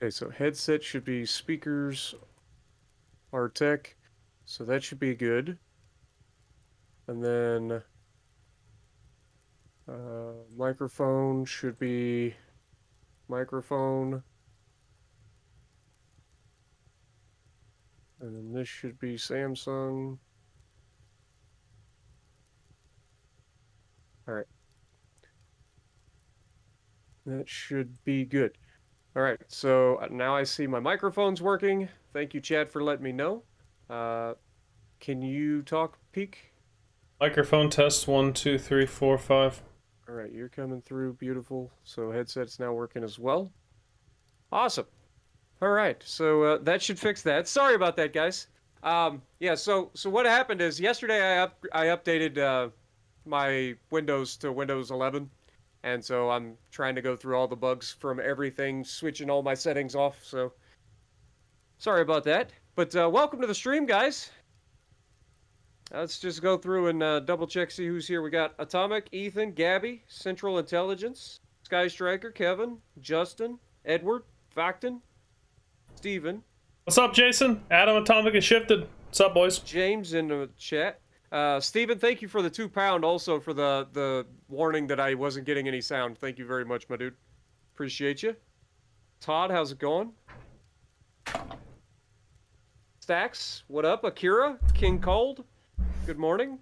Okay, so headset should be speakers, our tech, so that should be good. And then microphone should be microphone. And then this should be Samsung. All right. That should be good. All right, so now I see my microphone's working. Thank you, Chad, for letting me know. Uh, can you talk, Peak? Microphone test 1, 2, 3, 4, 5. All right, you're coming through. Beautiful. So headset's now working as well. Awesome. All right, so that should fix that. Sorry about that, guys. Yeah. So what happened is yesterday I updated my Windows to Windows 11, and so I'm trying to go through all the bugs from everything, switching all my settings off. So sorry about that. But welcome to the stream, guys. Let's just go through and double check, see who's here. We got Atomic, Ethan, Gabby, Central Intelligence, Sky Striker, Kevin, Justin, Edward, Facton, Steven, What's up, Jason? Adam Atomic is shifted. What's up, boys? James in the chat. Steven, thank you for the £2. Also for the warning that I wasn't getting any sound. Thank you very much, my dude. Appreciate you. Todd, how's it going? Stacks, what up? Akira, King Cold, good morning.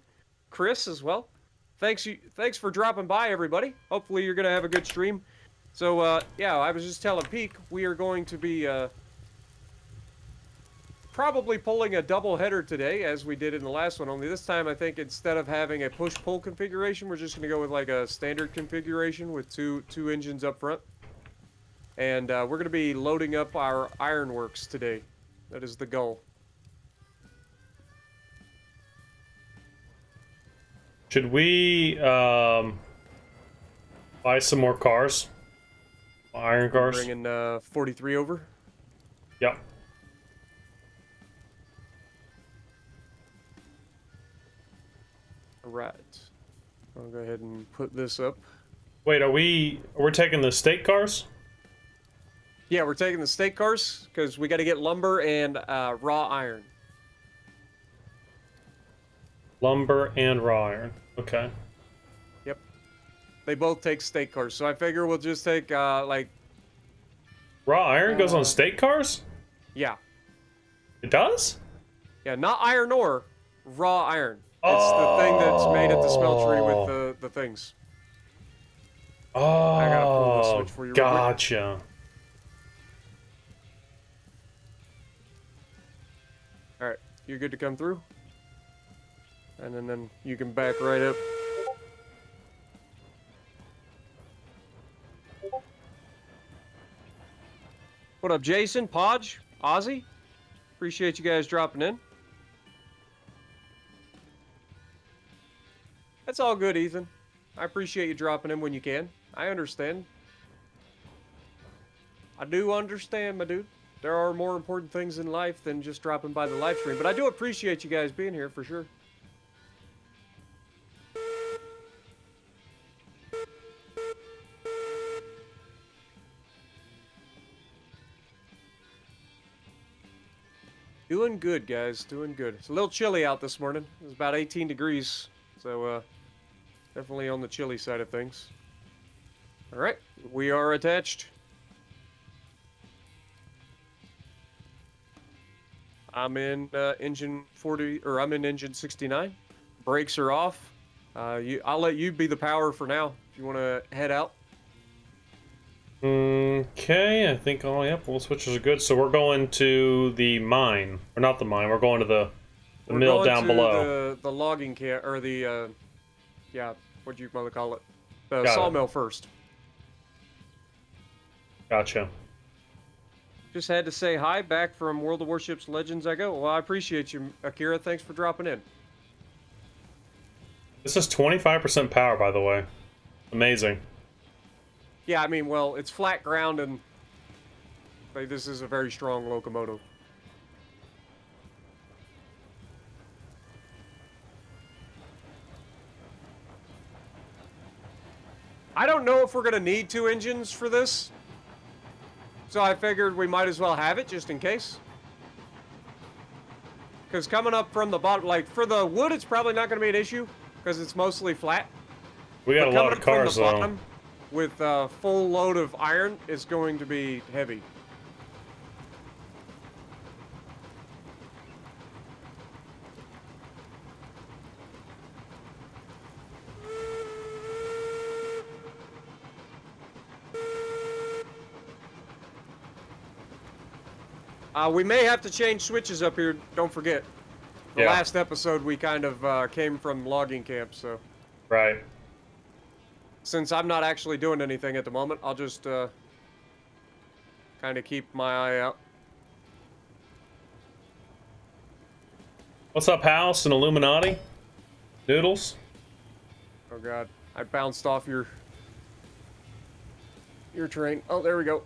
Chris as well. Thanks for dropping by, everybody. Hopefully you're gonna have a good stream. So yeah, I was just telling Peak we are going to be probably pulling a double header today, as we did in the last one. Only this time, I think instead of having a push-pull configuration, we're just going to go with like a standard configuration with two engines up front. And we're going to be loading up our ironworks today. That is the goal. Should we buy some more cars? Iron cars? Bringing 43 over. Yep. All right. I'll go ahead and put this up. Wait, are we taking the state cars? Yeah, we're taking the state cars because we got to get lumber and raw iron. Lumber and raw iron. Okay. Yep. They both take state cars, so I figure we'll just take like. Raw iron goes on state cars? Yeah. It does? Yeah, not iron ore, raw iron. It's the thing that's made at the smeltery with the things. Oh, I gotta pull the switch for you. Gotcha. All right, you're good to come through, and then you can back right up. What up, Jason, Podge, Ozzy? Appreciate you guys dropping in. That's all good, Ethan. I appreciate you dropping in when you can. I understand. I do understand, my dude. There are more important things in life than just dropping by the live stream, but I do appreciate you guys being here for sure. Doing good, guys. Doing good. It's a little chilly out this morning. It was about 18 degrees, so definitely on the chilly side of things. All right, we are attached. I'm in engine 40, or I'm in engine 69. Brakes are off. I'll let you be the power for now if you want to head out. Okay, I think all switches are good. So we're going to the mine, or not the mine. We're going to the mill down below. The logging camp, or the yeah, what do you want to call it? The Got sawmill first. Gotcha. Just had to say hi back from World of Warships Legends I Go. Well, I appreciate you, Akira. Thanks for dropping in. This is 25% power, by the way. Amazing. Yeah, I mean, well, it's flat ground, and like, this is a very strong locomotive. I don't know if we're going to need 2 engines for this. So I figured we might as well have it just in case. Because coming up from the bottom, like for the wood, it's probably not going to be an issue because it's mostly flat. We got But a lot coming of up from the cars though. bottom with a full load of iron is going to be heavy. We may have to change switches up here. Don't forget. The Yeah. last episode, we kind of came from logging camp, so Right. since I'm not actually doing anything at the moment, I'll just kind of keep my eye out. What's up, House and Illuminati? Noodles? Oh god, I bounced off your train. Oh, there we go.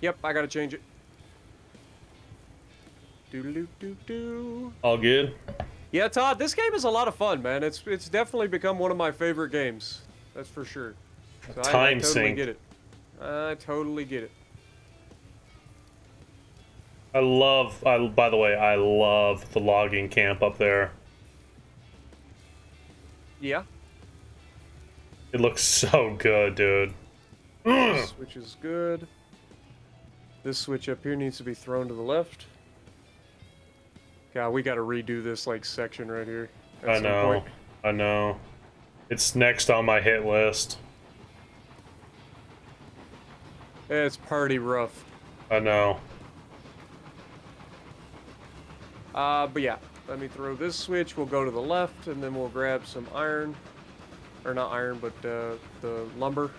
Yep, I gotta change it. Doo-doo-doo-doo-doo. All good? Yeah, Todd, this game is a lot of fun, man. It's definitely become one of my favorite games. That's for sure. So I Time totally sink. get it. I totally get it. By the way, I love the logging camp up there. Yeah. It looks so good, dude. This switch is good. This switch up here needs to be thrown to the left. God, we gotta redo this, like, section right here. I know. I know. It's next on my hit list. It's pretty rough. I know. But yeah. Let me throw this switch. We'll go to the left, and then we'll grab some iron. Or not iron, but the lumber.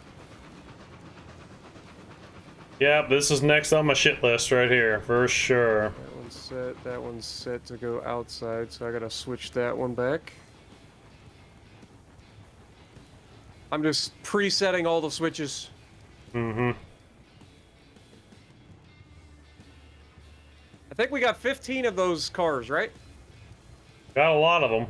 Yeah, this is next on my shit list right here, for sure. That one's set. That one's set to go outside, so I gotta switch that one back. I'm just presetting all the switches. Mm-hmm. I think we got 15 of those cars, right? Got a lot of them.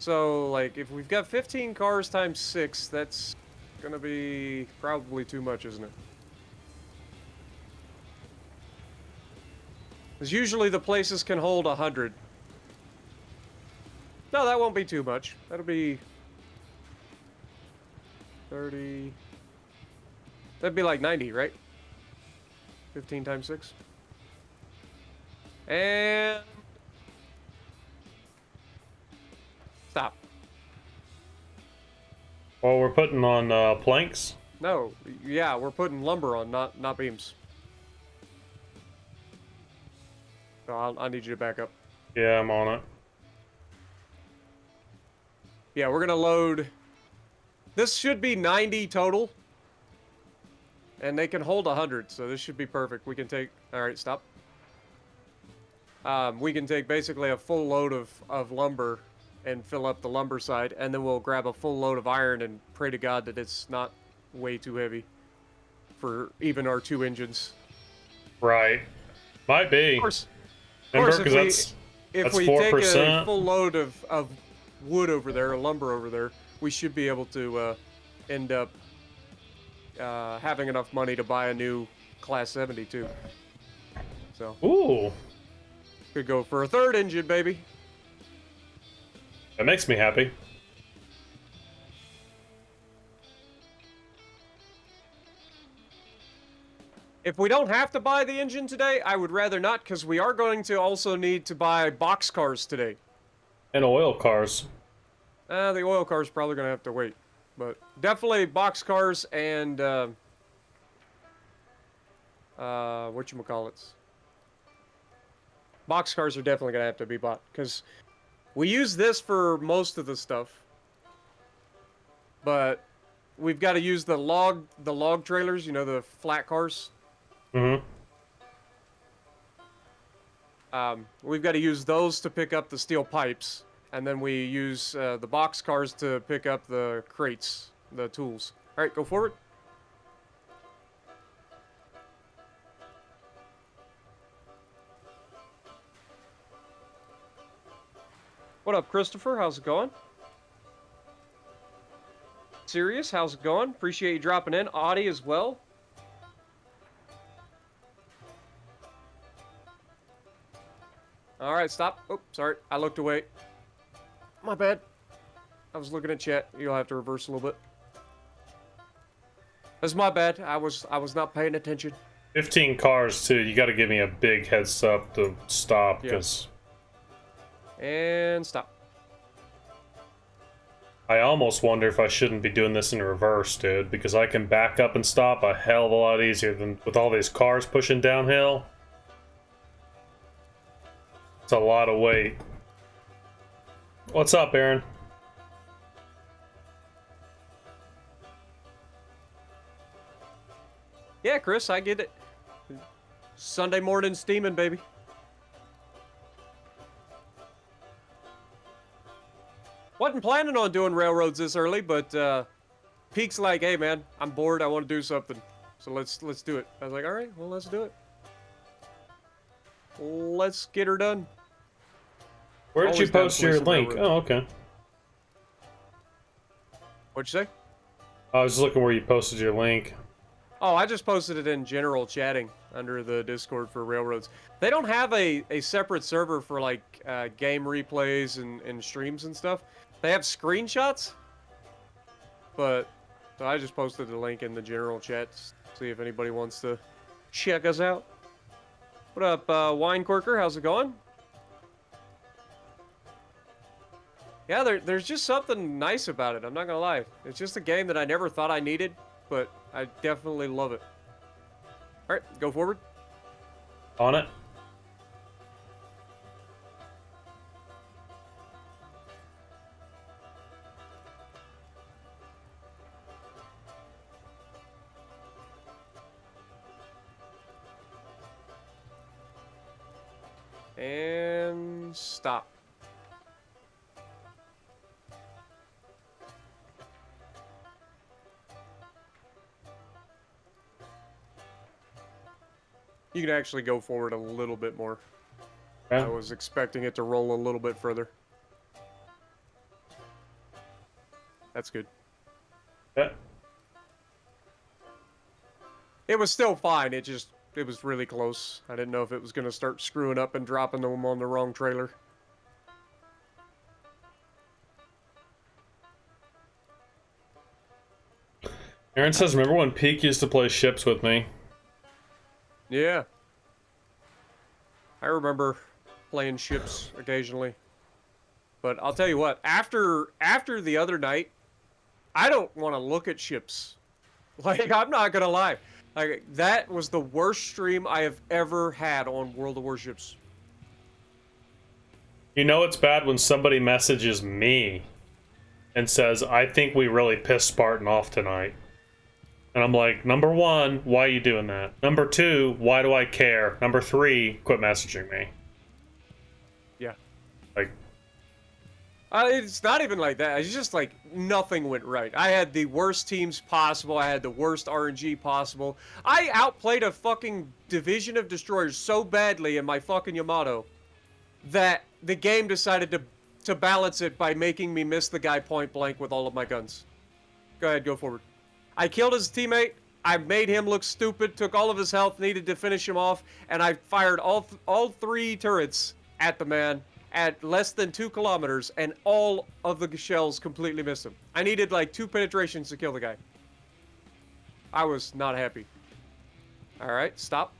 So, like, if we've got 15 cars times 6, that's gonna be probably too much, isn't it? Because usually the places can hold 100. No, that won't be too much. That'll be 30. That'd be like 90, right? 15 times 6. And stop. Well, we're putting on planks. No, yeah, we're putting lumber on, not beams. So I need you to back up. Yeah, I'm on it. Yeah, we're gonna load. This should be 90 total, and they can hold 100, so this should be perfect. We can take. All right, stop. We can take basically a full load of lumber and fill up the lumber side, and then we'll grab a full load of iron and pray to God that it's not way too heavy for even our 2 engines. Right. Might be. Of course, Remember, if because that's we take 4%. a full load of wood over there, or lumber over there, we should be able to end up having enough money to buy a new Class 72. So Ooh, could go for a 3rd engine, baby. that makes me happy. If we don't have to buy the engine today, I would rather not, because we are going to also need to buy boxcars today. And oil cars. The oil car's probably going to have to wait. But definitely boxcars and, whatchamacallits. Boxcars are definitely going to have to be bought, because we use this for most of the stuff. But we've got to use the log trailers, you know, the flat cars. Mm-hmm. We've got to use those to pick up the steel pipes, and then we use the box cars to pick up the crates, the tools. All right, go forward. What up, Christopher? How's it going? Serious, how's it going? Appreciate you dropping in. Audie as well. All right, stop. Oh, sorry. I looked away. My bad. I was looking at chat. You'll have to reverse a little bit. That's my bad. I was not paying attention. 15 cars too. You got to give me a big heads up to stop, because And stop. I almost wonder if I shouldn't be doing this in reverse, dude, because I can back up and stop a hell of a lot easier than with all these cars pushing downhill. It's a lot of weight. What's up, Aaron? Yeah, Chris, I get it. Sunday morning steaming, baby. Wasn't planning on doing railroads this early, but Peak's like, hey man, I'm bored, I want to do something. So let's do it. I was like, all right, well, let's do it. Let's get her done. Where did you Always down to post play your some link? railroads. Oh, okay. What'd you say? I was looking where you posted your link. Oh, I just posted it in general chatting under the Discord for railroads. They don't have a separate server for like game replays and streams and stuff. They have screenshots, but so I just posted the link in the general chat. See if anybody wants to check us out. What up, Wine Quirker? How's it going? Yeah, there's just something nice about it. I'm not gonna lie. It's just a game that I never thought I needed, but I definitely love it. All right, go forward. On it. And stop. You can actually go forward a little bit more. Okay. I was expecting it to roll a little bit further. That's good. Yeah. It was still fine. It was really close. I didn't know if it was going to start screwing up and dropping them on the wrong trailer. Aaron says, remember when Peak used to play ships with me? Yeah. I remember playing ships occasionally. But I'll tell you what, after the other night, I don't want to look at ships. Like, I'm not going to lie. Like, that was the worst stream I have ever had on World of Warships. You know it's bad when somebody messages me and says, I think we really pissed Spartan off tonight. And I'm like, number one, why are you doing that? Number two, why do I care? Number three, quit messaging me. Yeah. Like, it's not even like that. It's just like nothing went right. I had the worst teams possible. I had the worst RNG possible. I outplayed a fucking division of destroyers so badly in my fucking Yamato that the game decided to balance it by making me miss the guy point blank with all of my guns. Go ahead, go forward. I killed his teammate. I made him look stupid, took all of his health, needed to finish him off, and I fired all three turrets at the man at less than 2 kilometers, and all of the shells completely missed him. I needed like 2 penetrations to kill the guy. I was not happy. Alright, stop.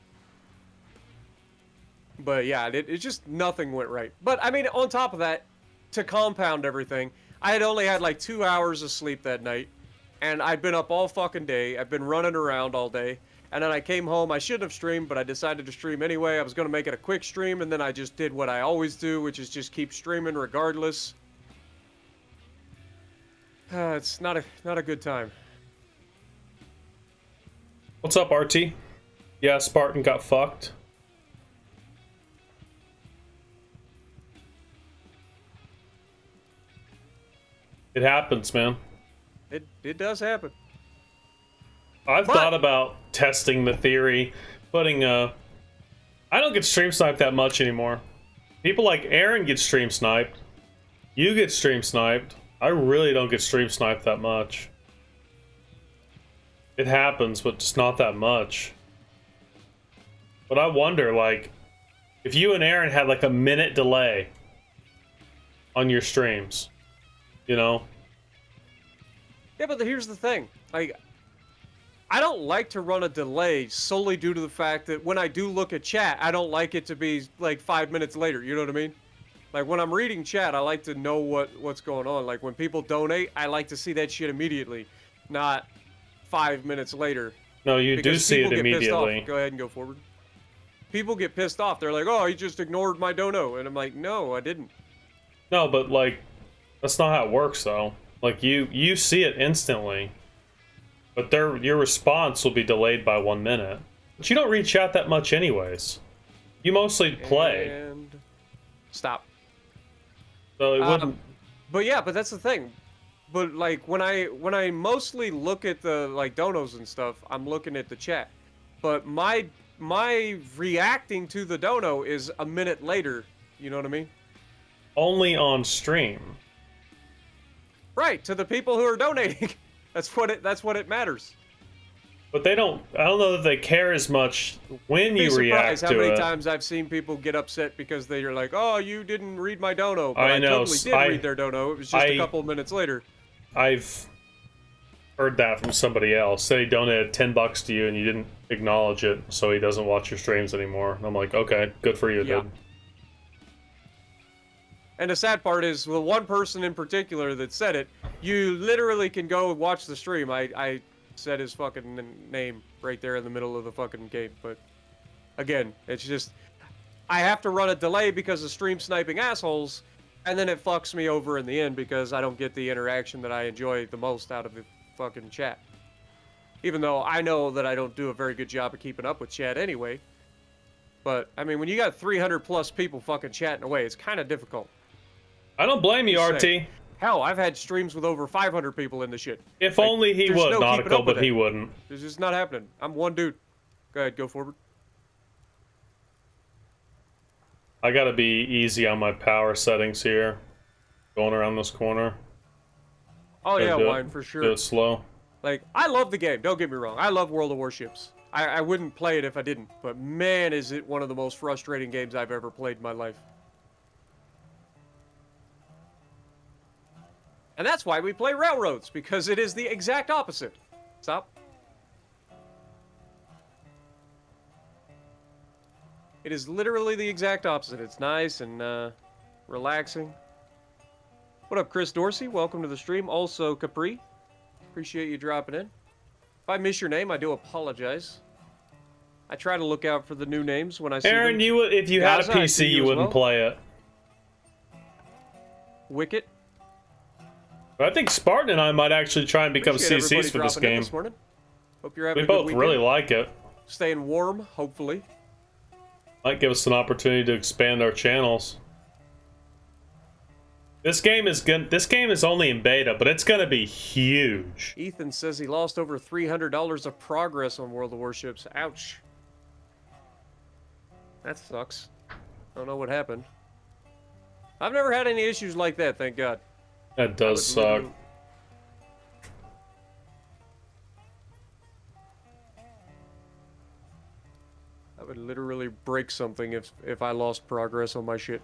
But yeah, it just nothing went right. But I mean, on top of that, to compound everything, I had only had like 2 hours of sleep that night. And I'd been up all fucking day. I've been running around all day. And then I came home. I shouldn't have streamed, but I decided to stream anyway. I was going to make it a quick stream, and then I just did what I always do, which is just keep streaming regardless. It's not a good time. what's up, RT? Yeah, Spartan got fucked. It happens, man. It does happen. I've thought about testing the theory, putting I don't get stream sniped that much anymore. People like Aaron get stream sniped. You get stream sniped. I really don't get stream sniped that much. It happens, but just not that much. But I wonder, like, if you and Aaron had like a minute delay on your streams, you know? Yeah, but here's the thing. Like, I don't like to run a delay solely due to the fact that when I do look at chat, I don't like it to be like 5 minutes later. You know what I mean? Like when I'm reading chat, I like to know what's going on. Like when people donate, I like to see that shit immediately, not 5 minutes later. No, you do Because see people it get pissed off. immediately. Go ahead and go forward. People get pissed off. They're like, "Oh, you just ignored my dono," and I'm like, "No, I didn't." No, but like, that's not how it works, though. Like you see it instantly, but your response will be delayed by 1 minute. But you don't read chat that much, anyways. You mostly play. And stop. So it wouldn't. But yeah, but that's the thing. But like when I mostly look at the like donos and stuff, I'm looking at the chat. But my reacting to the dono is a minute later. You know what I mean? Only on stream. Right, to the people who are donating. That's what it matters. But they don't. I don't know that they care as much when you react to how many it. times I've seen people get upset because they're like, "Oh, you didn't read my dono." But I know. totally did read their dono. It was just a couple minutes later. I've heard that from somebody else. Say he donated $10 to you and you didn't acknowledge it, so he doesn't watch your streams anymore. And I'm like, okay, good for you, dude. And the sad part is, the one person in particular that said it, you literally can go watch the stream. I said his fucking name right there in the middle of the fucking game. But again, it's just, I have to run a delay because of stream sniping assholes, and then it fucks me over in the end because I don't get the interaction that I enjoy the most out of the fucking chat. Even though I know that I don't do a very good job of keeping up with chat anyway. But, I mean, when you got 300 plus people fucking chatting away, it's kind of difficult. I don't blame you, RT. Hell, I've had streams with over 500 people in the shit. If like, only he would, no Nautical, but he wouldn't. It's just not happening. I'm one dude. Go ahead, go forward. I gotta be easy on my power settings here. Going around this corner. Oh yeah, Wine, for sure. Do it slow. Like, I love the game, don't get me wrong. I love World of Warships. I wouldn't play it if I didn't. But man, is it one of the most frustrating games I've ever played in my life. And that's why we play Railroads, because it is the exact opposite. Stop. It is literally the exact opposite. It's nice and relaxing. What up, Chris Dorsey? Welcome to the stream. Also, Capri. Appreciate you dropping in. If I miss your name, I do apologize. I try to look out for the new names when I see Aaron, them. you would, if you had a PC, you wouldn't play it. Wicket. I think Spartan and I might actually try and become CCs for this game. Hope you're having we both really like it. Staying warm, hopefully. Might give us an opportunity to expand our channels. This game is good. This game is only in beta, but it's gonna be huge. Ethan says he lost over $300 of progress on World of Warships. Ouch. That sucks. I don't know what happened. I've never had any issues like that, thank God. That does suck. I would literally break something if I lost progress on my shit.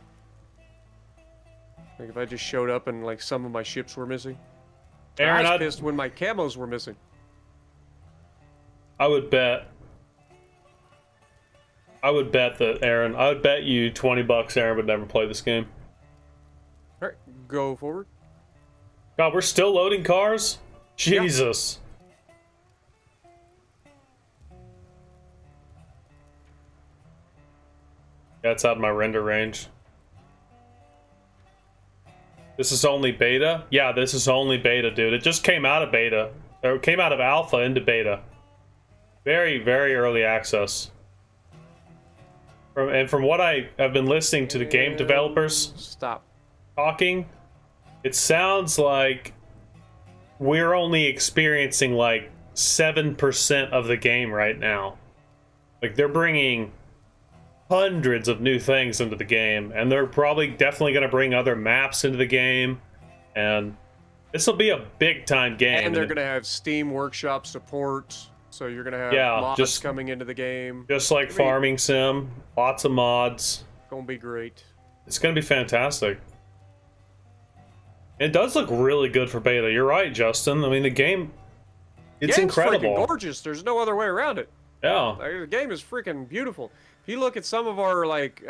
Like if I just showed up and like some of my ships were missing. Aaron, I was pissed when my camos were missing. I would bet that Aaron. I would bet you $20 Aaron would never play this game. All right, go forward. God, we're still loading cars? Jesus. That's out of my render range. This is only beta? Yeah, this is only beta, dude. It just came out of beta. Or it came out of alpha into beta. Very, very early access. From what I have been listening to the game developers talking, it sounds like we're only experiencing like 7% of the game right now. Like they're bringing hundreds of new things into the game, and they're probably definitely going to bring other maps into the game, and this will be a big time game. And they're going to have Steam Workshop support. So you're gonna have Yeah, mods coming into the game. just like farming sim, lots of mods. Gonna be great. It's gonna be fantastic. It does look really good for beta. You're right, Justin. I mean, the game, it's Game's incredible. freaking gorgeous. There's no other way around it. Yeah. Like, the game is freaking beautiful. If you look at some of our like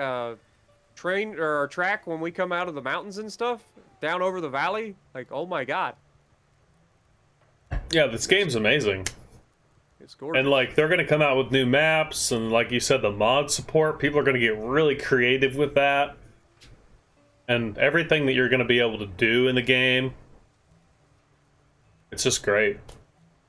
train or our track when we come out of the mountains and stuff down over the valley, like oh my god, Yeah, this game's amazing. it's gorgeous. And like they're gonna come out with new maps, and like you said, the mod support. People are gonna get really creative with that, and everything that you're gonna be able to do in the game. It's just great.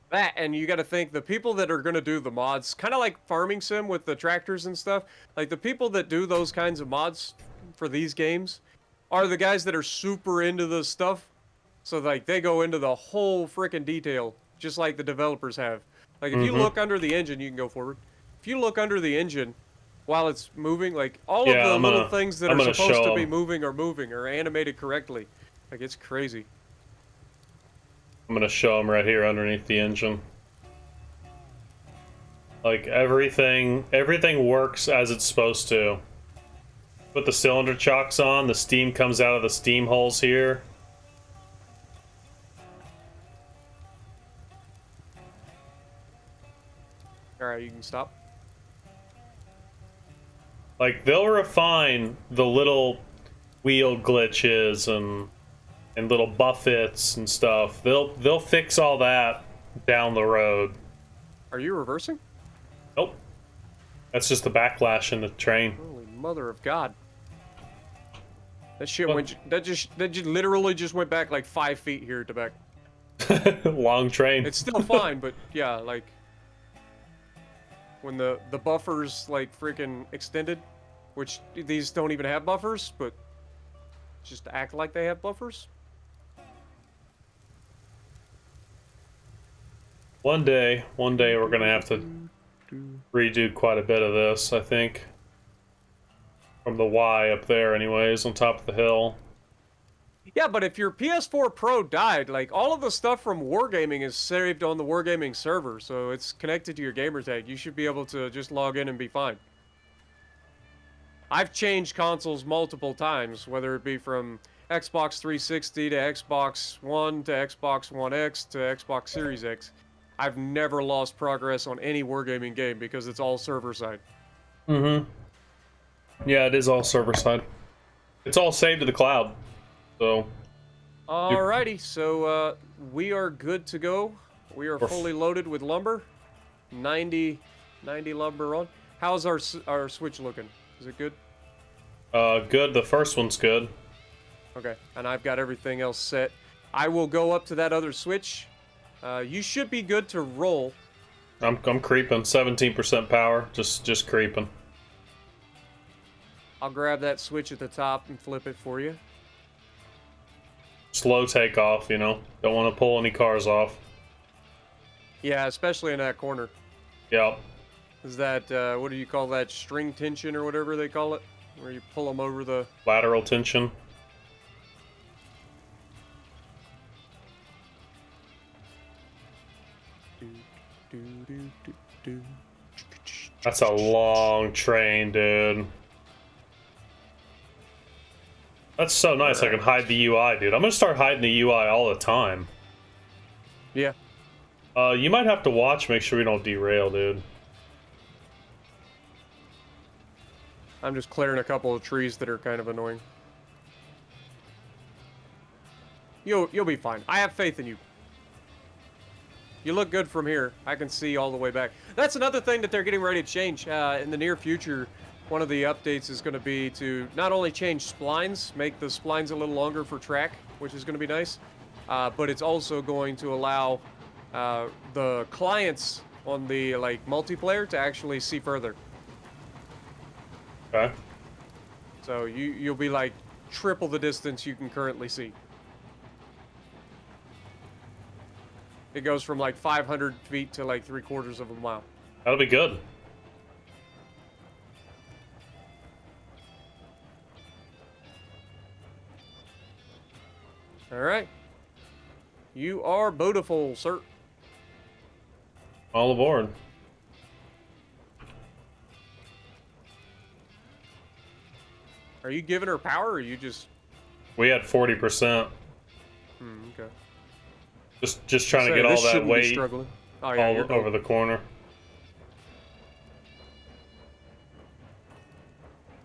That, and you got to think the people that are going to do the mods, kind of like farming sim with the tractors and stuff, like the people that do those kinds of mods for these games are the guys that are super into the stuff. So like they go into the whole freaking detail, just like the developers have. Like if you look under the engine, you can go forward. If you look under the engine while it's moving, like all of the little things that are supposed to be moving are animated correctly. Like it's crazy. I'm gonna show them right here underneath the engine. Like everything works as it's supposed to. Put the cylinder chocks on, the steam comes out of the steam holes here. Alright, you can stop. Like they'll refine the little wheel glitches and little buffets and stuff. They'll fix all that down the road. Are you reversing? Nope. That's just the backlash in the train. Holy mother of God. That shit went, that just literally just went back like 5 feet here to back. Long train. It's still fine, but yeah, like when the buffers like freaking extended, which these don't even have buffers, but just act like they have buffers. One day we're gonna have to redo quite a bit of this, I think. From the Y up there anyways, on top of the hill. Yeah, but if your PS4 Pro died, like all of the stuff from Wargaming is saved on the Wargaming server, so it's connected to your gamer tag. You should be able to just log in and be fine. I've changed consoles multiple times, whether it be from Xbox 360 to Xbox One to Xbox One X to Xbox Series X. I've never lost progress on any Wargaming game because it's all server side. Mm-hmm. Yeah, it is all server side. It's all saved to the cloud. So. Alrighty, so we are good to go. We are fully loaded with lumber. 90 lumber on. How's our Switch looking? Is it good? Good. The first one's good. Okay, and I've got everything else set. I will go up to that other Switch. You should be good to roll. I'm creeping. 17% power. Just creeping. I'll grab that switch at the top and flip it for you. Slow takeoff, you know. Don't want to pull any cars off. Yeah, especially in that corner. Yep. Is that, what do you call that? String tension or whatever they call it? Where you pull them over the... Lateral tension. That's a long train, dude. That's so nice. I can hide the UI, dude. I'm gonna start hiding the UI all the time. Yeah. You might have to watch, make sure we don't derail, dude. I'm just clearing a couple of trees that are kind of annoying. You'll be fine. I have faith in you. You look good from here. I can see all the way back. That's another thing that they're getting ready to change in the near future. One of the updates is going to be to not only change splines, make the splines a little longer for track, which is going to be nice, but it's also going to allow the clients on the like multiplayer to actually see further. Okay. So you'll be like triple the distance you can currently see. It goes from like 500 feet to like 3/4 of a mile. That'll be good. All right. You are beautiful, sir. All aboard. Are you giving her power, or are you just... We had 40%. Okay. Just trying to get this all that shouldn't be weight struggling. Oh, yeah, you're all over the corner.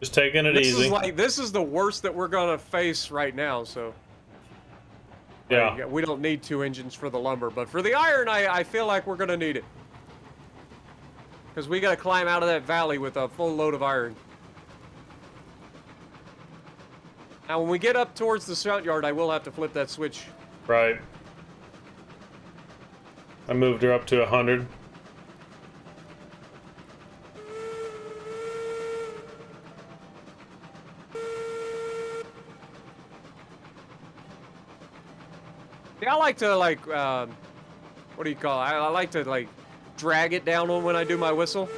Just taking it easy. This is the worst that we're gonna face right now, so... Yeah. Like, we don't need 2 engines for the lumber, but for the iron, I feel like we're gonna need it. Because we gotta climb out of that valley with a full load of iron. Now, when we get up towards the front yard, I will have to flip that switch. Right. I moved her up to 100. Yeah, I like to, like, what do you call it? I like to, like, drag it down when I do my whistle.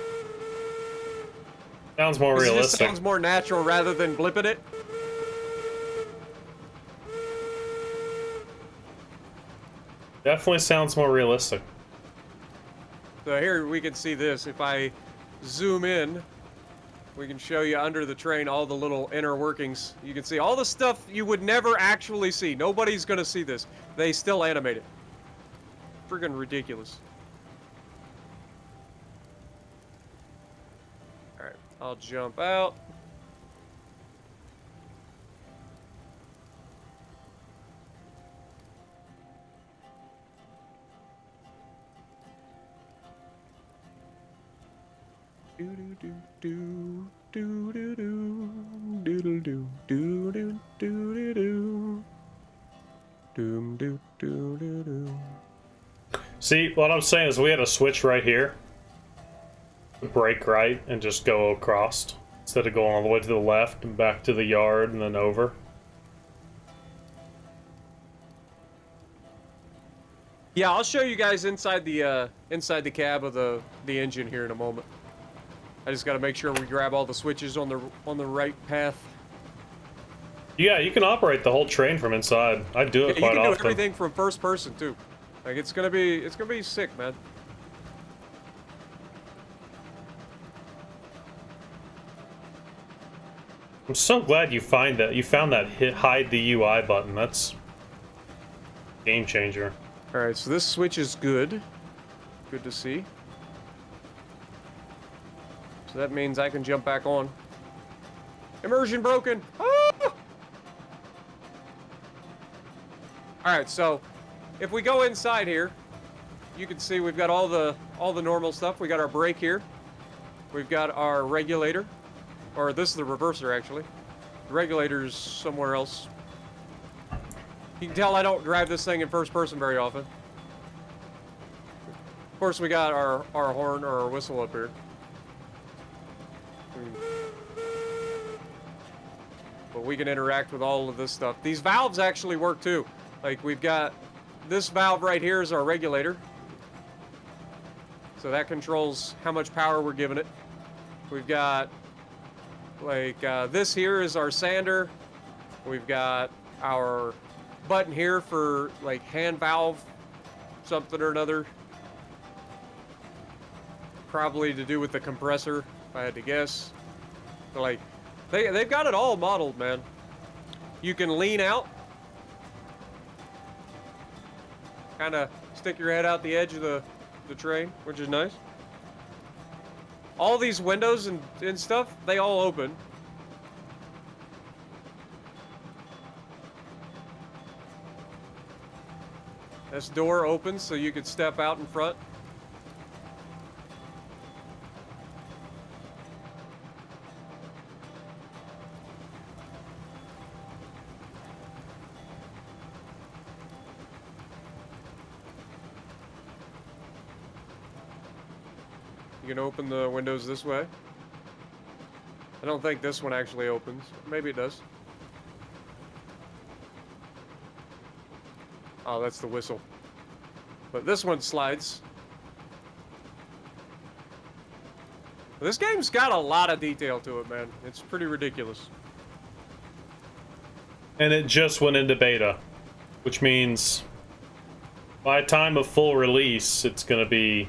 Sounds more realistic. It just sounds more natural rather than blipping it. Definitely sounds more realistic. So here we can see this. If I zoom in, we can show you under the train all the little inner workings. You can see all the stuff you would never actually see. Nobody's gonna see this. They still animate it. Friggin' ridiculous. Alright, I'll jump out. Do do do do do do do do do do do do do doom do do do do. See, what I'm saying is we had a switch right here. Brake right and just go across instead of going all the way to the left and back to the yard and then over. Yeah, I'll show you guys inside the cab of the engine here in a moment. I just got to make sure we grab all the switches on the right path. Yeah, you can operate the whole train from inside. I do it quite often. You can do everything from first person too. Like it's gonna be sick, man. I'm so glad you found that hide the UI button. That's game changer. All right, so this switch is good. Good to see. So that means I can jump back on. Immersion broken. Ah! All right, so if we go inside here, you can see we've got all the normal stuff. We got our brake here. We've got our regulator, or this is the reverser actually. The regulator's somewhere else. You can tell I don't drive this thing in first person very often. Of course, we got our horn or our whistle up here. But we can interact with all of this stuff. These valves actually work too. Like we've got this valve right here is our regulator. So that controls how much power we're giving it. We've got like this here is our sander. We've got our button here for like hand valve something or another. Probably to do with the compressor, if I had to guess. So like, they've got it all modeled, man. You can lean out. Kind of stick your head out the edge of the train, which is nice. All these windows and stuff, they all open. This door opens so you could step out in front. You can open the windows this way. I don't think this one actually opens. Maybe it does. Oh, that's the whistle. But this one slides. This game's got a lot of detail to it, man. It's pretty ridiculous. And it just went into beta, which means by time of full release, it's going to be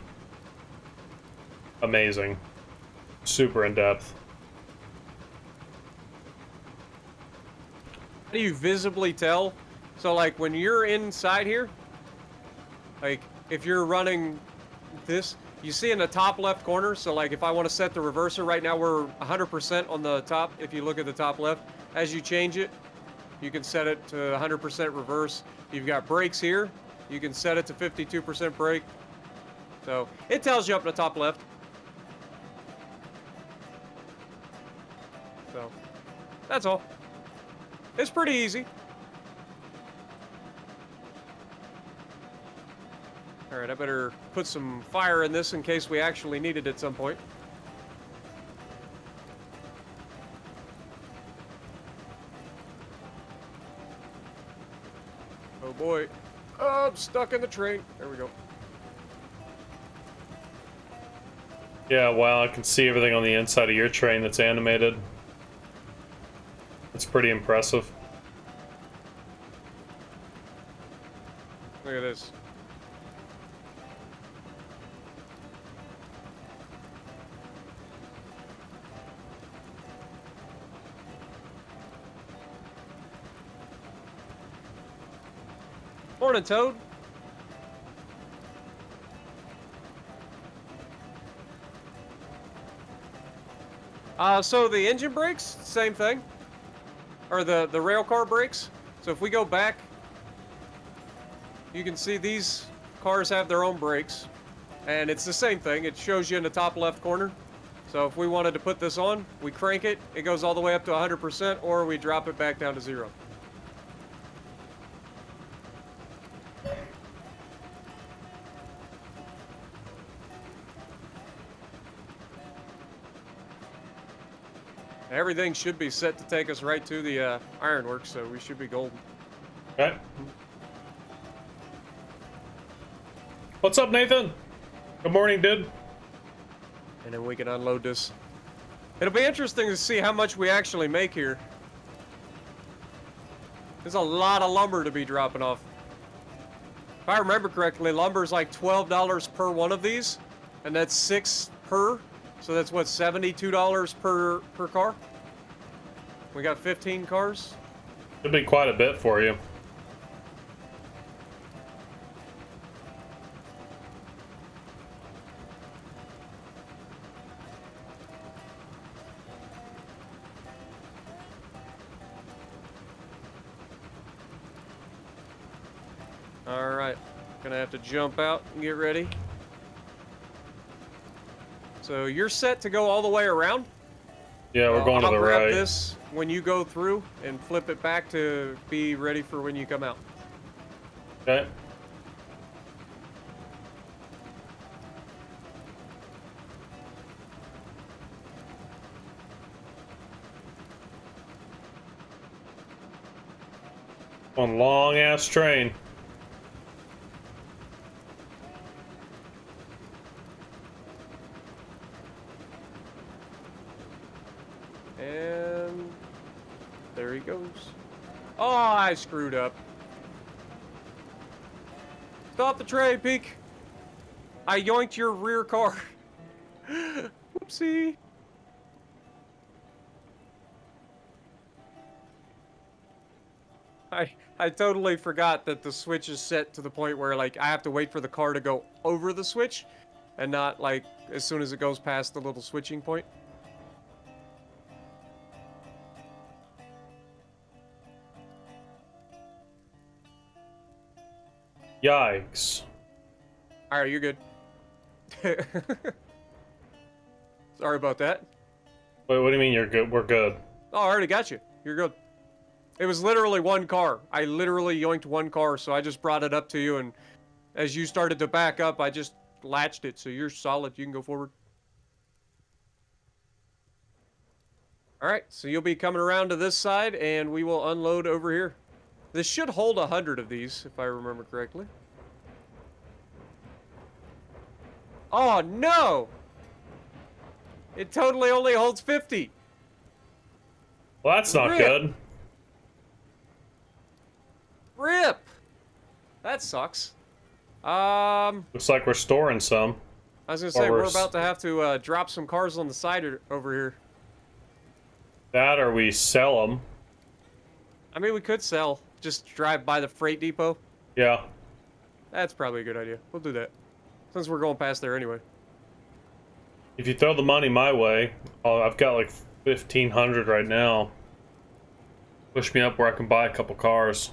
amazing. Super in-depth. How do you visibly tell? So, like, when you're inside here, like, if you're running this, you see in the top left corner, so, like, if I want to set the reverser, right now we're 100% on the top, if you look at the top left. As you change it, you can set it to 100% reverse. You've got brakes here. You can set it to 52% brake. So, it tells you up in the top left. So, that's all. It's pretty easy. Alright, I better put some fire in this in case we actually need it at some point. Oh boy. Oh, I'm stuck in the train. There we go. Yeah, wow, I can see everything on the inside of your train that's animated. It's pretty impressive. Look at this. Morning, Toad. So the engine brakes, same thing. Or the rail car brakes. So if we go back, you can see these cars have their own brakes. And it's the same thing. It shows you in the top left corner. So if we wanted to put this on, we crank it. It goes all the way up to 100%, or we drop it back down to 0. Everything should be set to take us right to the ironworks, so we should be golden. Okay. What's up, Nathan? Good morning, dude. And then we can unload this. It'll be interesting to see how much we actually make here. There's a lot of lumber to be dropping off. If I remember correctly, lumber's like $12 per one of these, and that's 6 per. So that's what, $72 per car? We got 15 cars. Should be quite a bit for you. All right, gonna have to jump out and get ready. So you're set to go all the way around? Yeah, we're going to the I'll grab right. this when you go through and flip it back to be ready for when you come out. Okay. On long ass train. And there he goes. Oh, I screwed up. Stop the train, Peak. I yoinked your rear car. Whoopsie. I totally forgot that the switch is set to the point where, like, I have to wait for the car to go over the switch and not, like, as soon as it goes past the little switching point. Yikes. Alright, you're good. Sorry about that. Wait, what do you mean you're good? We're good. Oh, I already got you. You're good. It was literally one car. I literally yoinked one car, so I just brought it up to you, and as you started to back up, I just latched it, so you're solid. You can go forward. Alright, so you'll be coming around to this side, and we will unload over here. This should hold 100 of these, if I remember correctly. Oh, no! It totally only holds 50. Well, that's not Rip. good. Rip! That sucks. Looks like we're storing some. I was gonna Or say, we're about to have to drop some cars on the side over here. that, or we sell them. I mean, we could sell. Just drive by the freight depot. Yeah. That's probably a good idea. We'll do that. Since we're going past there anyway. If you throw the money my way, I've got like 1,500 right now. Push me up where I can buy a couple cars.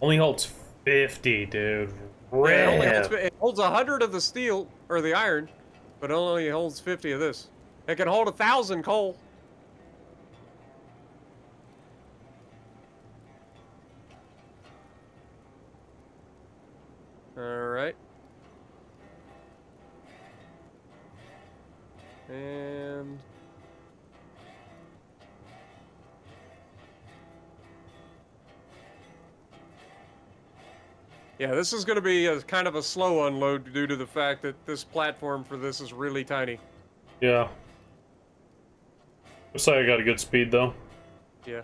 Only holds 50, dude. Yeah, Rip. it holds 100 of the steel, or the iron, but it only holds 50 of this. It can hold 1,000 coal. Alright. And... yeah, this is going to be a kind of a slow unload due to the fact that this platform for this is really tiny. Yeah. Looks like I got a good speed, though. Yeah.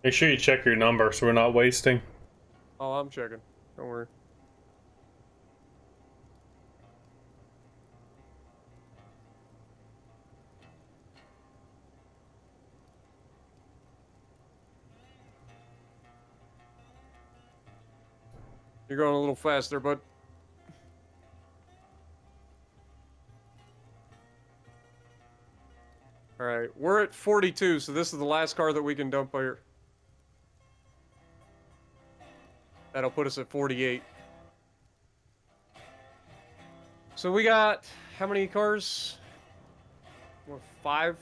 Make sure you check your number so we're not wasting. Oh, I'm checking. Don't worry. You're going a little faster, but all right, we're at 42, so this is the last car that we can dump here. That'll put us at 48. So we got how many cars? What, 5?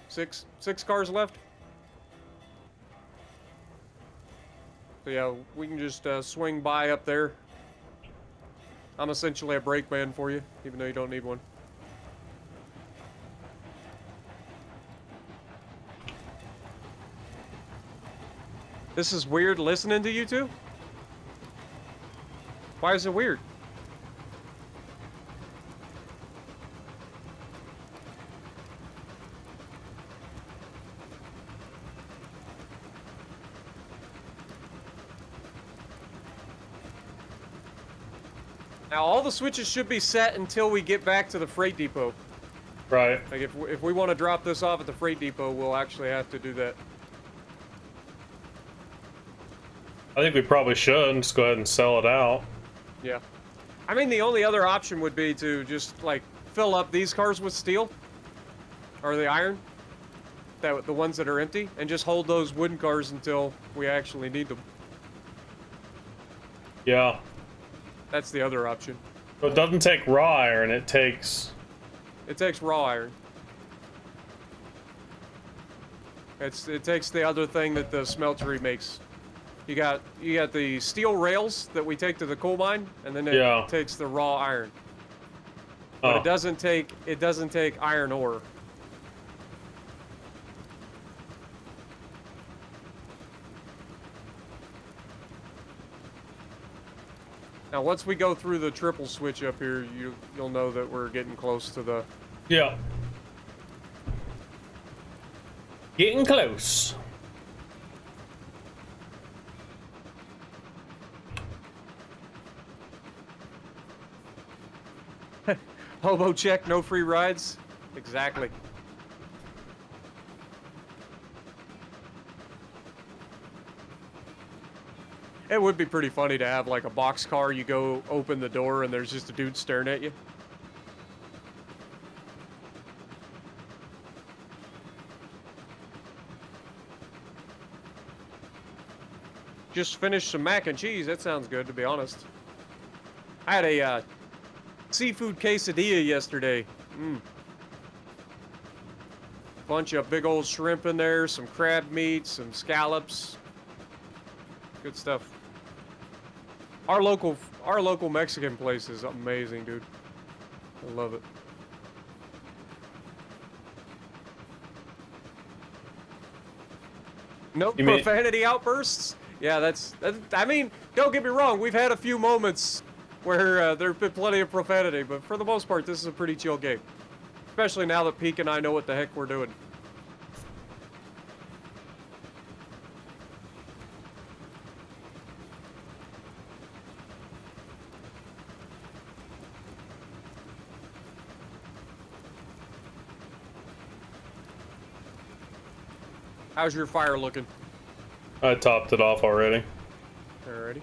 6 cars left. So yeah, we can just swing by up there. I'm essentially a brake man for you, even though you don't need one. This is weird listening to you two? Why is it weird? Now, all the switches should be set until we get back to the freight depot. Right. Like, if we want to drop this off at the freight depot, we'll actually have to do that. I think we probably should just go ahead and sell it out. Yeah. I mean, the only other option would be to just, like, fill up these cars with steel. Or the iron. The ones that are empty. And just hold those wooden cars until we actually need them. Yeah. That's the other option. So it doesn't take raw iron, it takes... It takes raw iron. It takes the other thing that the smeltery makes. You got the steel rails that we take to the coal mine, and then it takes the raw iron. But it doesn't take iron ore. Now, once we go through the triple switch up here, you'll know that we're getting close to the... Yeah. Getting close. Hobo check, no free rides? Exactly. It would be pretty funny to have like a box car, you go open the door and there's just a dude staring at you. Just finished some mac and cheese, that sounds good to be honest. I had a seafood quesadilla yesterday. Bunch of big old shrimp in there, some crab meat, some scallops. Good stuff. Our local Mexican place is amazing, dude. I love it. No profanity outbursts? Yeah, that's. I mean, don't get me wrong. We've had a few moments where there've been plenty of profanity, but for the most part, this is a pretty chill game. Especially now that Peek and I know what the heck we're doing. How's your fire looking? I topped it off already. Alrighty.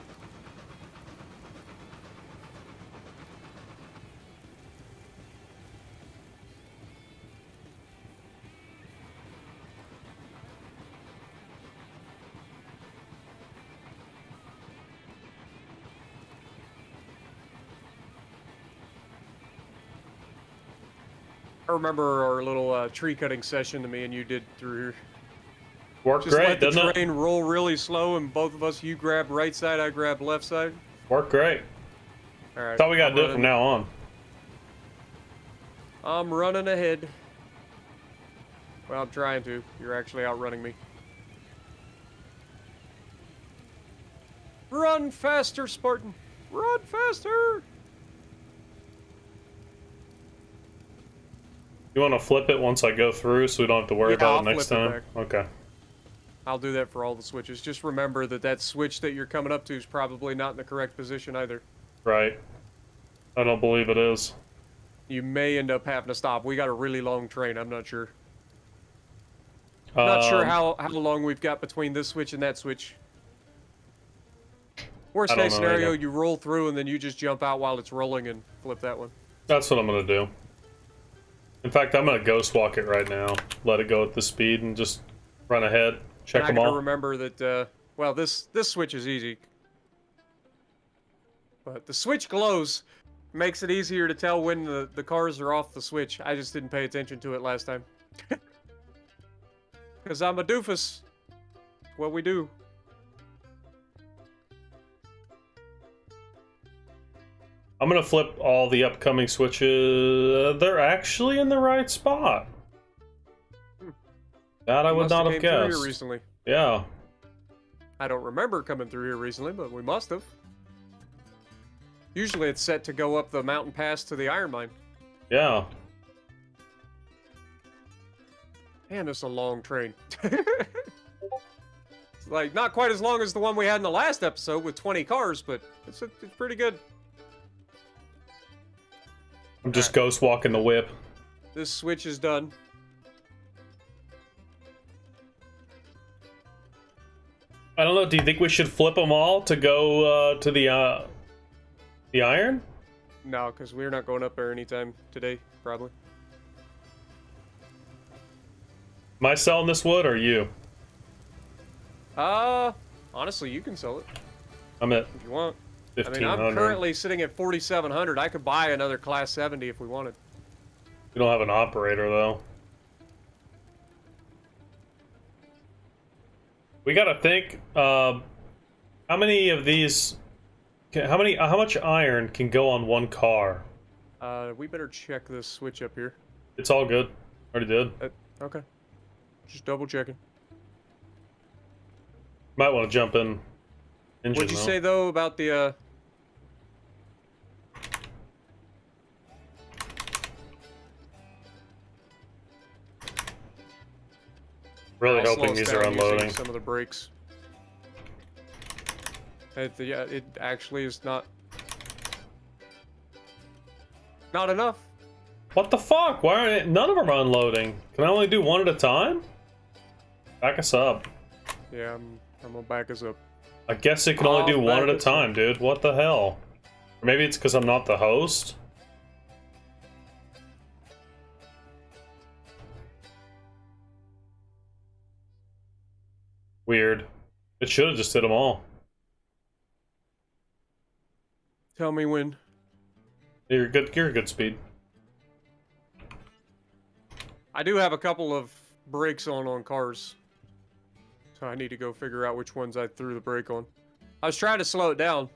I remember our little tree cutting session that me and you did through here. Worked Just great, let the didn't train it? roll really slow, and both of us, you grab right side, I grab left side. Worked great. All right. That's all we gotta do from now on. I'm running ahead. Well, I'm trying to. You're actually outrunning me. Run faster, Spartan! Run faster! You want to flip it once I go through so we don't have to worry Yeah, about I'll it next flip it time? back. Okay. I'll do that for all the switches. Just remember that that switch that you're coming up to is probably not in the correct position either. Right. I don't believe it is. You may end up having to stop. We got a really long train. I'm not sure. Not sure how long we've got between this switch and that switch. Worst I don't case know scenario, either. you roll through and then you just jump out while it's rolling and flip that one. That's what I'm gonna do. In fact, I'm gonna ghost walk it right now. Let it go at the speed and just run ahead. Check And them I gotta all. remember that, well, this switch is easy. But the switch glows. Makes it easier to tell when the cars are off the switch. I just didn't pay attention to it last time. Because I'm a doofus. What we do. I'm gonna flip all the upcoming switches. They're actually in the right spot. That I would not have Came through here guessed. recently. Yeah. I don't remember coming through here recently, but we must have. Usually it's set to go up the mountain pass to the iron mine. Yeah. Man, it's a long train. It's like, not quite as long as the one we had in the last episode with 20 cars, but it's pretty good. I'm just ghost walking the whip. This switch is done. I don't know. Do you think we should flip them all to go to the iron? No, because we're not going up there anytime today, probably. Am I selling this wood or you? Honestly, you can sell it I'm at if you want. I mean, 1500. I'm currently sitting at 4,700. I could buy another Class 70 if we wanted. We don't have an operator though. We gotta think. How many of these? How much iron can go on one car? We better check this switch up here. It's all good. Already did. Okay. Just double checking. Might want to jump in. Engine, What'd you though. say though about the Really I'll slow hoping us these down are using unloading. some of the brakes. Yeah, it actually is not enough. What the fuck? Why aren't none of them are unloading? Can I only do one at a time? Back us up. Yeah, I'm gonna back us up. I guess it can only do I'll one at back a us up. time, dude. What the hell? Or maybe it's because I'm not the host. Weird. It should have just hit them all. Tell me when. You're good. You're a good speed. I do have a couple of brakes on cars. So I need to go figure out which ones I threw the brake on. I was trying to slow it down.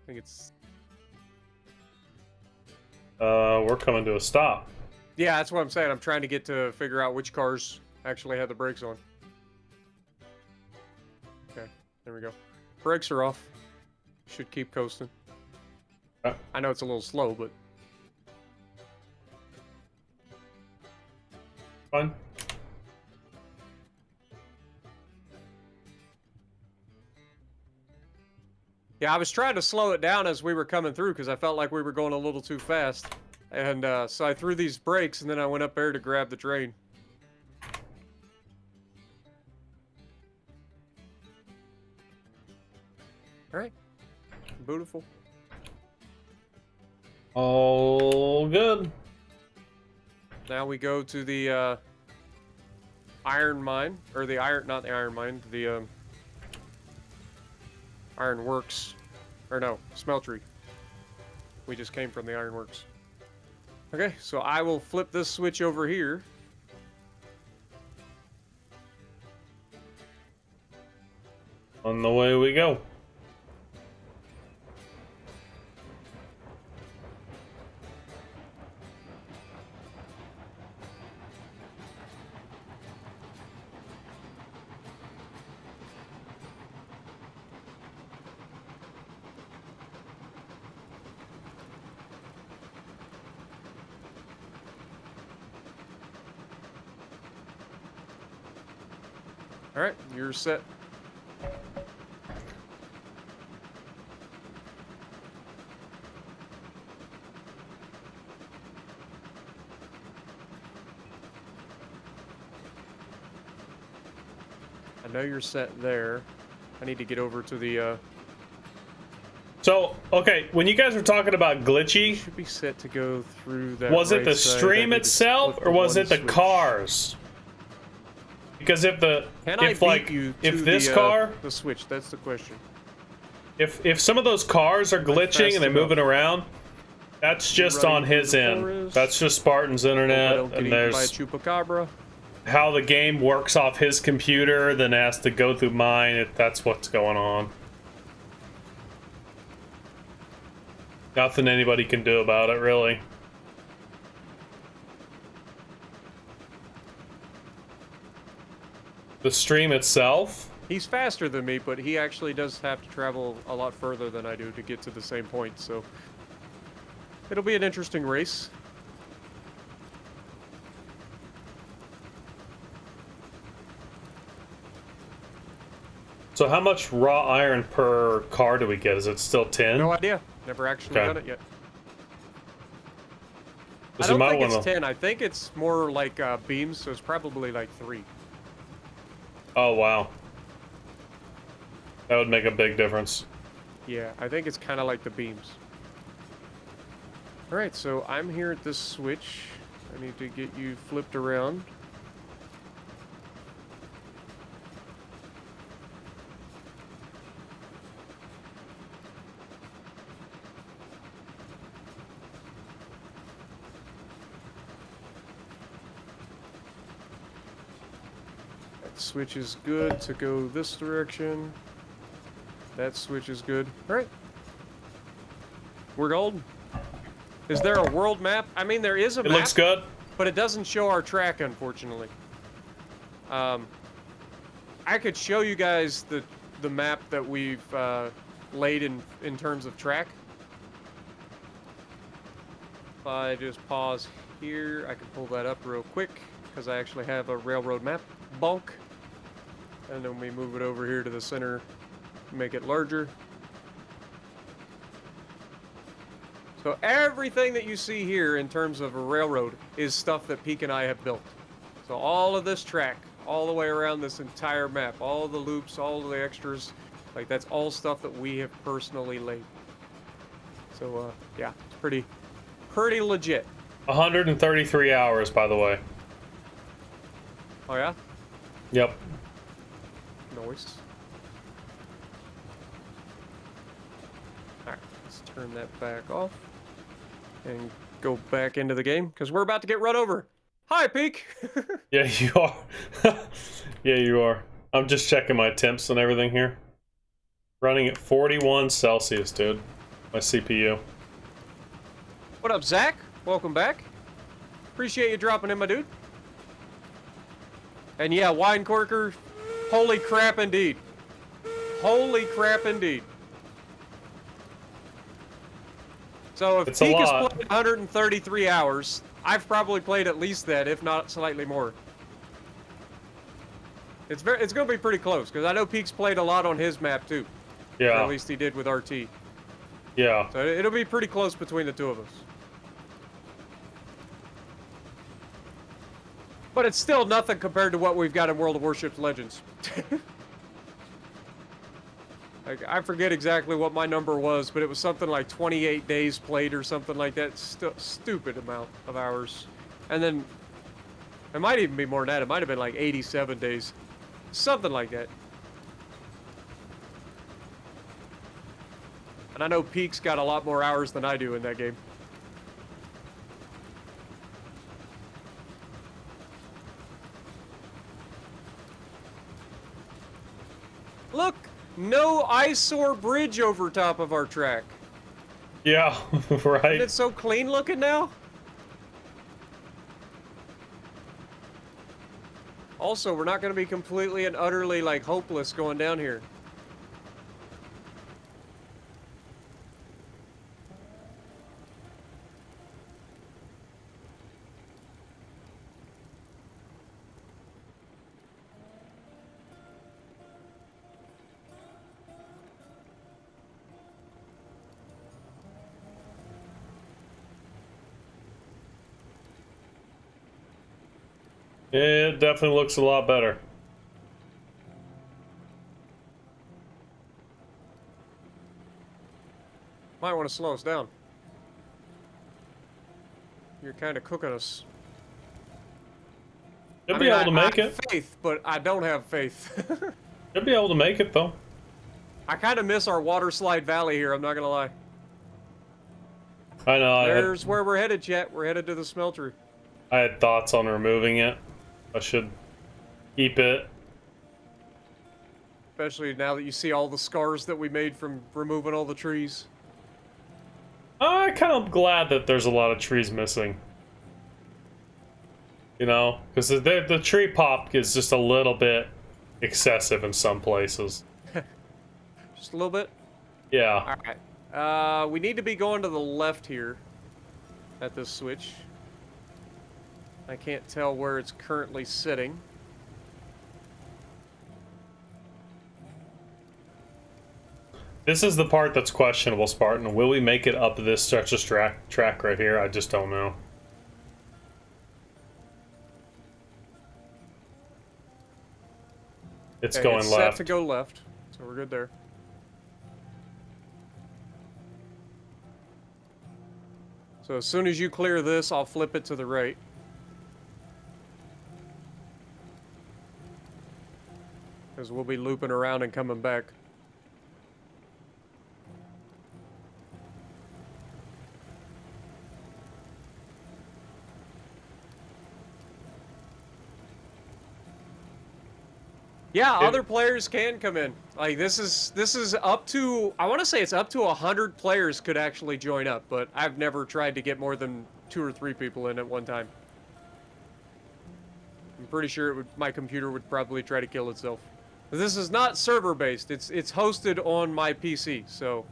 I think it's... We're coming to a stop. Yeah, that's what I'm saying. I'm trying to get to figure out which cars actually have the brakes on. Okay, there we go. Brakes are off. Should keep coasting. I know it's a little slow, but... Fine. Yeah, I was trying to slow it down as we were coming through because I felt like we were going a little too fast. And so I threw these brakes and then I went up there to grab the train. Alright. Beautiful. All good. Now we go to the iron mine. Or the iron... Not the iron mine. The iron works. Or no, smeltery. We just came from the ironworks. Okay, so I will flip this switch over here. On the way we go. Alright, you're set. I know you're set there. I need to get over to the, So, okay, when you guys were talking about glitchy, should be set to go through that. was it right the side. stream I need to itself flip or was one it the switch. cars? Because if the Can I if beat like you if to this the, car, the switch? That's the question. if some of those cars are glitching and they're enough? moving around, that's just Running on his through the end. forest. That's just Spartan's Hope I internet, don't get and eaten by a there's chupacabra. how the game works off his computer, then has to go through mine. That's what's going on. Nothing anybody can do about it, really. The stream itself? He's faster than me, but he actually does have to travel a lot further than I do to get to the same point, so... It'll be an interesting race. So how much raw iron per car do we get? Is it still 10? No idea. Never actually Okay. done it yet. I So you don't might think wanna... it's 10. I think it's more like beams, so it's probably like 3. Oh, wow. That would make a big difference. Yeah, I think it's kind of like the beams. Alright, so I'm here at this switch. I need to get you flipped around. That switch is good to go this direction. That switch is good. Alright. We're golden. Is there a world map? I mean, there is a map. It looks good. But it doesn't show our track, unfortunately. I could show you guys the map that we've laid in terms of track. If I just pause here, I can pull that up real quick because I actually have a railroad map bulk. And then we move it over here to the center, make it larger. So everything that you see here in terms of a railroad is stuff that Peak and I have built. So all of this track, all the way around this entire map, all the loops, all the extras, like that's all stuff that we have personally laid. So yeah, it's pretty legit. 133 hours, by the way. Oh yeah? Yep. Noise. Alright, let's turn that back off. And go back into the game, because we're about to get run over. Hi, Peak! Yeah, you are. Yeah, you are. I'm just checking my temps and everything here. Running at 41 Celsius, dude. My CPU. What up, Zach? welcome back. Appreciate you dropping in, my dude. And yeah, Wine Corker, holy crap indeed. Holy crap indeed. So if It's a Peak has lot. played 133 hours, I've probably played at least that, if not slightly more. It's going to be pretty close, because I know Peak's played a lot on his map too. Yeah. Or at least he did with RT. Yeah. So it'll be pretty close between the two of us. But it's still nothing compared to what we've got in World of Warships Legends. Like, I forget exactly what my number was, but it was something like 28 days played or something like that. Stupid amount of hours. And then, it might even be more than that. It might have been like 87 days. Something like that. And I know Peak's got a lot more hours than I do in that game. Look! No eyesore bridge over top of our track. Yeah, right. And it's so clean looking now. Also, we're not going to be completely and utterly, like, hopeless going down here. It definitely looks a lot better. Might want to slow us down. You're kind of cooking us. You'll be able to make I have it. faith, but I don't have faith. You'll be able to make it, though. I kind of miss our water slide valley here, I'm not going to lie. I know. There's where we're headed, chat. We're headed to the smeltery. I had thoughts on removing it. I should keep it. Especially now that you see all the scars that we made from removing all the trees. I'm kind of glad that there's a lot of trees missing. You know? Because the tree pop is just a little bit excessive in some places. Just a little bit? Yeah. Alright. We need to be going to the left here. At this switch. I can't tell where it's currently sitting. This is the part that's questionable, Spartan. Will we make it up this stretch of track right here? I just don't know. It's going it's left. set to go left, so we're good there. So as soon as you clear this, I'll flip it to the right. Because we'll be looping around and coming back. Yeah, other players can come in. Like this is up to, I want to say it's up to 100 players could actually join up, but I've never tried to get more than 2 or 3 people in at one time. I'm pretty sure my computer would probably try to kill itself. This is not server based. It's hosted on my PC, so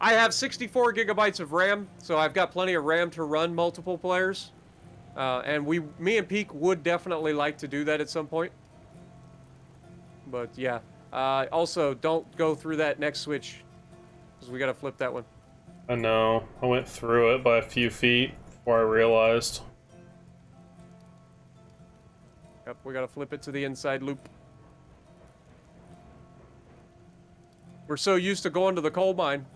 I have 64 gigabytes of RAM, so I've got plenty of RAM to run multiple players. And me and Peak would definitely like to do that at some point. But yeah, also don't go through that next switch, because we gotta flip that one. I know. I went through it by a few feet before I realized. Yep, we gotta flip it to the inside loop. We're so used to going to the coal mine.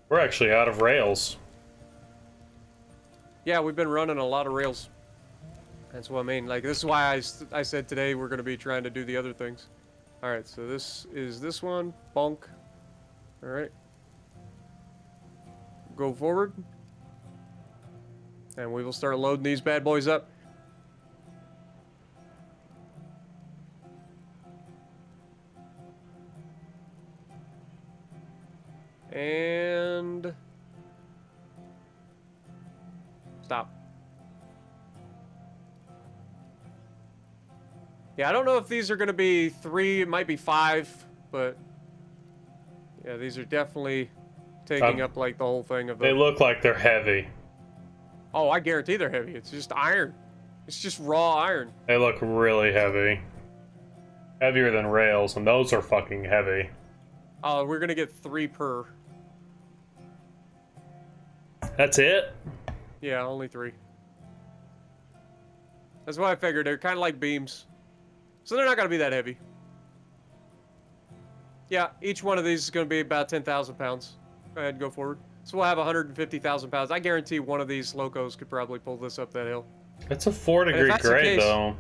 We're actually out of rails. Yeah, we've been running a lot of rails. That's what I mean. Like, this is why I said today we're going to be trying to do the other things. Alright, so this is this one. Bonk. Alright. Go forward. And we will start loading these bad boys up. And Stop. Yeah, I don't know if these are going to be 3. It might be 5, but yeah, these are definitely taking up like the whole thing of the. They look like they're heavy. Oh, I guarantee they're heavy. It's just iron. It's just raw iron. They look really heavy. Heavier than rails, and those are fucking heavy. Oh, we're gonna get 3 per. That's it? Yeah, only 3. That's what I figured. They're kind of like beams. So they're not gonna be that heavy. Yeah, each one of these is gonna be about 10,000 pounds. Go ahead and go forward. So we'll have 150,000 pounds. I guarantee one of these locos could probably pull this up that hill. It's a 4-degree grade, though.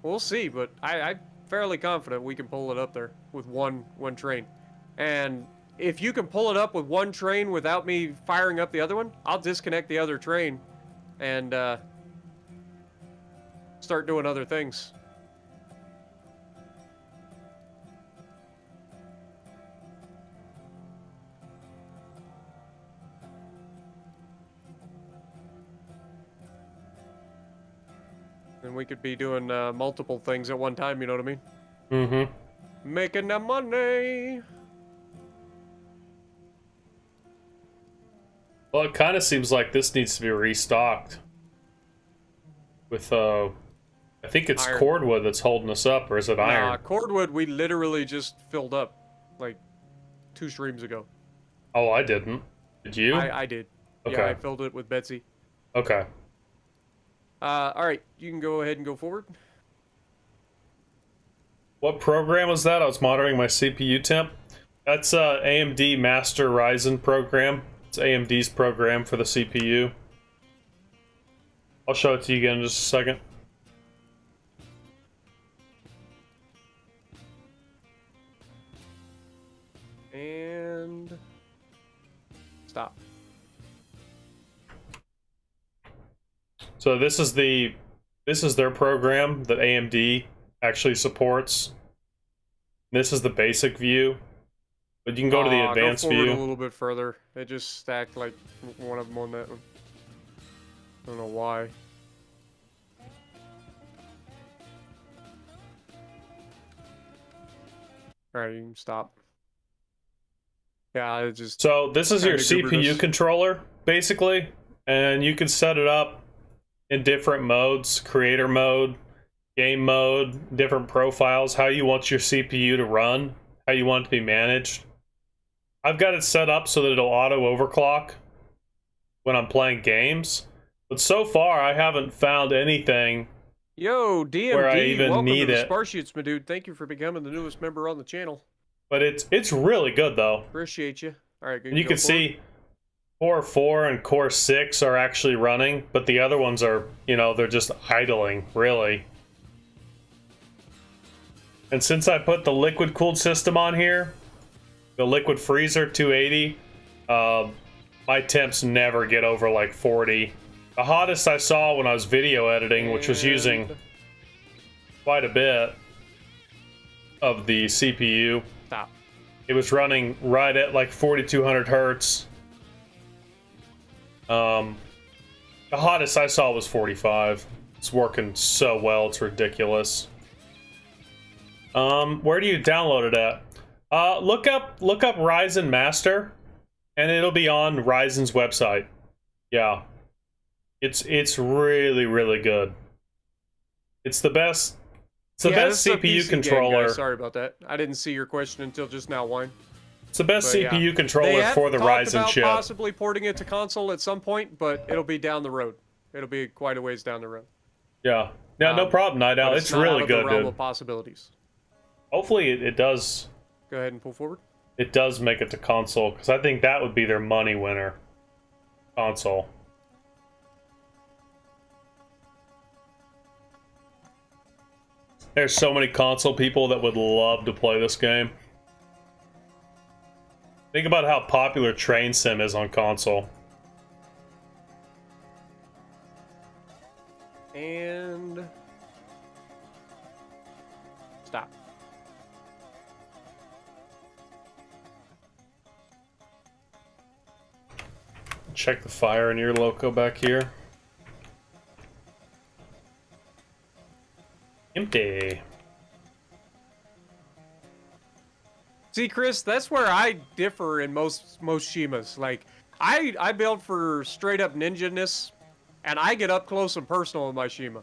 We'll see, but I'm fairly confident we can pull it up there with one train. And if you can pull it up with one train without me firing up the other one, I'll disconnect the other train and start doing other things. And we could be doing multiple things at one time, you know what I mean? Mm-hmm. Making the money. Well, it kind of seems like this needs to be restocked. With, I think it's iron. cordwood that's holding us up, or is it iron? Nah, cordwood we literally just filled up, like, 2 streams ago. Oh, I didn't. Did you? I did. Okay. Yeah, I filled it with Betsy. Okay. Alright, you can go ahead and go forward. What program was that? I was monitoring my CPU temp. That's AMD Master Ryzen program. It's AMD's program for the CPU. I'll show it to you again in just a second. And stop. So this is their program that AMD actually supports. This is the basic view, but you can go to the advanced go forward view. A little bit further. It just stacked like one of them on that one. I don't know why. All right, you can stop. Yeah, it just. So this is your kinda CPU gooberness. controller, basically, and you can set it up in different modes: creator mode, game mode, different profiles, how you want your CPU to run, how you want it to be managed. I've got it set up so that it'll auto overclock when I'm playing games, but so far I haven't found anything Yo, DMD, where I even welcome need to the it. Sparshoots, my dude. Thank you for becoming the newest member on the channel. But it's really good though. Appreciate you. All right, And you can see Core 4 and Core 6 are actually running, but the other ones are, you know, they're just idling, really. And since I put the liquid cooled system on here, the liquid freezer 280, my temps never get over like 40. The hottest I saw when I was video editing, which was using quite a bit of the CPU, Stop. it was running right at like 4200 hertz. The hottest I saw was 45. It's working so well, it's ridiculous. Where do you download it at? Look up Ryzen Master, and it'll be on Ryzen's website. Yeah, it's really, really good. It's the best. It's the best this is a CPU PC controller. game, guys. Sorry about that. I didn't see your question until just now, Wine. It's the best But, CPU yeah. controller They have for the talked Ryzen about chip. possibly porting it to console at some point, but it'll be down the road. It'll be quite a ways down the road. Yeah, no problem, Night Owl. But It's not really out of good, the realm dude. of possibilities. Hopefully, it does. Go ahead and pull forward. It does make it to console, because I think that would be their money winner. Console. There's so many console people that would love to play this game. Think about how popular Train Sim is on console. And stop. check the fire in your loco back here. Empty. See, Chris, that's where I differ in most Shimas. Like, I build for straight up ninja-ness, and I get up close and personal with my Shima.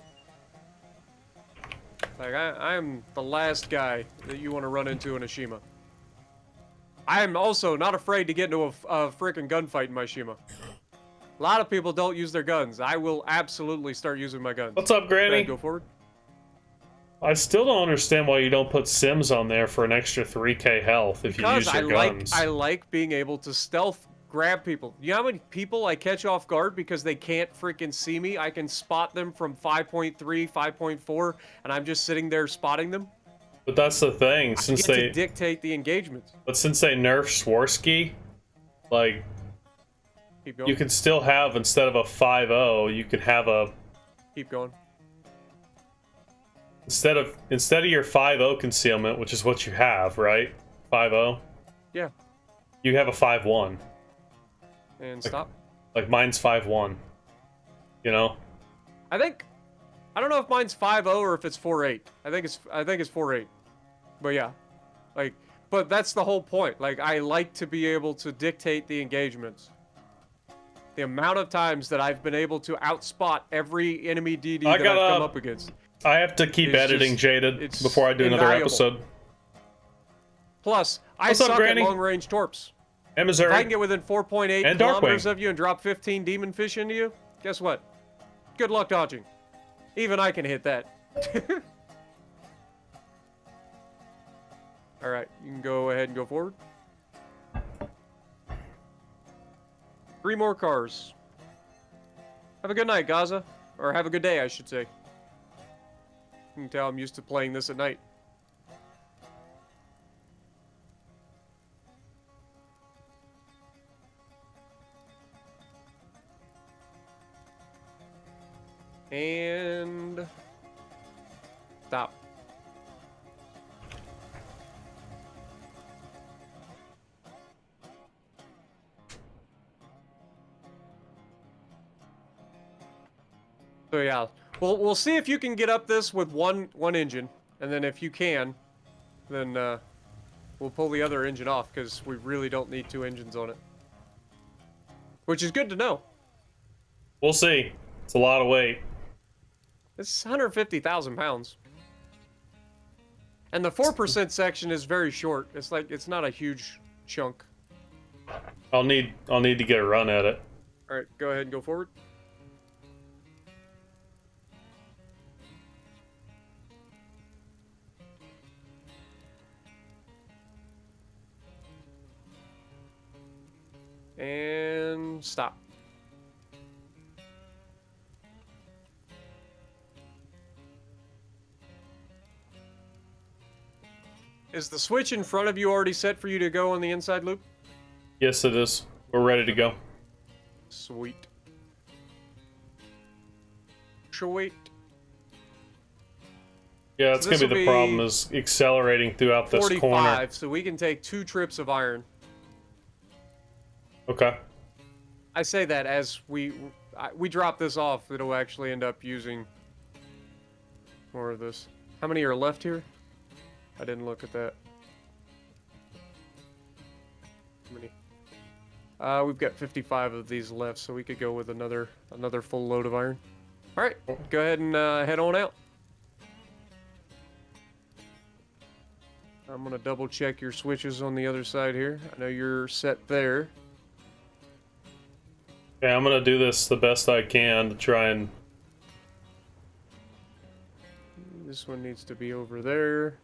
Like, I'm the last guy that you want to run into in a Shima. I am also not afraid to get into a freaking gunfight in my Shima. A lot of people don't use their guns. I will absolutely start using my guns. What's up, Granny? Go forward. I still don't understand why you don't put Sims on there for an extra 3k health if you use your guns. I like being able to stealth grab people. You know how many people I catch off guard because they can't freaking see me? I can spot them from 5.3, 5.4, and I'm just sitting there spotting them. But that's the thing, since they dictate the engagements. But since they nerfed Swarovski, like, keep going. You can still have, instead of a 5.0, you can have a... Keep going. Instead of your 5.0 concealment, which is what you have, right? 5.0? Yeah. You have a 5.1. And like, stop. Like mine's 5.1. You know? I don't know if mine's 5.0 or if it's 4.8. I think it's 4.8. But yeah. Like, but that's the whole point. Like, I like to be able to dictate the engagements. The amount of times that I've been able to outspot every enemy DD that I've come up against. I have to keep editing Jaded before I do another episode. Plus, I suck at long-range torps. And Missouri. If I can get within 4.8 kilometers of you and drop 15 demon fish into you, guess what? Good luck dodging. Even I can hit that. Alright, you can go ahead and go forward. 3 more cars. Have a good night, Gaza. Or have a good day, I should say. You can tell I'm used to playing this at night. And... stop. So yeah, we'll see if you can get up this with one engine, and then if you can, then we'll pull the other engine off because we really don't need 2 engines on it, which is good to know. We'll see. It's a lot of weight. It's 150,000 pounds, and the 4% section is very short. It's like it's not a huge chunk. I'll need to get a run at it. All right, go ahead and go forward. And stop. Is the switch in front of you already set for you to go on the inside loop? Yes, it is. We're ready to go. Sweet. Sweet. Yeah, that's gonna be the problem, is accelerating throughout this 45, corner. so we can take 2 trips of iron. Okay. I say that as we drop this off, it'll actually end up using more of this. How many are left here? I didn't look at that. How many? We've got 55 of these left, so we could go with another full load of iron. All right, go ahead and head on out. I'm gonna double check your switches on the other side here. I know you're set there. Yeah, I'm gonna do this the best I can to try and... This one needs to be over there.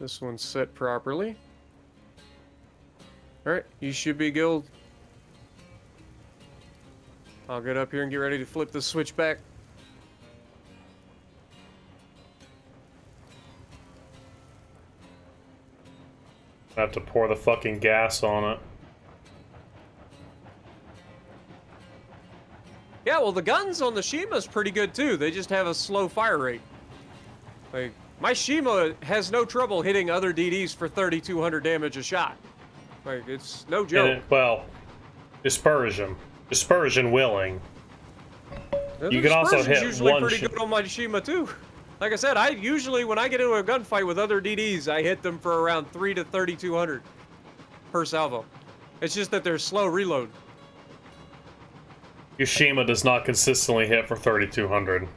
This one's set properly. Alright, you should be good. I'll get up here and get ready to flip the switch back. I have to pour the fucking gas on it. Yeah, well, the guns on the Shima's pretty good too. They just have a slow fire rate. Like, my Shima has no trouble hitting other DDs for 3,200 damage a shot. Like, it's no And joke. well, dispersion willing. The You can also dispersion's hit usually one pretty good on my Shima too. Like I said, I usually, when I get into a gunfight with other DDs, I hit them for around 3 to 3,200 per salvo. It's just that they're slow reload. Yushima does not consistently hit for 3,200.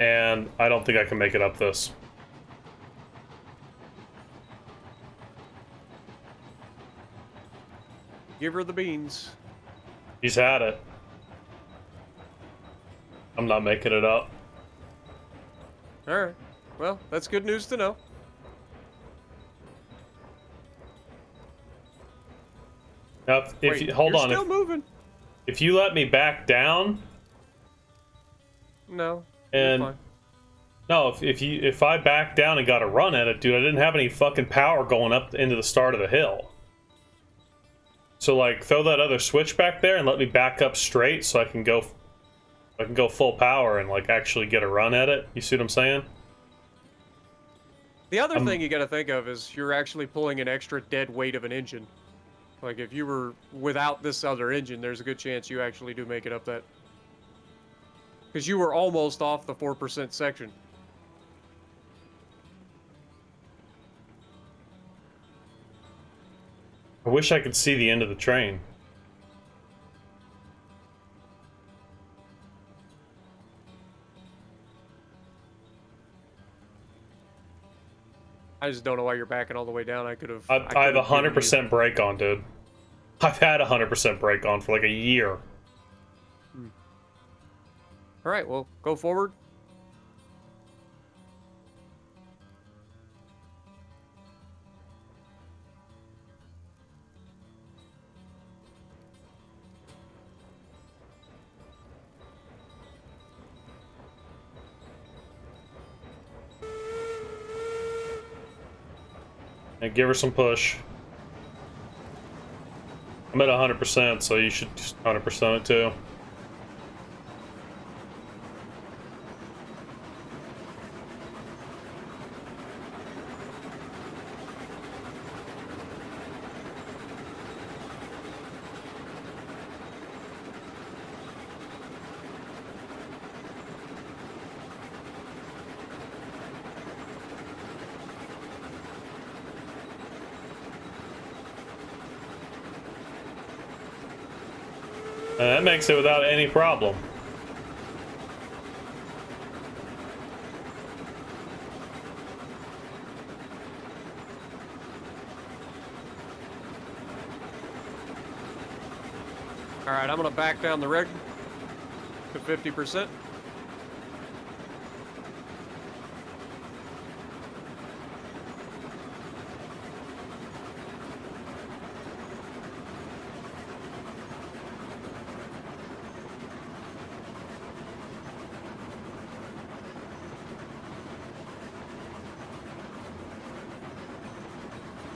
And I don't think I can make it up this. Give her the beans. He's had it. I'm not making it up. Alright. Well, that's good news to know. Now, if Wait, you, hold you're on, still moving. if you let me back down, No, and you're fine. no, if I back down and got a run at it, dude, I didn't have any fucking power going up into the start of the hill. So like, throw that other switch back there and let me back up straight so I can go full power and like actually get a run at it. You see what I'm saying? The other thing you gotta think of is you're actually pulling an extra dead weight of an engine. Like, if you were without this other engine, there's a good chance you actually do make it up that. Because you were almost off the 4% section. I wish I could see the end of the train. I just don't know why you're backing all the way down. I could have. I have 100% brake on, dude. I've had 100% brake on for like a year. All right, well, go forward. And give her some push. I'm at 100%, so you should just 100% it too. And that makes it without any problem. All right, I'm gonna back down the rig to 50%.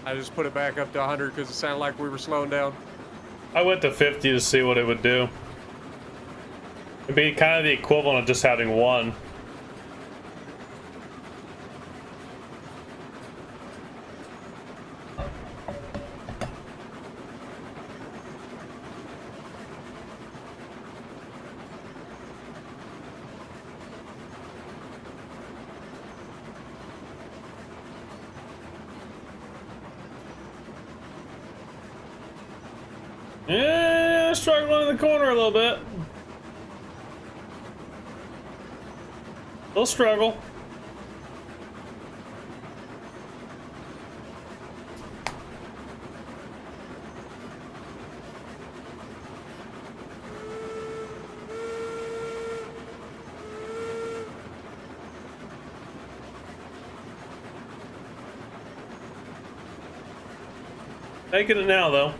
I just put it back up to 100 because it sounded like we were slowing down. I went to 50 to see what it would do. It'd be kind of the equivalent of just having one. Yeah, struggling in the corner a little bit. They'll struggle. Making it now, though.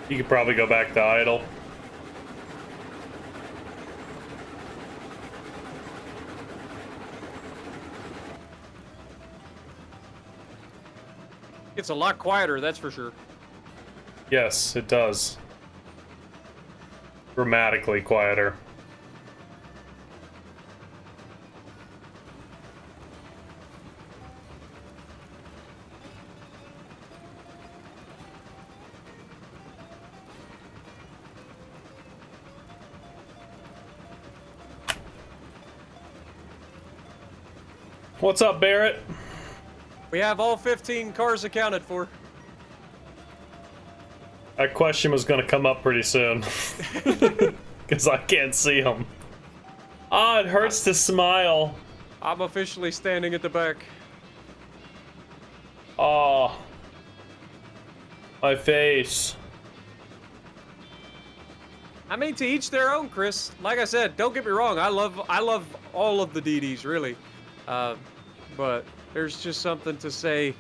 You could probably go back to idle. It's a lot quieter, that's for sure. Yes, it does. dramatically quieter. What's up, Barrett? We have all 15 cars accounted for. That question was going to come up pretty soon. Because I can't see them. Ah, it hurts to smile. I'm officially standing at the back. Oh. My face. I mean, to each their own, Chris. Like I said, don't get me wrong. I love all of the DDs, really. But there's just something to say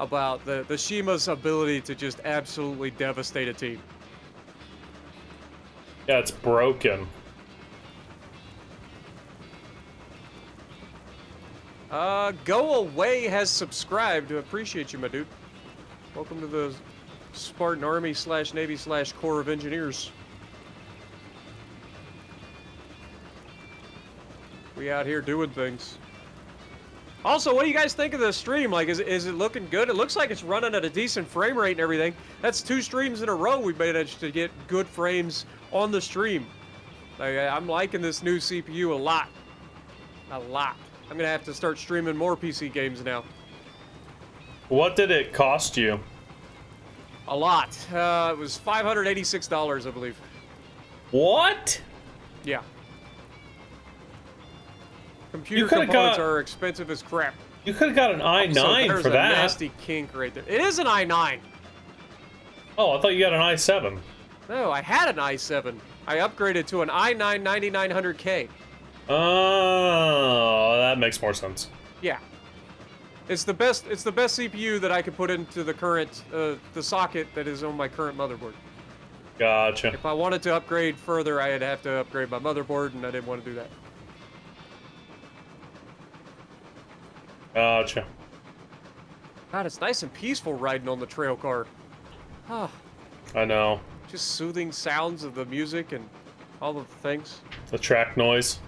about the Shima's ability to just absolutely devastate a team. Yeah, it's broken. Go Away has subscribed. Appreciate you, my dude. Welcome to the Spartan Army / Navy / Corps of Engineers. We out here doing things. Also, what do you guys think of the stream? Like, is it looking good? It looks like it's running at a decent frame rate and everything. That's 2 streams in a row we managed to get good frames on the stream. Like, I'm liking this new CPU a lot. A lot. I'm gonna have to start streaming more PC games now. What did it cost you? A lot. It was $586, I believe. What? Yeah. Computer components are expensive as crap. You could have got an i9 there's for a that. nasty kink right there. It is an i9. Oh, I thought you got an i7. No, I had an i7. I upgraded to an i9 9900K. Oh, that makes more sense. Yeah. It's the best CPU that I could put into the current the socket that is on my current motherboard. Gotcha. If I wanted to upgrade further, I'd have to upgrade my motherboard, and I didn't want to do that. Gotcha. God, it's nice and peaceful riding on the trail car. Ah, I know. just soothing sounds of the music and all of the things. The track noise.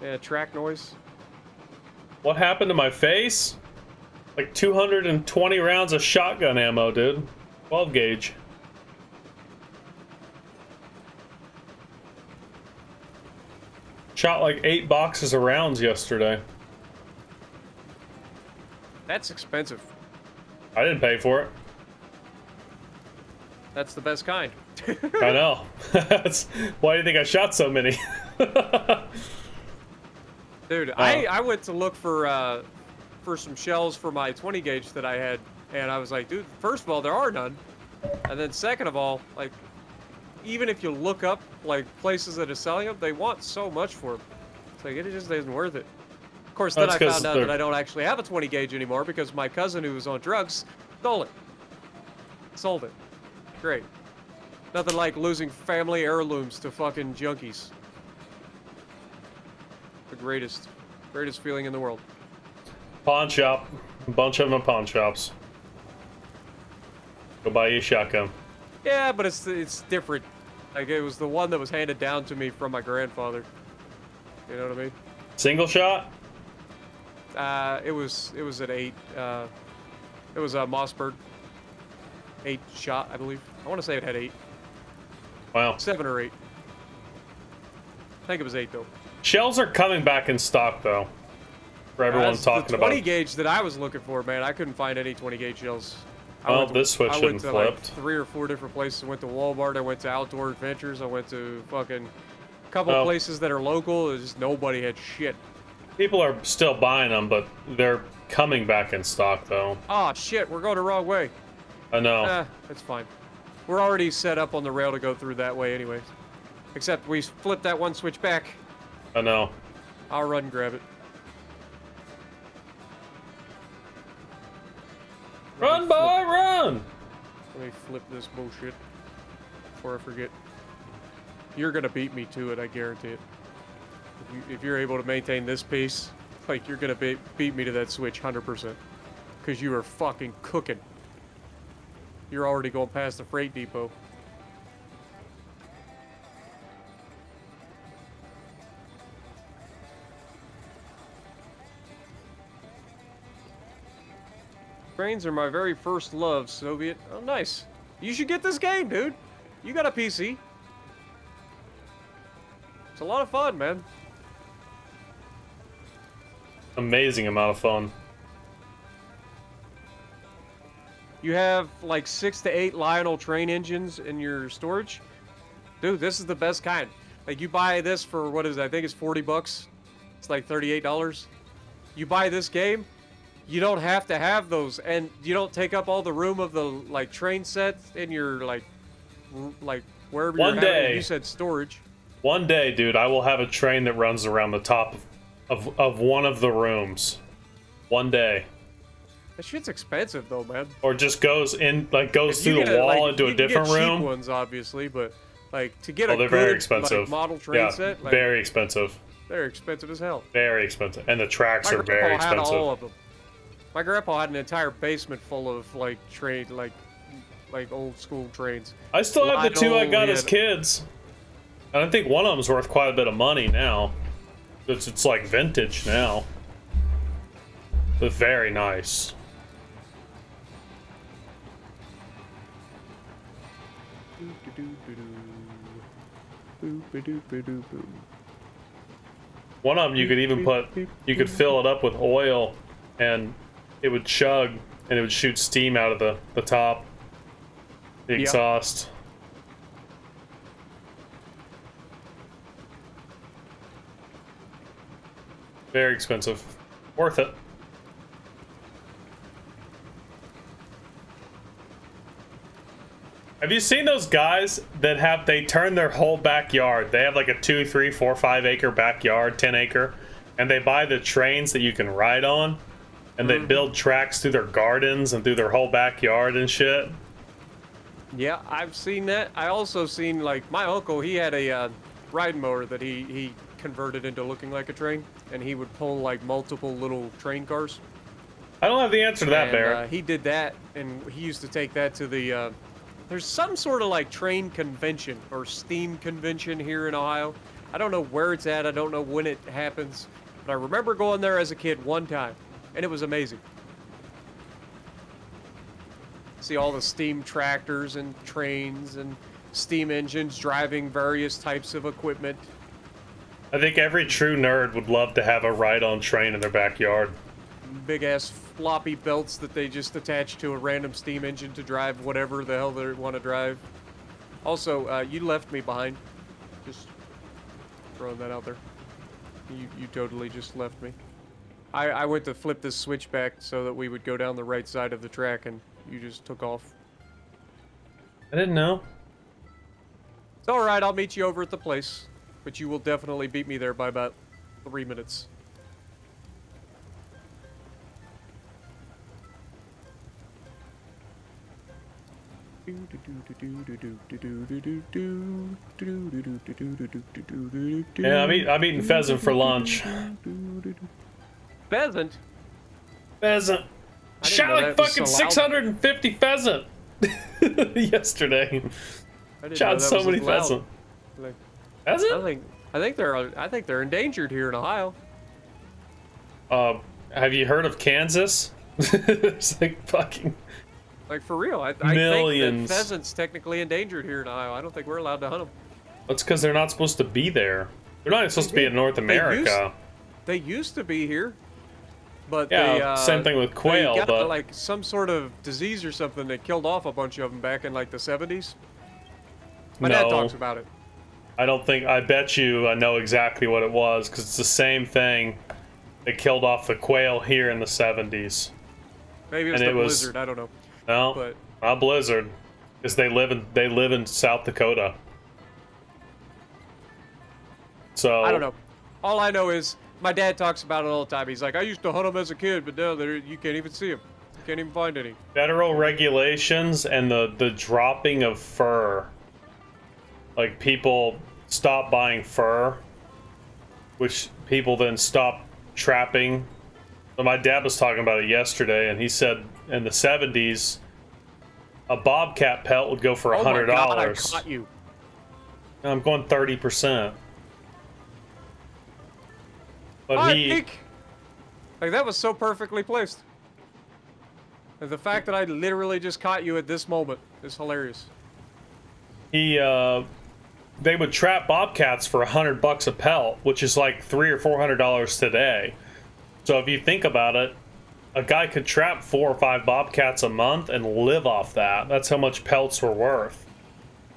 Yeah, track noise. What happened to my face? Like 220 rounds of shotgun ammo, dude. 12 gauge. Shot like 8 boxes of rounds yesterday. That's expensive. I didn't pay for it. That's the best kind. I know. That's why do you think I shot so many? Dude, I went to look for some shells for my 20 gauge that I had, and I was like, dude, first of all, there are none, and then second of all, like, even if you look up like places that are selling them, they want so much for them. It's like it just isn't worth it. Of course, then I found out that I don't actually have a 20 gauge anymore because my cousin who was on drugs stole it. Sold it. Great. Nothing like losing family heirlooms to fucking junkies. The greatest feeling in the world. Pawn shop. A bunch of them at pawn shops. Go buy you a shotgun. Yeah, but it's different. Like, it was the one that was handed down to me from my grandfather. You know what I mean? Single shot? It was at 8. It was a Mossberg. 8 shot, I believe. I want to say it had 8. Wow. 7 or 8. I think it was 8 though. Shells are coming back in stock though. For everyone talking about. The 20 gauge that I was looking for, man, I couldn't find any 20 gauge shells. Well, this switch shouldn't flip. Like 3 or 4 different places. I went to Walmart. I went to Outdoor Adventures. I went to fucking couple places that are local. Just nobody had shit. People are still buying them, but they're coming back in stock though. Oh shit, we're going the wrong way. I know. That's fine. We're already set up on the rail to go through that way anyways. Except we flipped that one switch back. I know. I'll run and grab it. Run, boy, run! Let me flip this bullshit before I forget. You're gonna beat me to it, I guarantee it. If you're able to maintain this pace, like, you're gonna beat me to that switch 100%. Because you are fucking cooking. You're already going past the freight depot. Trains are my very first love, Soviet. Oh, nice. You should get this game, dude. You got a PC. It's a lot of fun, man. Amazing amount of fun. You have like 6 to 8 Lionel train engines in your storage. Dude, this is the best kind. Like, you buy this for, what is it? I think it's 40 bucks. It's like $38. You buy this game, you don't have to have those, and you don't take up all the room of the, like, train set in your, like wherever One you're day. having, you said storage. One day, dude, I will have a train that runs around the top of one of the rooms. One day. That shit's expensive, though, man. Or just goes in, like, goes If you through the get wall like, into a you can different get room. cheap ones, obviously, but, like, to get Oh, a they're good, very expensive. like, model train Yeah, set, like, very expensive. they're expensive as hell. Very expensive. And the tracks My are very grandpa had expensive. all of them. My grandpa had an entire basement full of, like, like old school trains. I still have the two I Lionel, got he as had- kids. And I think one of them's worth quite a bit of money now. It's like vintage now. But very nice. One of them you could even you could fill it up with oil and it would chug and it would shoot steam out of the top. The Yeah. exhaust. Very expensive. Worth it. Have you seen those guys that they turn their whole backyard? They have like a 2, 3, 4, 5 acre backyard, 10 acre, and they buy the trains that you can ride on, and they build tracks through their gardens and through their whole backyard and shit. Yeah, I've seen that. I also seen, like, my uncle, he had a riding mower that he converted into looking like a train, and he would pull, like, multiple little train cars. I don't have the answer to that, And Barrett. he did that, and he used to take that to the, there's some sort of, like, train convention or steam convention here in Ohio. I don't know where it's at. I don't know when it happens. But I remember going there as a kid one time, and it was amazing. See all the steam tractors and trains and steam engines driving various types of equipment. I think every true nerd would love to have a ride-on train in their backyard. Big ass floppy belts that they just attach to a random steam engine to drive whatever the hell they want to drive. Also, you left me behind. Just throwing that out there. You totally just left me. I went to flip this switch back so that we would go down the right side of the track, and you just took off. I didn't know. It's alright, I'll meet you over at the place. But you will definitely beat me there by about 3 minutes. Yeah, I'm eating pheasant for lunch. Pheasant? Pheasant. I didn't Shot know like that was fucking so loud. 650 pheasant yesterday. I didn't know Shot that so was many as loud. pheasant. Like, Pheasant? I think they're endangered here in Ohio. Have you heard of Kansas? It's like fucking Like, for real, I think millions. that pheasant's technically endangered here in Ohio. I don't think we're allowed to hunt them. That's because they're not supposed to be there. They're not even supposed to be in North America. They used to be here, but Yeah, they, same thing with quail, they got, but like, some sort of disease or something that killed off a bunch of them back in, like, the 70s. My dad no. talks about it. I don't think. I bet you I know exactly what it was because it's the same thing that killed off the quail here in the 70s. Maybe it was And the it was- blizzard. I don't know. No, But not blizzard, because they live in South Dakota. So I don't know. All I know is my dad talks about it all the time. He's like, I used to hunt them as a kid, but now you can't even see them. You can't even find any. Federal regulations and the dropping of fur. Like, people stop buying fur, which people then stop trapping. So my dad was talking about it yesterday, and he said in the 70s, a bobcat pelt would go for Oh my $100. God, I caught you. I'm going 30%. But I he, think, like, that was so perfectly placed. And the fact that I literally just caught you at this moment is hilarious. They would trap bobcats for $100 a pelt, which is like $300 or $400 today. So if you think about it, a guy could trap 4 or 5 bobcats a month and live off that. That's how much pelts were worth.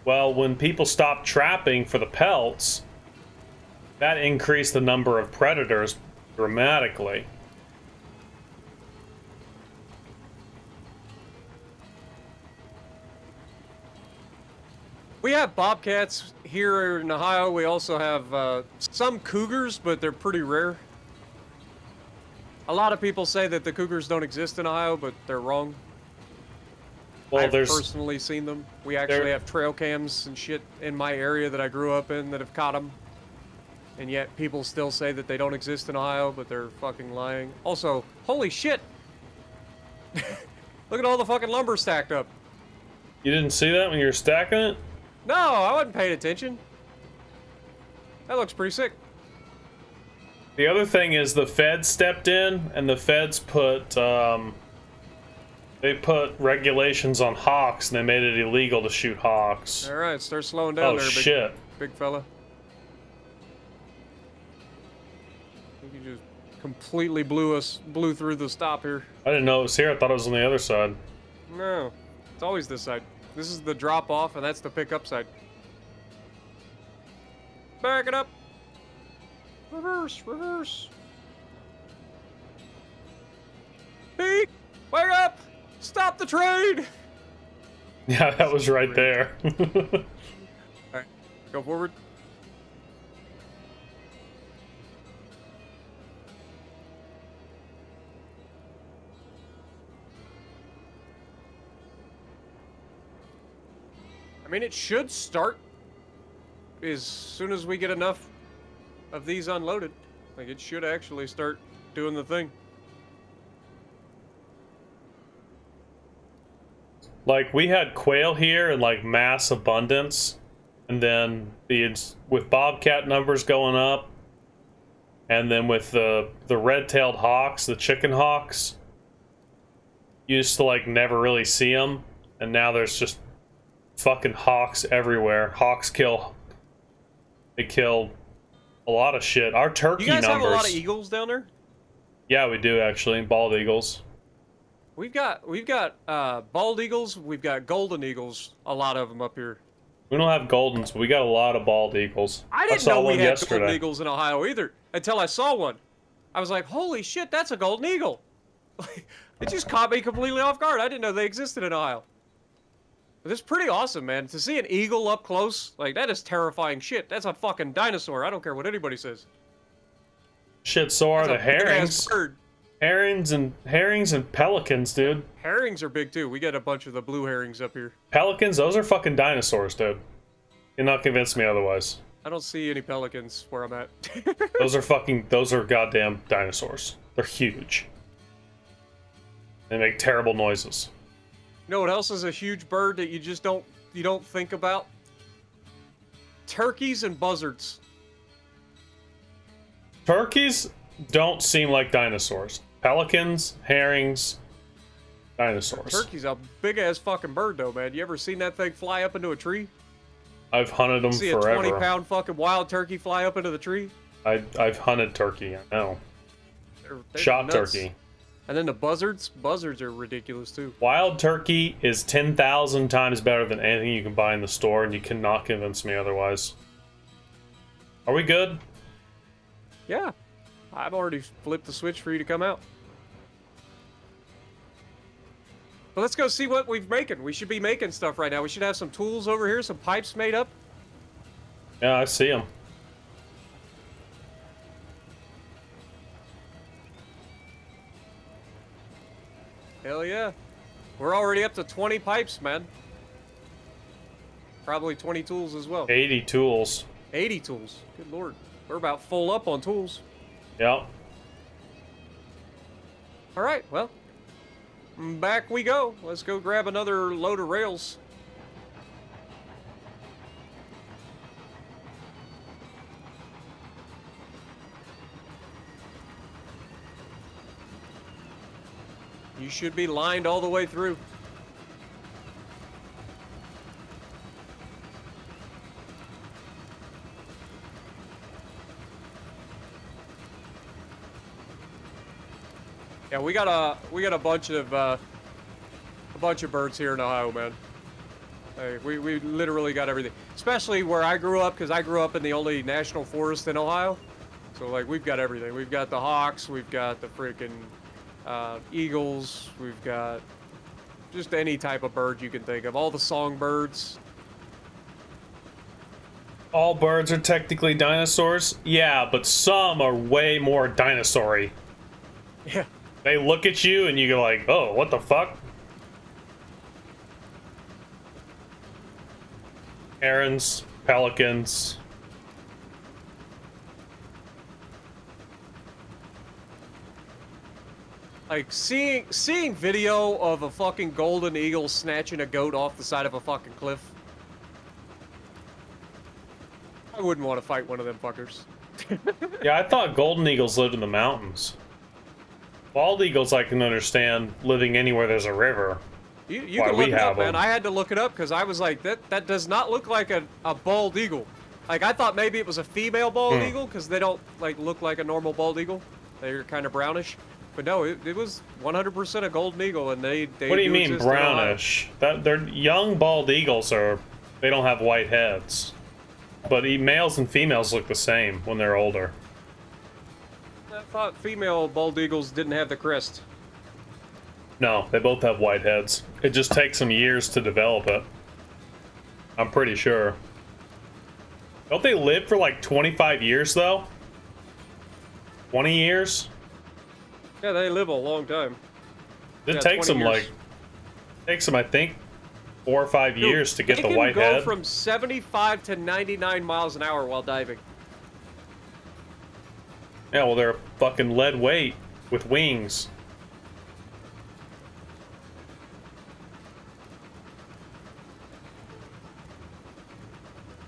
Well, when people stopped trapping for the pelts, that increased the number of predators dramatically. We have bobcats here in Ohio. We also have some cougars, but they're pretty rare. A lot of people say that the cougars don't exist in Ohio, but they're wrong. Well, I've personally seen them. We actually have trail cams and shit in my area that I grew up in that have caught them. And yet people still say that they don't exist in Ohio, but they're fucking lying. Also, holy shit! Look at all the fucking lumber stacked up. You didn't see that when you were stacking it? No, I wasn't paying attention. That looks pretty sick. The other thing is the feds stepped in, and the feds put, they put regulations on hawks, and they made it illegal to shoot hawks. Alright, start slowing down there, shit. Big fella. I think you just completely blew through the stop here. I didn't know it was here. I thought it was on the other side. No, it's always this side. This is the drop off, and that's the pickup side. Back it up. Reverse, reverse. Pete, wake up! Stop the train! Yeah, that was right there. Alright, go forward. I mean, it should start as soon as we get enough of these unloaded. Like, it should actually start doing the thing. Like, we had quail here in, like, mass abundance. And then with bobcat numbers going up. And then with the red-tailed hawks, the chicken hawks. You used to, like, never really see them. And now there's just fucking hawks everywhere. Hawks they kill a lot of shit. Our turkey numbers. You guys have a lot of eagles down there? Yeah, we do actually. Bald eagles. We've got bald eagles. We've got golden eagles. A lot of them up here. We don't have goldens, but we got a lot of bald eagles. I didn't know we had golden eagles in Ohio either until I saw one. I was like, holy shit, that's a golden eagle. It just caught me completely off guard. I didn't know they existed in Ohio. But it's pretty awesome, man. To see an eagle up close, like, that is terrifying shit. That's a fucking dinosaur. I don't care what anybody says. Shit, so are the herrings. Herrings and pelicans, dude. Herrings are big too. We get a bunch of the blue herrings up here. Pelicans, those are fucking dinosaurs, dude. You're not convinced me otherwise. I don't see any pelicans where I'm at. those are goddamn dinosaurs. They're huge. They make terrible noises. You know what else is a huge bird that you just don't think about? Turkeys and buzzards. Turkeys don't seem like dinosaurs. Pelicans, herrings, dinosaurs. Turkey's a big ass fucking bird though, man. You ever seen that thing fly up into a tree? I've hunted them forever. See a 20-pound fucking wild turkey fly up into the tree? I've hunted turkey, I know. They're Shot nuts. turkey. And then the buzzards are ridiculous too. Wild turkey is 10,000 times better than anything you can buy in the store, and you cannot convince me otherwise. Are we good? Yeah. I've already flipped the switch for you to come out. But let's go see what we're making. We should be making stuff right now. We should have some tools over here, some pipes made up. Yeah, I see them. Hell yeah. We're already up to 20 pipes, man. Probably 20 tools as well. 80 tools. 80 tools. Good lord. We're about full up on tools. Yep. Alright, well. Back we go. Let's go grab another load of rails. You should be lined all the way through. Yeah, we got a bunch of birds here in Ohio, man. Hey, we literally got everything, especially where I grew up, because I grew up in the only national forest in Ohio. So like we've got everything. We've got the hawks, we've got the freaking eagles, we've got just any type of bird you can think of. All the songbirds. All birds are technically dinosaurs? Yeah, but some are way more dinosaur-y. Yeah. They look at you and you go like, oh, what the fuck? Herons, pelicans. Like seeing video of a fucking golden eagle snatching a goat off the side of a fucking cliff. I wouldn't want to fight one of them fuckers. Yeah, I thought golden eagles lived in the mountains. Bald eagles I can understand living anywhere there's a river. You can look it up, man. I had to look it up because I was like, that does not look like a bald eagle. Like, I thought maybe it was a female bald eagle because they don't, like, look like a normal bald eagle. They're kind of brownish. But no, it was 100% a golden eagle, and they What do you mean brownish? They're young bald eagles they don't have white heads. But males and females look the same when they're older. I thought female bald eagles didn't have the crest. No, they both have white heads. It just takes them years to develop it. I'm pretty sure. Don't they live for like 25 years though? 20 years? Yeah, they live a long time. It takes them like, I think, 4 or 5 years to get the white head. They can go from 75 to 99 miles an hour while diving. Yeah, well, they're fucking lead weight with wings.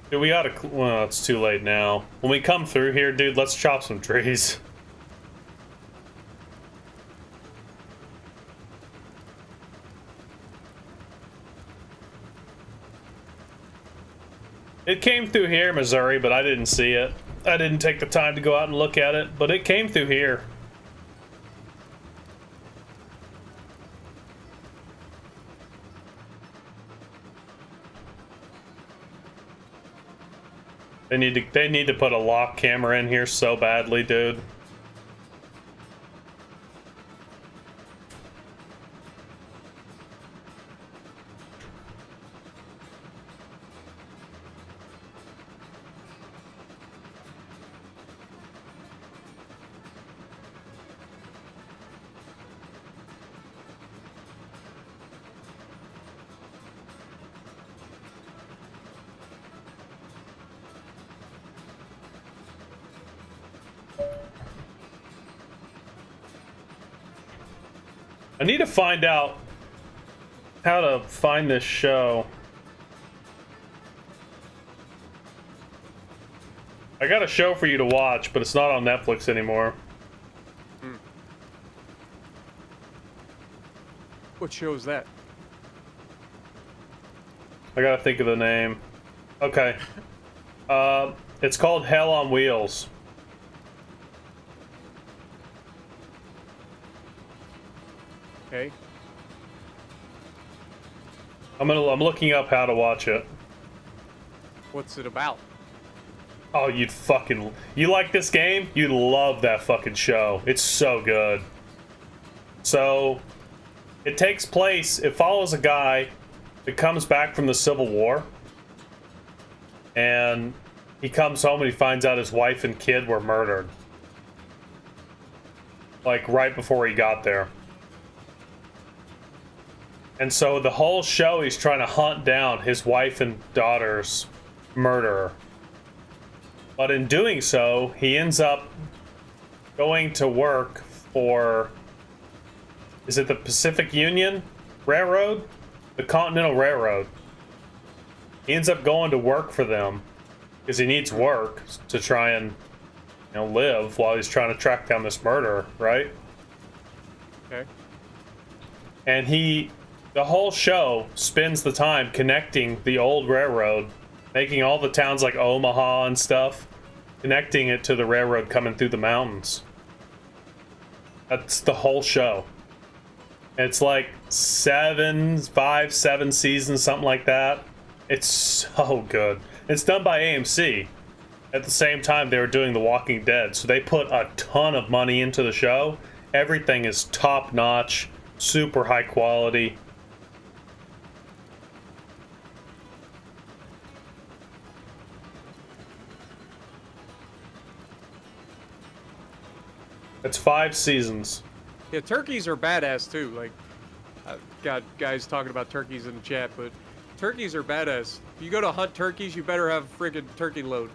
Dude, we gotta. Well, it's too late now. When we come through here, dude, let's chop some trees. It came through here, Missouri, but I didn't see it. I didn't take the time to go out and look at it, but it came through here. They need to put a lock camera in here so badly, dude. I need to find out how to find this show. I got a show for you to watch, but it's not on Netflix anymore. What show is that? I gotta think of the name. Okay. It's called Hell on Wheels. Okay. I'm looking up how to watch it. What's it about? Oh, you like this game? You'd love that fucking show. It's so good. So, it takes place, it follows a guy that comes back from the Civil War. And he comes home and he finds out his wife and kid were murdered. Like, right before he got there. And so the whole show, he's trying to hunt down his wife and daughter's murderer. But in doing so, he ends up going to work for... Is it the Pacific Union Railroad? The Continental Railroad. He ends up going to work for them because he needs work to try and, live while he's trying to track down this murderer, right? Okay. and the whole show spends the time connecting the old railroad, making all the towns like Omaha and stuff, connecting it to the railroad coming through the mountains. That's the whole show. It's like 7 seasons, something like that. It's so good. It's done by AMC. At the same time, they were doing The Walking Dead, so they put a ton of money into the show. Everything is top notch, super high quality. It's 5 seasons. Yeah, turkeys are badass too. Like, I've got guys talking about turkeys in the chat, but turkeys are badass. If you go to hunt turkeys, you better have a friggin' turkey load.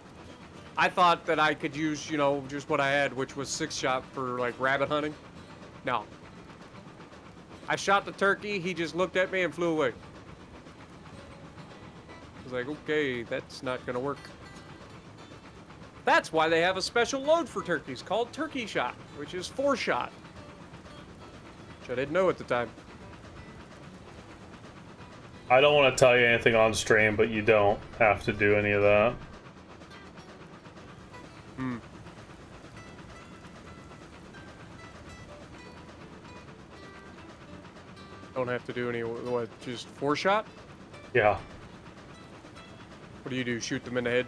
I thought that I could use, you know, just what I had, which was 6-shot for like rabbit hunting. No. I shot the turkey, he just looked at me and flew away. I was like, okay, that's not gonna work. That's why they have a special load for turkeys called turkey shot, which is 4-shot. Which I didn't know at the time. I don't want to tell you anything on stream, but you don't have to do any of that. Don't have to do any, what, just 4-shot? Yeah. What do? Shoot them in the head?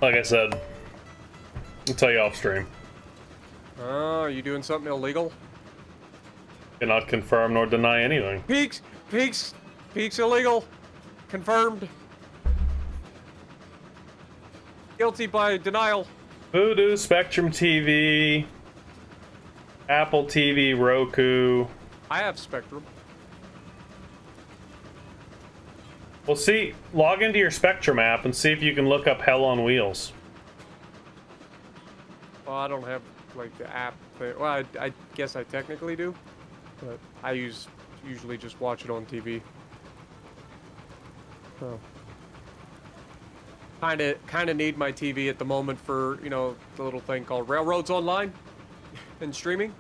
Like I said, I'll tell you off stream. Oh, are you doing something illegal? Cannot confirm nor deny anything. Peaks illegal. Confirmed. Guilty by denial. Voodoo, Spectrum TV, Apple TV, Roku. I have Spectrum. Well, see, log into your Spectrum app and see if you can look up Hell on Wheels. Well, I don't have, like, the app. Well, I guess I technically do. But I usually just watch it on TV. So. Kinda need my TV at the moment for, you know, the little thing called Railroads Online and streaming.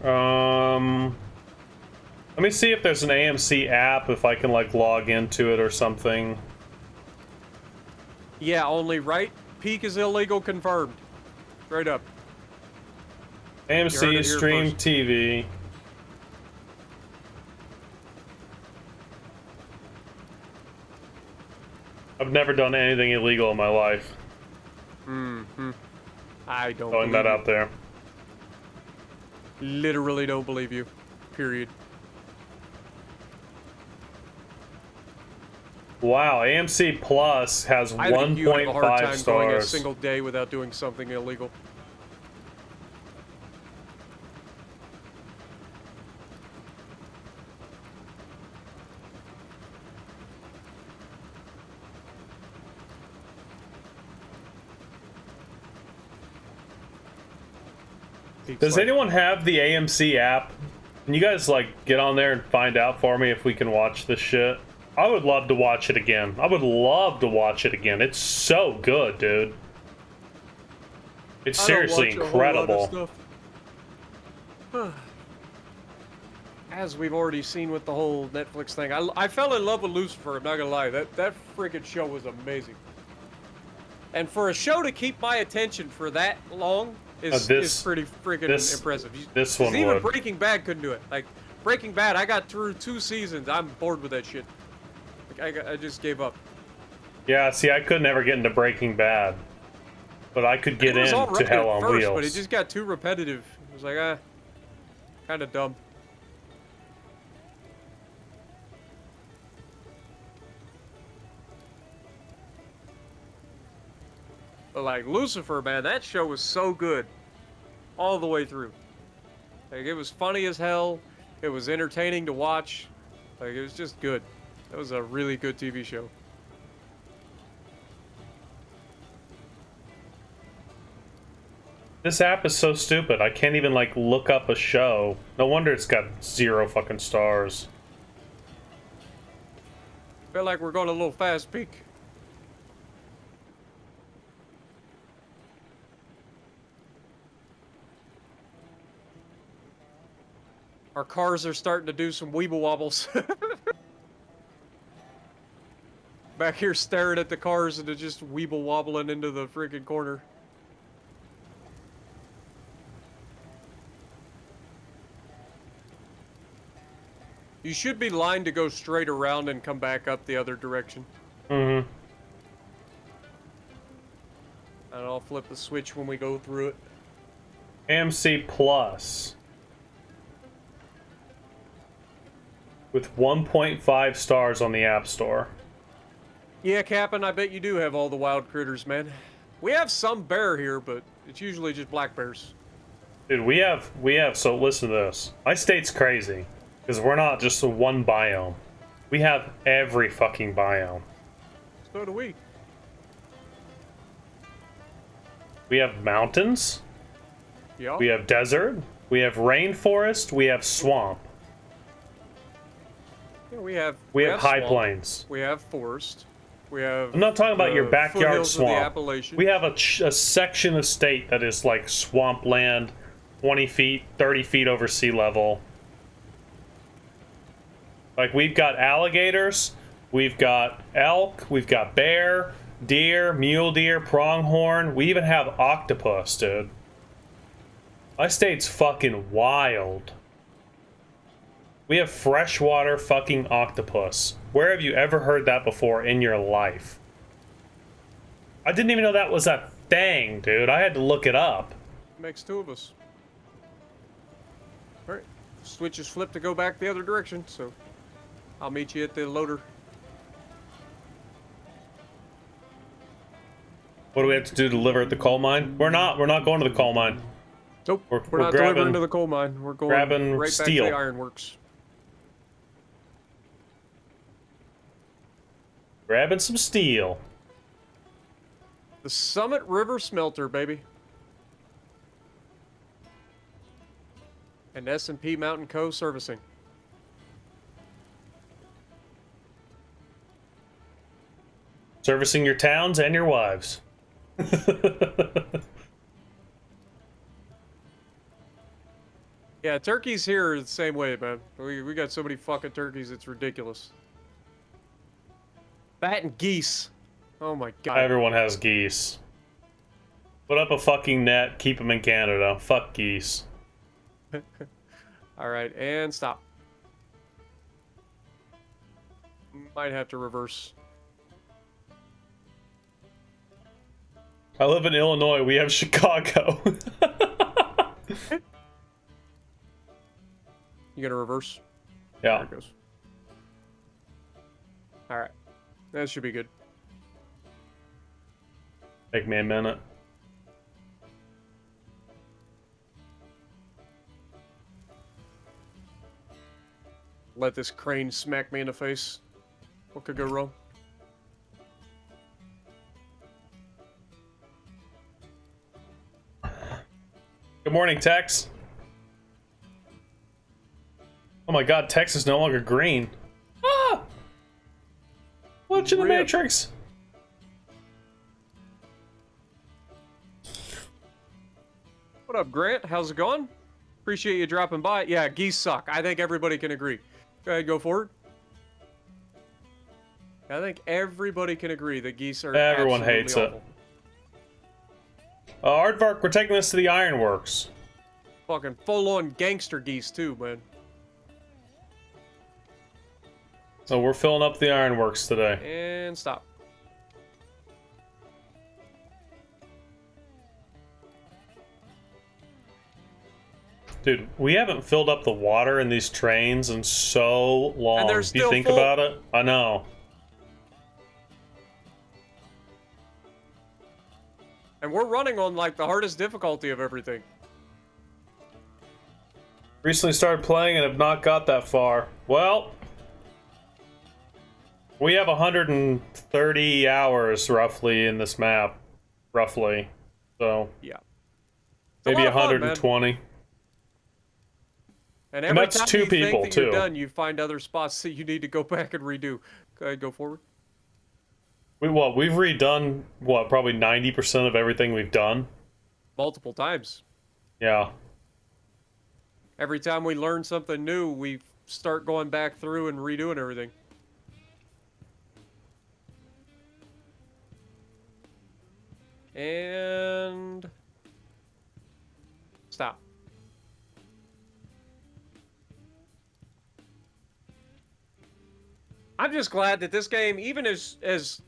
Let me see if there's an AMC app, if I can, like, log into it or something. Yeah, only right. Peak is illegal confirmed. Straight up. AMC Stream TV. I've never done anything illegal in my life. I don't Throwing believe that you. out there. Literally don't believe you. Period. Wow, AMC Plus has I think you have a hard 1.5 time going a stars. single day without doing something illegal. Does anyone have the AMC app? Can you guys, like, get on there and find out for me if we can watch this shit? I would love to watch it again. I would love to watch it again. It's so good, dude. It's seriously incredible. As we've already seen with the whole Netflix thing, I fell in love with Lucifer, I'm not gonna lie. That freaking show was amazing. And for a show to keep my attention for that long is pretty freaking impressive. This one even would. Breaking Bad couldn't do it. Like, Breaking Bad, I got through 2 seasons. I'm bored with that shit. Like, I just gave up. Yeah, see, I could never get into Breaking Bad. But I could get into Hell on Wheels. But it just got too repetitive. It was like, kind of dumb. But like Lucifer, man, that show was so good. All the way through. Like, it was funny as hell. It was entertaining to watch. Like, it was just good. That was a really good TV show. This app is so stupid. I can't even, like, look up a show. No wonder it's got 0 fucking stars. Feel like we're going a little fast, Peak. Our cars are starting to do some weeble wobbles. Back here staring at the cars and they're just weeble wobbling into the freaking corner. You should be lined to go straight around and come back up the other direction. Mm-hmm. And I'll flip the switch when we go through it. AMC Plus. With 1.5 stars on the App Store. Yeah, Captain, I bet you do have all the wild critters, man. We have some bear here, but it's usually just black bears. Dude, we have, so listen to this. My state's crazy. Because we're not just a one biome. We have every fucking biome. So do we. We have mountains. Yeah. We have desert. We have rainforest. We have swamp. Yeah, we have high swamp. Plains. We have forest. We have. I'm not talking about your backyard swamp. We have a section of state that is like swampland, 20 feet, 30 feet over sea level. Like, we've got alligators, we've got elk, we've got bear, deer, mule deer, pronghorn. We even have octopus, dude. My state's fucking wild. We have freshwater fucking octopus. Where have you ever heard that before in your life? I didn't even know that was a thing, dude. I had to look it up. Makes two of us. Alright. Switch is flipped to go back the other direction, so I'll meet you at the loader. What do we have to do to deliver at the coal mine? We're not going to the coal mine. Nope. We're not grabbing, delivering to the coal mine. We're going grabbing right steel. back to the ironworks. Grabbing some steel. The Summit River Smelter, baby. And S&P Mountain Co. Servicing. Servicing your towns and your wives. Yeah, turkeys here are the same way, man. We got so many fucking turkeys, it's ridiculous. Bat and geese. Oh my god. Everyone has geese. Put up a fucking net, keep them in Canada. Fuck geese. Alright, and stop. Might have to reverse. I live in Illinois, we have Chicago. You gonna reverse? Yeah. There it goes. Alright. That should be good. Take me a minute. Let this crane smack me in the face. What could go wrong? Good morning, Tex. Oh my god, Tex is no longer green. Ah! Watching the Rip. Matrix. What up, Grant? How's it going? Appreciate you dropping by. Yeah, geese suck. I think everybody can agree. Go ahead, go forward. I think everybody can agree that geese are Everyone absolutely hates awful. it. Aardvark, we're taking this to the ironworks. Fucking full-on gangster geese, too, man. So we're filling up the ironworks today. And stop. Dude, we haven't filled up the water in these trains in so long. And they're If you still think full. about it, I know. And we're running on, like, the hardest difficulty of everything. Recently started playing and have not got that far. Well, we have 130 hours roughly in this map. Roughly. So, Yeah. It's maybe a lot of fun, man. 120. And every that's time two you people, think that you're too. done, you find other spots that you need to go back and redo. Go ahead, go forward. We've redone, probably 90% of everything we've done? Multiple times. Yeah. every time we learn something new, we start going back through and redoing everything. And stop. I'm just glad that this game, even as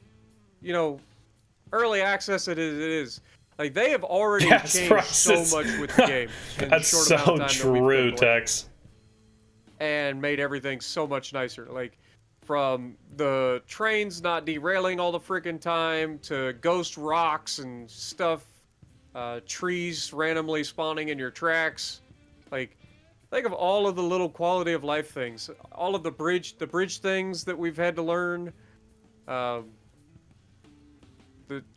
you know, early access it is, like they have already changed so much with the game in the That's short so amount of time that we've true, been playing, Tex. and made everything so much nicer. Like from the trains not derailing all the freaking time to ghost rocks and stuff, trees randomly spawning in your tracks, like. Think of all of the little quality of life things, all of the bridge things that we've had to learn, the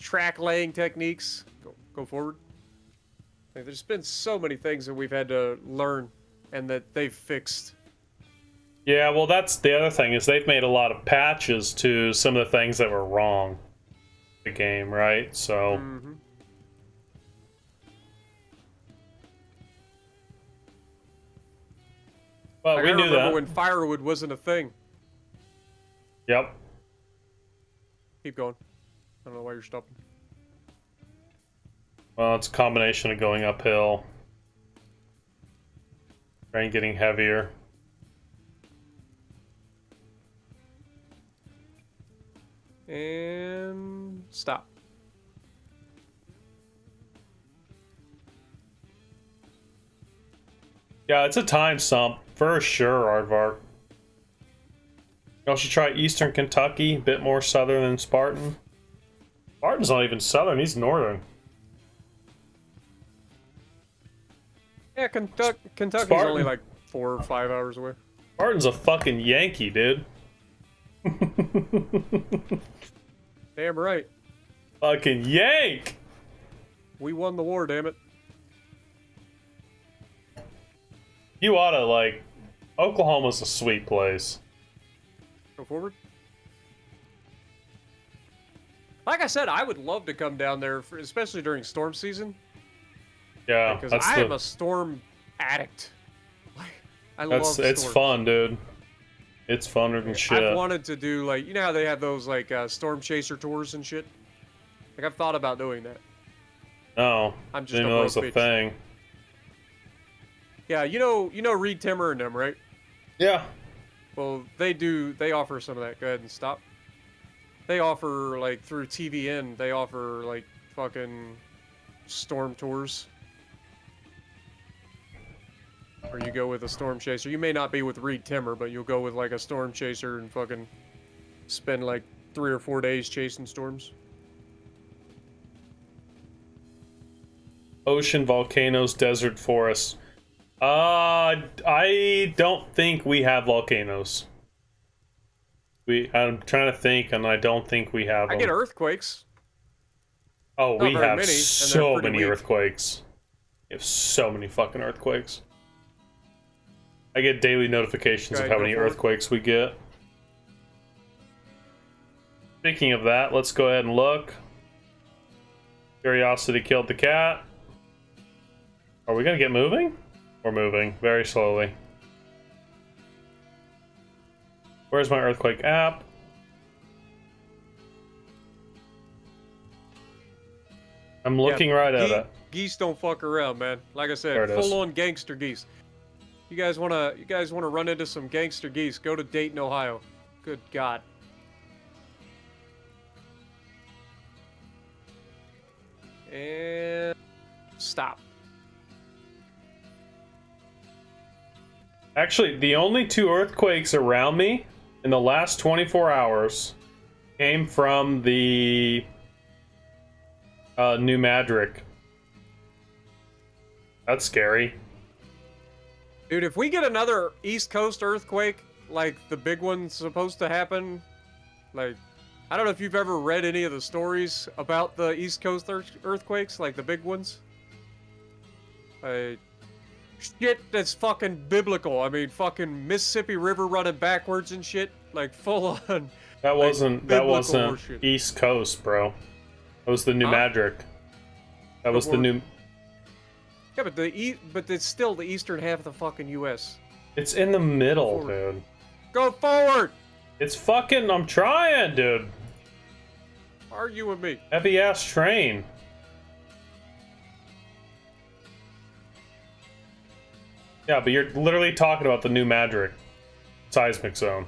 track laying techniques. Go forward. Like, there's been so many things that we've had to learn, and that they've fixed. Yeah, well, that's the other thing is they've made a lot of patches to some of the things that were wrong in the game, right? So. Mm-hmm. Well, Like, we I knew remember that. when firewood wasn't a thing. Yep. Keep going. I don't know why you're stopping. Well, it's a combination of going uphill, train getting heavier. And stop. Yeah, it's a time sump for sure, Aardvark. Y'all should try Eastern Kentucky, a bit more southern than Spartan. Spartan's not even southern, he's northern. Yeah, Kentucky's Spartan. only like 4 or 5 hours away. Spartan's a fucking Yankee, dude. Damn right. Fucking Yank! We won the war, damn it. You oughta, like... Oklahoma's a sweet place. Go forward. Like I said, I would love to come down there, especially during storm season. Yeah, Because that's I am a storm addict. I love storms. It's fun, dude. It's funner than shit. I've wanted to do, like, you know how they have those, like, storm chaser tours and shit? Like, I've thought about doing that. No, I'm just didn't know that was a thing. Yeah, you know Reed Timmer and them, right? Yeah. Well, they offer some of that. Go ahead and stop. They offer, like, through TVN, they offer, like, fucking storm tours. Or you go with a storm chaser. You may not be with Reed Timmer, but you'll go with, like, a storm chaser and fucking spend, like, 3 or 4 days chasing storms. Ocean, volcanoes, desert, forests. I don't think we have volcanoes. I'm trying to think, and I don't think we have them. I get earthquakes. Oh, we have many, so many weak. earthquakes. We have so many fucking earthquakes. I get daily notifications of how many earthquakes we get. Speaking of that, let's go ahead and look. Curiosity killed the cat. Are we gonna get moving? We're moving very slowly. Where's my earthquake app? I'm looking right at it. Geese don't fuck around, man. Like I said, full-on gangster geese. You guys wanna run into some gangster geese? Go to Dayton, Ohio. Good God. And stop. Actually, the only 2 earthquakes around me in the last 24 hours came from the New Madrick. That's scary. Dude, if we get another East Coast earthquake, like the big one's supposed to happen, like, I don't know if you've ever read any of the stories about the East Coast earthquakes, like the big ones. Shit that's fucking biblical. I mean, fucking Mississippi River running backwards and shit, like full on. That wasn't East Coast, bro. That was the New Madrick. That was the new. Yeah, but but it's still the eastern half of the fucking U.S. It's in the middle, Forward. dude. Go forward! It's fucking. I'm trying, dude. Argue with me. Heavy ass train. Yeah, but you're literally talking about the new Madrick seismic zone.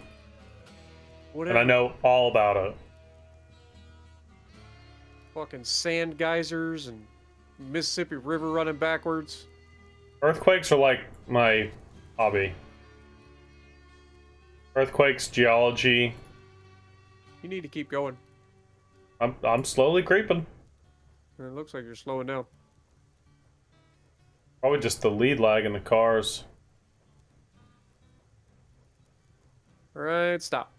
Whatever. And I know all about it. Fucking sand geysers and Mississippi River running backwards. Earthquakes are like my hobby. Earthquakes, geology. You need to keep going. I'm slowly creeping. It looks like you're slowing down. Probably just the lead lag in the cars. Alright, stop.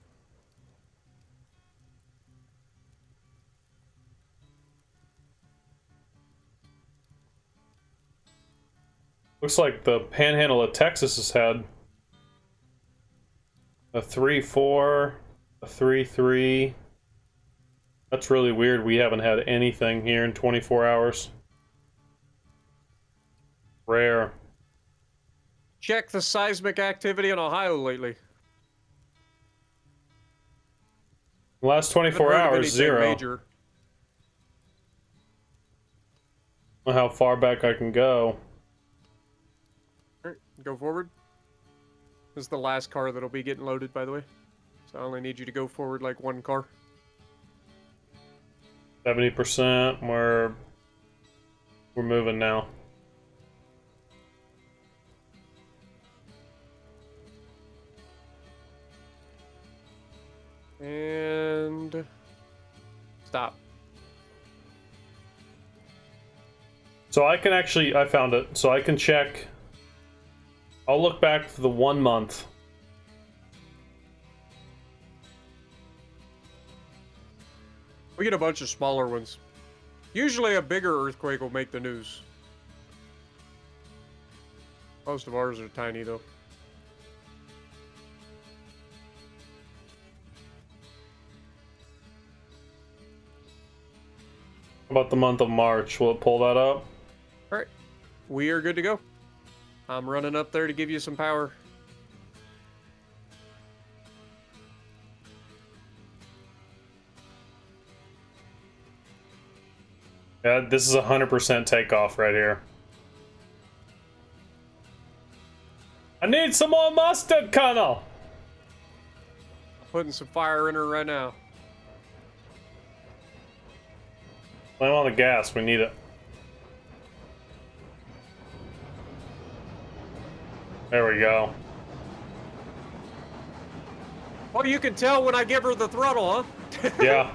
Looks like the panhandle of Texas has had a 3-4, a 3-3. That's really weird. We haven't had anything here in 24 hours. Rare. Check the seismic activity in Ohio lately. The last 24 Haven't heard of hours, anything 0. Major. I don't know how far back I can go. Alright, go forward. This is the last car that'll be getting loaded, by the way. So I only need you to go forward like one car. 70%. We're moving now. And stop. So I can actually, I found it. So I can check. I'll look back for the 1 month. We get a bunch of smaller ones. Usually a bigger earthquake will make the news. Most of ours are tiny though. How about the month of March? Will it pull that up? Alright. We are good to go. I'm running up there to give you some power. Yeah, this is 100% takeoff right here. I need some more mustard, Colonel! Putting some fire in her right now. Slam on the gas, we need it. There we go. Oh, you can tell when I give her the throttle, huh? Yeah.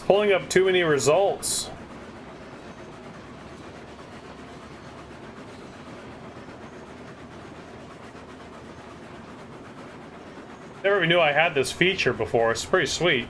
Pulling up too many results. Never even knew I had this feature before. It's pretty sweet.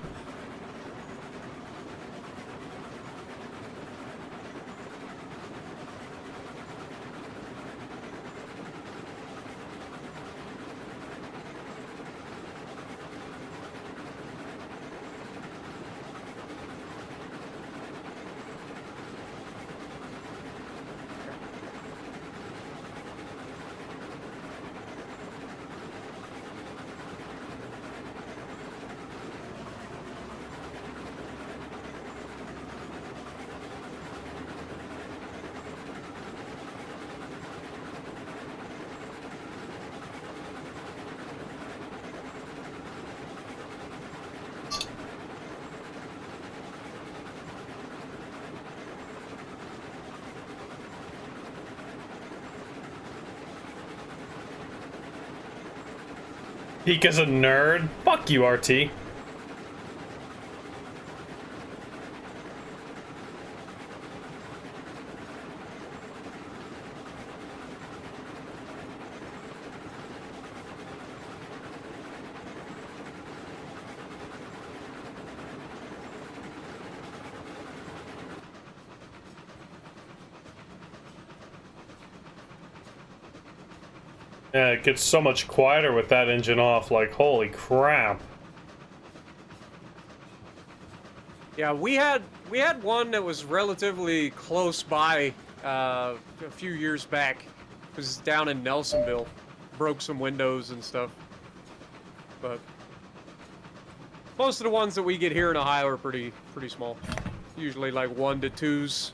Peak is a nerd. Fuck you, RT. Yeah, it gets so much quieter with that engine off. Like, holy crap. Yeah, we had one that was relatively close by a few years back. It was down in Nelsonville. Broke some windows and stuff. But most of the ones that we get here in Ohio are pretty small. Usually like 1 to 2s.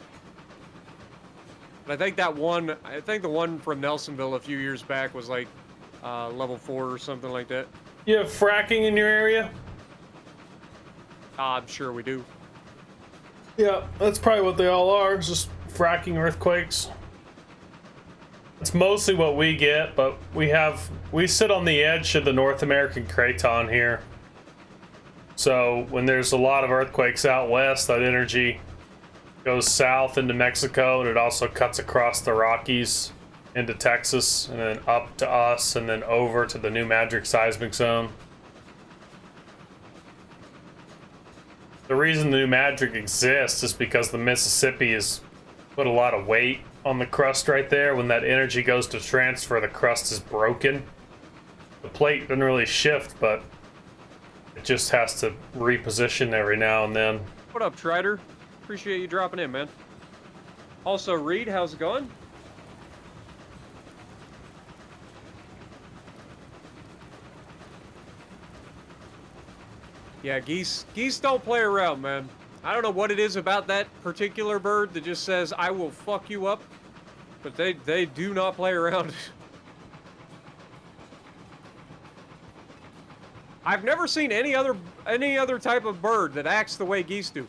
But I think the one from Nelsonville a few years back was like level 4 or something like that. You have fracking in your area? I'm sure we do. Yeah, that's probably what they all are. Just fracking earthquakes. It's mostly what we get, but we sit on the edge of the North American craton here. So when there's a lot of earthquakes out west, that energy goes south into Mexico, and it also cuts across the Rockies into Texas, and then up to us, and then over to the New Madrid seismic zone. The reason the New Madrid exists is because the Mississippi has put a lot of weight on the crust right there. When that energy goes to transfer, the crust is broken. The plate doesn't really shift, but it just has to reposition every now and then. What up, Trider? Appreciate you dropping in, man. Also, Reed, how's it going? Yeah, geese don't play around, man. I don't know what it is about that particular bird that just says, I will fuck you up. But they do not play around. I've never seen any other type of bird that acts the way geese do.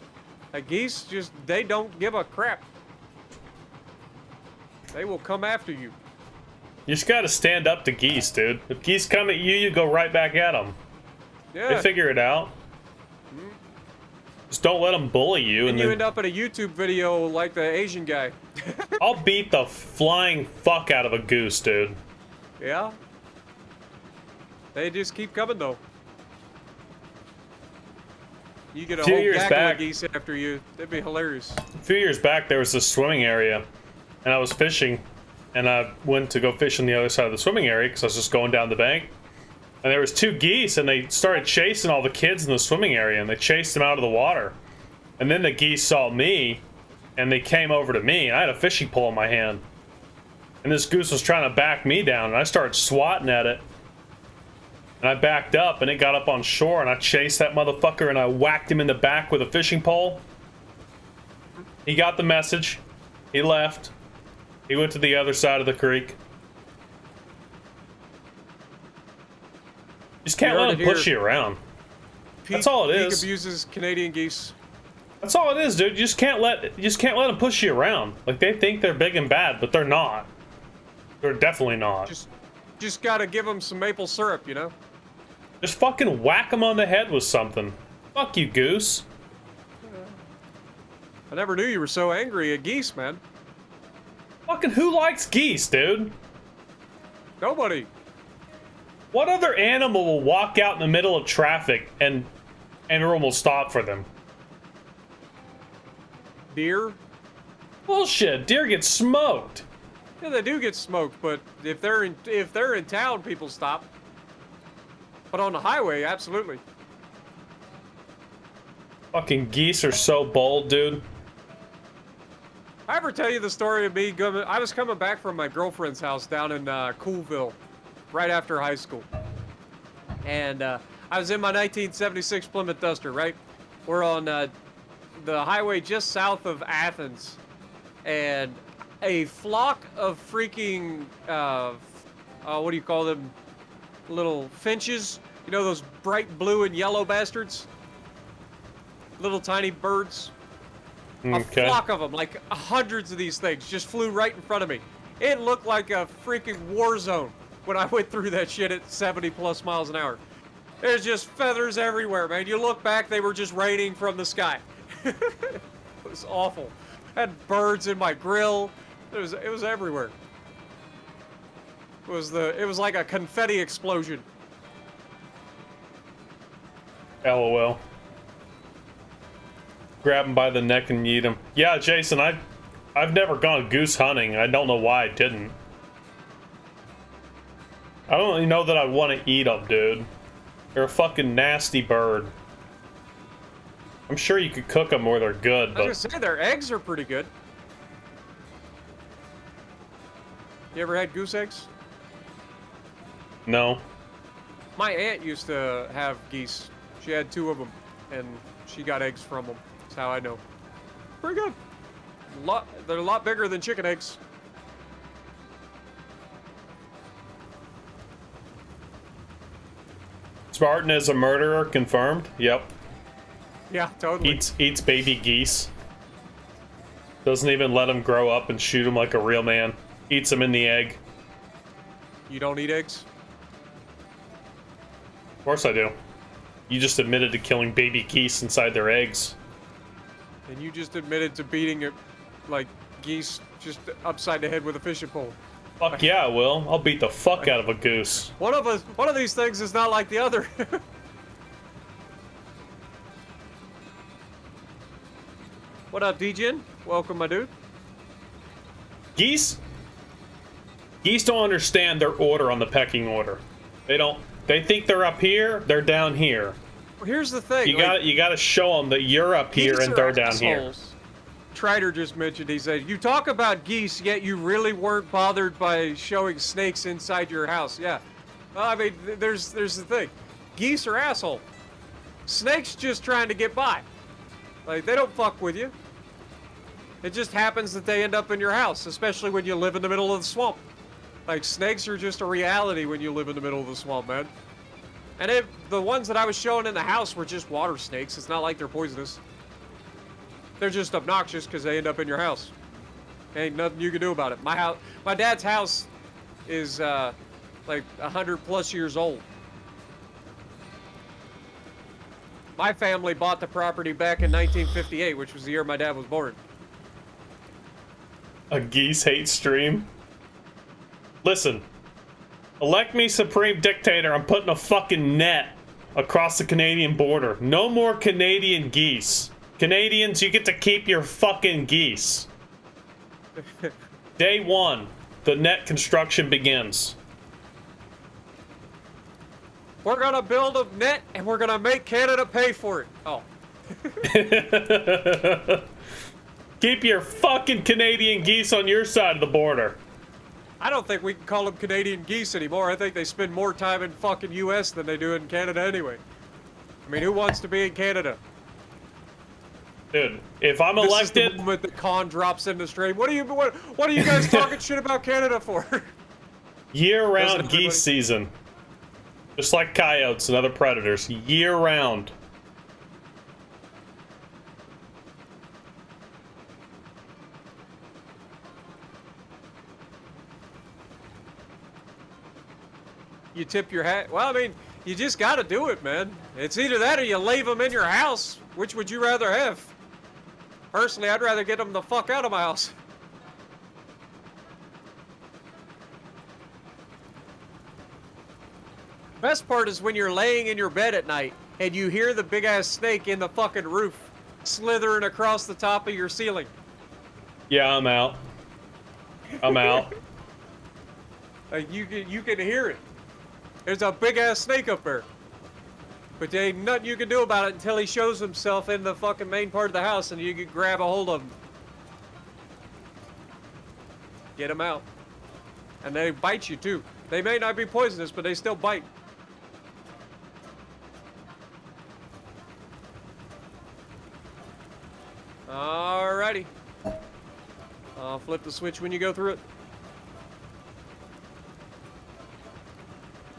Like geese they don't give a crap. They will come after you. You just gotta stand up to geese, dude. If geese come at you, you go right back at them. Yeah. They figure it out. Just don't let them bully you. And you end up in a YouTube video like the Asian guy. I'll beat the flying fuck out of a goose, dude. Yeah. They just keep coming, though. You get a whole gaggle of geese after you. That'd be hilarious. A few years back, there was this swimming area, and I was fishing, and I went to go fish on the other side of the swimming area because I was just going down the bank. And there was 2 geese, and they started chasing all the kids in the swimming area, and they chased them out of the water. And then the geese saw me, and they came over to me, and I had a fishing pole in my hand. And this goose was trying to back me down, and I started swatting at it. And I backed up, and it got up on shore, and I chased that motherfucker, and I whacked him in the back with a fishing pole. He got the message. He left. He went to the other side of the creek. You just can't let them push you around. That's all it is. Pete abuses Canadian geese. That's all it is, dude. You just can't let them push you around. Like, they think they're big and bad, but they're not. They're definitely not. Just gotta give them some maple syrup, you know? Just fucking whack them on the head with something. Fuck you, goose. I never knew you were so angry at geese, man. Fucking who likes geese, dude? Nobody. What other animal will walk out in the middle of traffic and everyone will stop for them? Deer? Bullshit. Deer get smoked. Yeah, they do get smoked, but if they're in town, people stop. But on the highway, absolutely. Fucking geese are so bold, dude. I ever tell you the story of me going? I was coming back from my girlfriend's house down in Coolville, right after high school, and I was in my 1976 Plymouth Duster. Right, we're on the highway just south of Athens, and a flock of freaking what do you call them? Little finches. You know those bright blue and yellow bastards? Little tiny birds. Okay. A flock of them, like hundreds of these things, just flew right in front of me. It looked like a freaking war zone when I went through that shit at 70 plus miles an hour. There's just feathers everywhere, man. You look back, they were just raining from the sky. It was awful. I had birds in my grill. It was everywhere. It was like a confetti explosion. LOL. Grab him by the neck and eat him. Yeah, Jason, I've never gone goose hunting. I don't know why I didn't. I don't even know that I want to eat them, dude. They're a fucking nasty bird. I'm sure you could cook them where they're good, but... I was gonna say, their eggs are pretty good. You ever had goose eggs? No. My aunt used to have geese. She had 2 of them, and she got eggs from them. That's how I know. Pretty good. They're a lot bigger than chicken eggs. Spartan is a murderer, confirmed. Yep. Yeah, totally. Eats baby geese. Doesn't even let them grow up and shoot them like a real man. Eats them in the egg. You don't eat eggs? Of course I do. You just admitted to killing baby geese inside their eggs. And you just admitted to beating it like geese just upside the head with a fishing pole. Fuck yeah, I will. I'll beat the fuck out of a goose. One of these things is not like the other. What up, DJin? Welcome, my dude. Geese don't understand their order on the pecking order. They think they're up here, they're down here. Well, here's the thing. You gotta show them that you're up here and they're down here. Trider just mentioned, he said, you talk about geese, yet you really weren't bothered by showing snakes inside your house. Yeah. Well, I mean, there's the thing. Geese are asshole. Snakes just trying to get by. Like, they don't fuck with you. It just happens that they end up in your house, especially when you live in the middle of the swamp. Like, snakes are just a reality when you live in the middle of the swamp, man. And the ones that I was showing in the house were just water snakes. It's not like they're poisonous. They're just obnoxious because they end up in your house. Ain't nothing you can do about it. My dad's house is like 100+ years old. My family bought the property back in 1958, which was the year my dad was born. A geese hate stream? Listen. Elect me supreme dictator, I'm putting a fucking net across the Canadian border. No more Canadian geese. Canadians, you get to keep your fucking geese. Day 1, the net construction begins. We're gonna build a net and we're gonna make Canada pay for it. Oh. Keep your fucking Canadian geese on your side of the border. I don't think we can call them Canadian geese anymore. I think they spend more time in fucking US than they do in Canada anyway. I mean, who wants to be in Canada? Dude, if I'm elected... This is the moment the con drops in the stream. What are you guys talking shit about Canada for? Year-round geese season. Just like coyotes and other predators. Year-round. You tip your hat. Well, I mean, you just gotta do it, man. It's either that or you leave them in your house. Which would you rather have? Personally, I'd rather get them the fuck out of my house. Best part is when you're laying in your bed at night and you hear the big ass snake in the fucking roof slithering across the top of your ceiling. Yeah, I'm out. I'm out. Like you can hear it. There's a big ass snake up there. But there ain't nothing you can do about it until he shows himself in the fucking main part of the house and you can grab a hold of him. Get him out. And they bite you too. They may not be poisonous, but they still bite. Alrighty. I'll flip the switch when you go through it.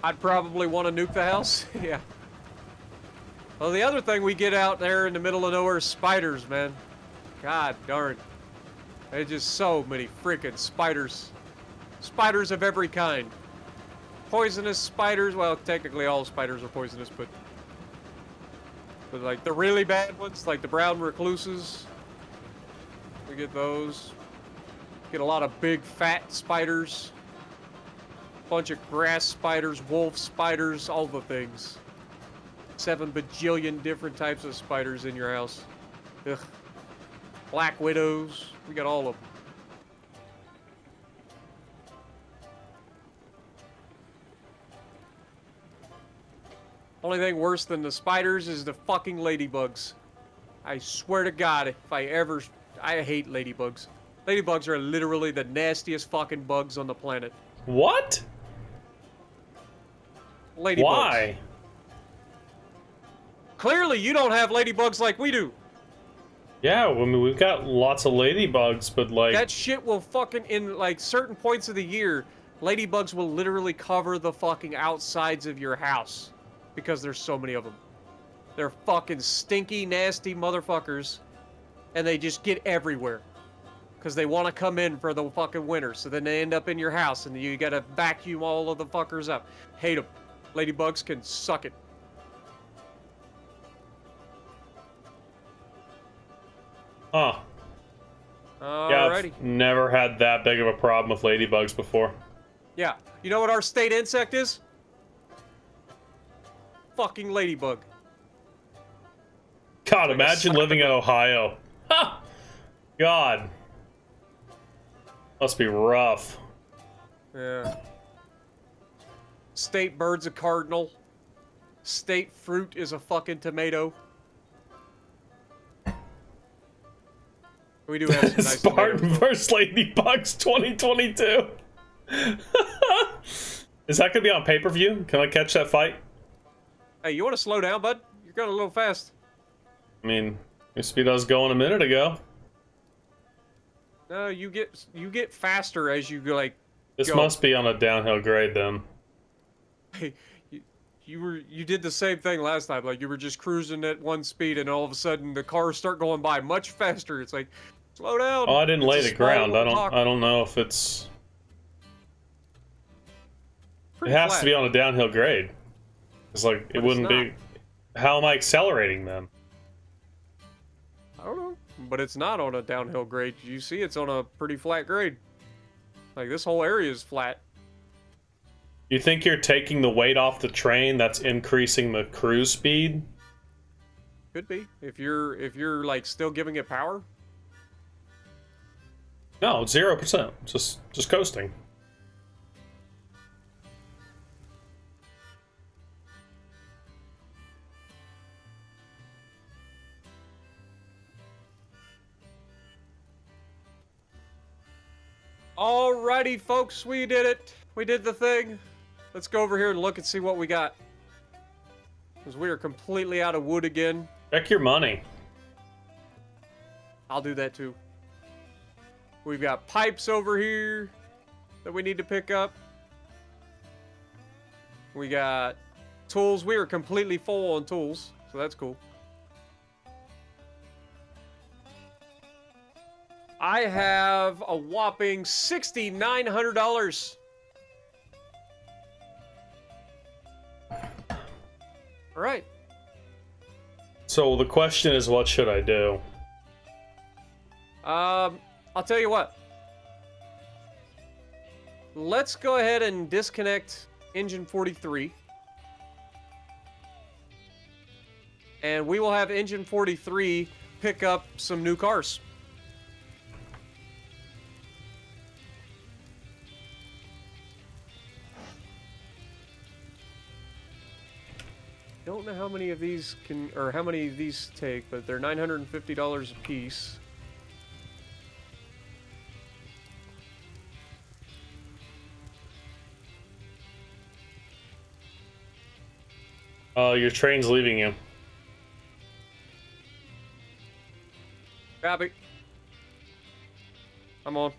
I'd probably want to nuke the house. Yeah. Well, the other thing we get out there in the middle of nowhere is spiders, man. God darn. There's just so many freaking spiders. Spiders of every kind. Poisonous spiders. Well, technically all spiders are poisonous, but like the really bad ones, like the brown recluses. We get those. Get a lot of big fat spiders. Bunch of grass spiders, wolf spiders, all the things. 7 bajillion different types of spiders in your house. Ugh. Black widows. We got all of them. Only thing worse than the spiders is the fucking ladybugs. I swear to God, if I ever... I hate ladybugs. Ladybugs are literally the nastiest fucking bugs on the planet. What? Ladybugs. Why? Clearly, you don't have ladybugs like we do. Yeah, I mean, we've got lots of ladybugs, but like... That shit will fucking... In, like, certain points of the year, ladybugs will literally cover the fucking outsides of your house. Because there's so many of them. They're fucking stinky, nasty motherfuckers. And they just get everywhere. Because they want to come in for the fucking winter. So then they end up in your house and you gotta vacuum all of the fuckers up. Hate them. Ladybugs can suck it. Huh. Alrighty. Yeah, I've never had that big of a problem with ladybugs before. Yeah. You know what our state insect is? Fucking ladybug. God, Like imagine living in Ohio. Ha! God. Must be rough. Yeah. State bird's a cardinal. State fruit is a fucking tomato. We do have some nice Spartan tomatoes, though. vs. Ladybugs 2022. Is that gonna be on pay-per-view? Can I catch that fight? Hey, you want to slow down, bud? You're going a little fast. I mean, your speed I was going a minute ago. No, you get faster as you like. This go. must be on a downhill grade then. Hey, you did the same thing last time. Like you were just cruising at one speed, and all of a sudden the cars start going by much faster. It's like, slow down. Oh, I didn't lay It's a the small ground. little rock. I don't know if it's. Pretty It has flat. to be on a downhill grade. It's like it But wouldn't it's be. How am I accelerating then? I don't know, but it's not on a downhill grade. You see, it's on a pretty flat grade. Like this whole area is flat. You think you're taking the weight off the train that's increasing the cruise speed? Could be if you're like still giving it power. No, 0%. Just coasting. Alrighty, folks, we did it. We did the thing. Let's go over here and look and see what we got. Because we are completely out of wood again. Check your money. I'll do that too. We've got pipes over here that we need to pick up. We got tools. We are completely full on tools, so that's cool. I have a whopping $6,900. All right. So the question is, what should I do? I'll tell you what. Let's go ahead and disconnect engine 43. And we will have engine 43 pick up some new cars. Don't know how many of these can, or how many of these take, but they're $950 a piece. Your train's leaving you. Copy. I'm on.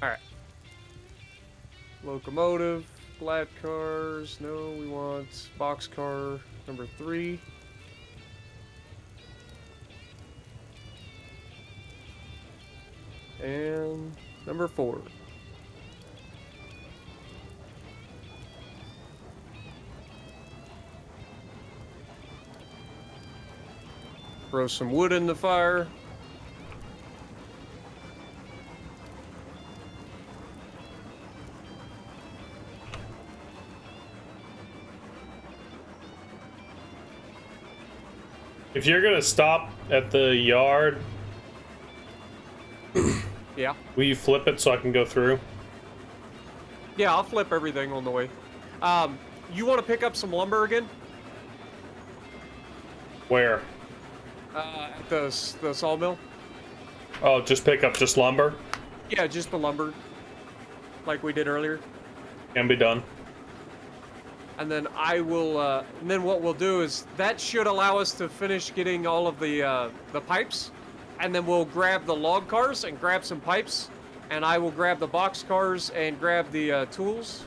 Alright. Locomotive, flat cars. No, we want boxcar number 3. And number 4. Throw some wood in the fire. If you're gonna stop at the yard, Yeah. Will you flip it so I can go through? Yeah, I'll flip everything on the way. You want to pick up some lumber again? Where? At the sawmill? Oh, just pick up just lumber? Yeah, just the lumber. Like we did earlier. Can be done. And then I will, and then what we'll do is, that should allow us to finish getting all of the pipes. And then we'll grab the log cars and grab some pipes. And I will grab the box cars and grab the tools.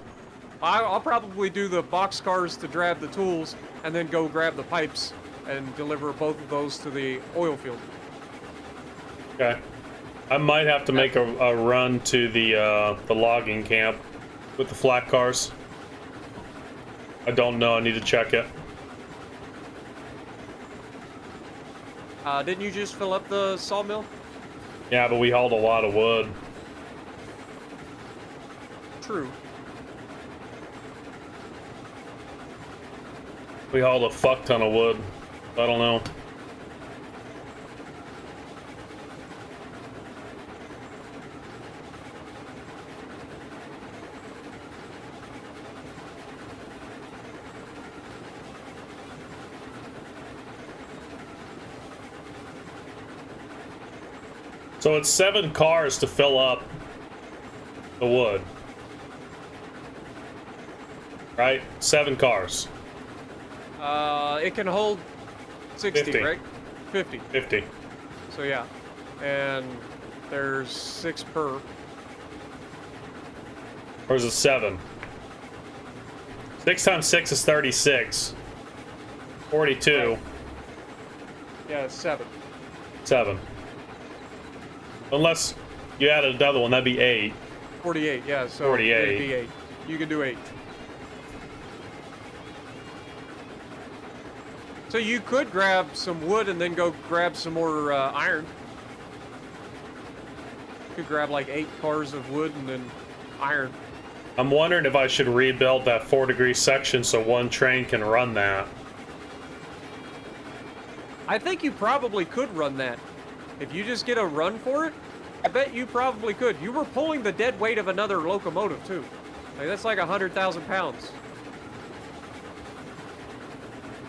I'll probably do the box cars to grab the tools and then go grab the pipes and deliver both of those to the oil field. Okay. I might have to make a run to the logging camp with the flat cars. I don't know. I need to check it. Didn't you just fill up the sawmill? Yeah, but we hauled a lot of wood. True. We hauled a fuck ton of wood. I don't know. So it's 7 cars to fill up the wood. Right? 7 cars. It can hold 60, 50. right? 50. 50. So yeah. And there's 6 per. Or is it 7? 6 times 6 is 36. 42. Right. Yeah, it's 7. 7. Unless you added another one, that'd be 8. 48, yeah, so 48. it'd be 8. You can do 8. So you could grab some wood and then go grab some more iron. You could grab like 8 cars of wood and then iron. I'm wondering if I should rebuild that 4-degree section so one train can run that. I think you probably could run that. If you just get a run for it, I bet you probably could. You were pulling the dead weight of another locomotive, too. Like, that's like 100,000 pounds.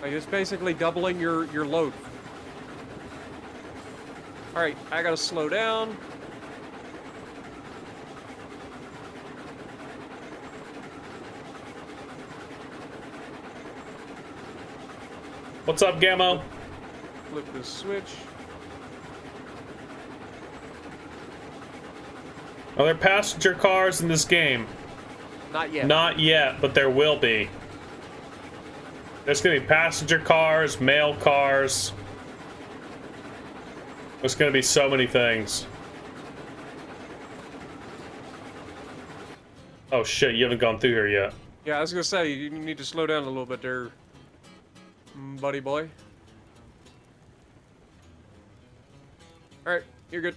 Like, it's basically doubling your load. Alright, I gotta slow down. What's up, Gammo? Flip this switch. Are there passenger cars in this game? Not yet. Not yet, but there will be. There's gonna be passenger cars, mail cars. There's gonna be so many things. Oh shit, you haven't gone through here yet. Yeah, I was gonna say, you need to slow down a little bit there, buddy boy. Alright, you're good.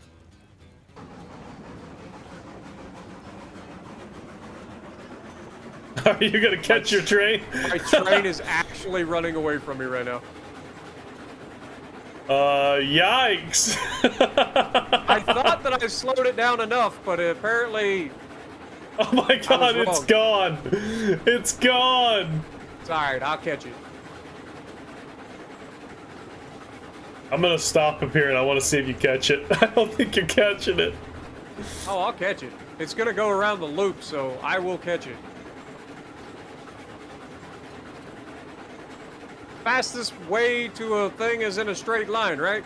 Are you gonna catch your train? My train is actually running away from me right now. Yikes. I thought that I slowed it down enough, but apparently... Oh my god, it's gone. It's gone. It's alright, I'll catch it. I'm gonna stop up here and I want to see if you catch it. I don't think you're catching it. Oh, I'll catch it. It's gonna go around the loop, so I will catch it. Fastest way to a thing is in a straight line, right?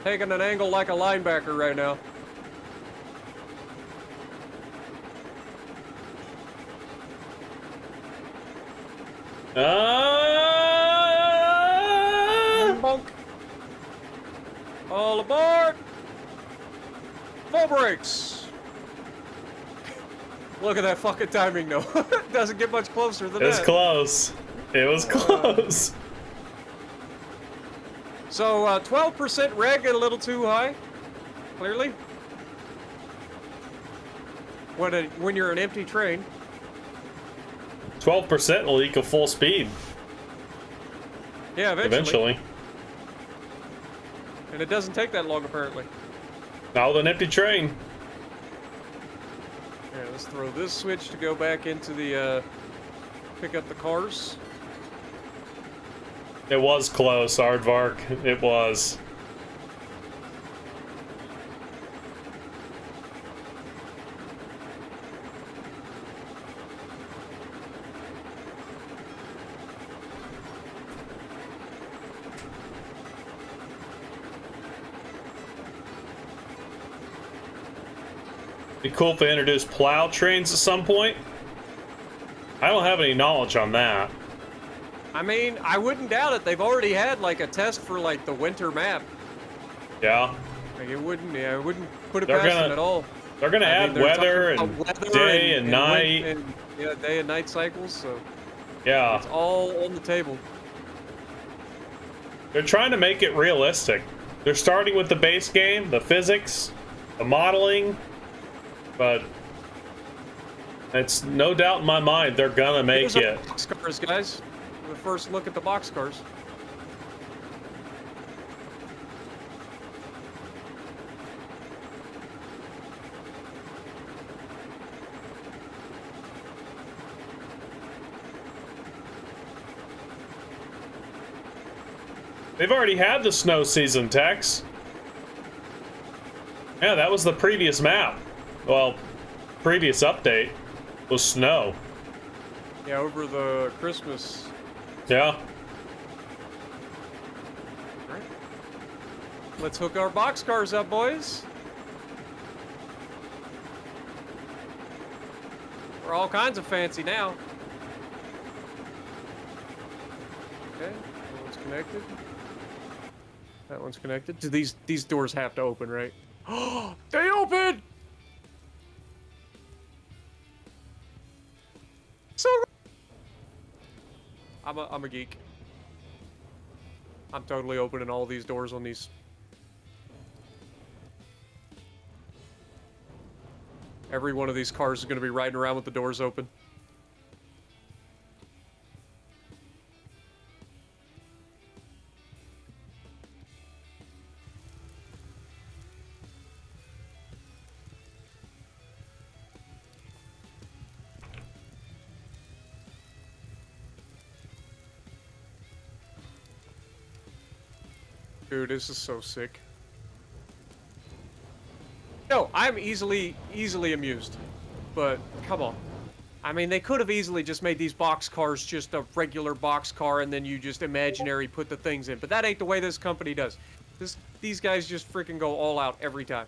Taking an angle like a linebacker right now. Bonk. All aboard! Full brakes! Look at that fucking timing, though. It doesn't get much closer than that. It was close. It was close. So, 12% reg a little too high, clearly. When you're an empty train. 12% will equal full speed. Yeah, eventually. And it doesn't take that long, apparently. Now with an empty train. Yeah, let's throw this switch to go back into the, pick up the cars. It was close, Aardvark. It was. Be cool if they introduced plow trains at some point. I don't have any knowledge on that. I mean, I wouldn't doubt it. They've already had like a test for like the winter map. Yeah. Like it wouldn't, yeah, I wouldn't put it They're past gonna- them at all. They're gonna I add mean, they're weather talking and about weather day and night. yeah, day and night cycles. So Yeah. it's all on the table. They're trying to make it realistic. They're starting with the base game, the physics, the modeling, but it's no doubt in my mind they're gonna make Here's our it. boxcars, guys. The first look at the boxcars. They've already had the snow season, Tex. Yeah, that was the previous map. Well, previous update was snow. Yeah, over the Christmas. Yeah. Right. Let's hook our boxcars up, boys. We're all kinds of fancy now. Okay, that one's connected. That one's connected. Do these doors have to open, right? Oh, they open! So I'm a geek. I'm totally opening all these doors on these. Every one of these cars is going to be riding around with the doors open. Dude, this is so sick. No, I'm easily amused. But, come on. I mean, they could have easily just made these box cars just a regular box car and then you just imaginary put the things in. But that ain't the way this company does. These guys just freaking go all out every time.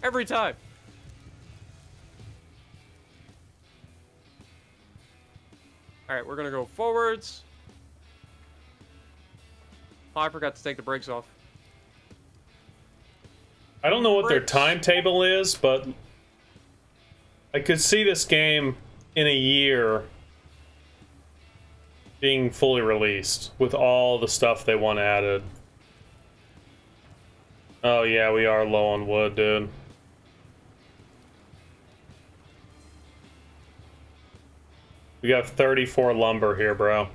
Every time. Alright, we're gonna go forwards. Oh, I forgot to take the brakes off. I don't know what their Brakes. timetable is, but I could see this game in a year being fully released with all the stuff they want added. Oh yeah, we are low on wood, dude. We got 34 lumber here, bro.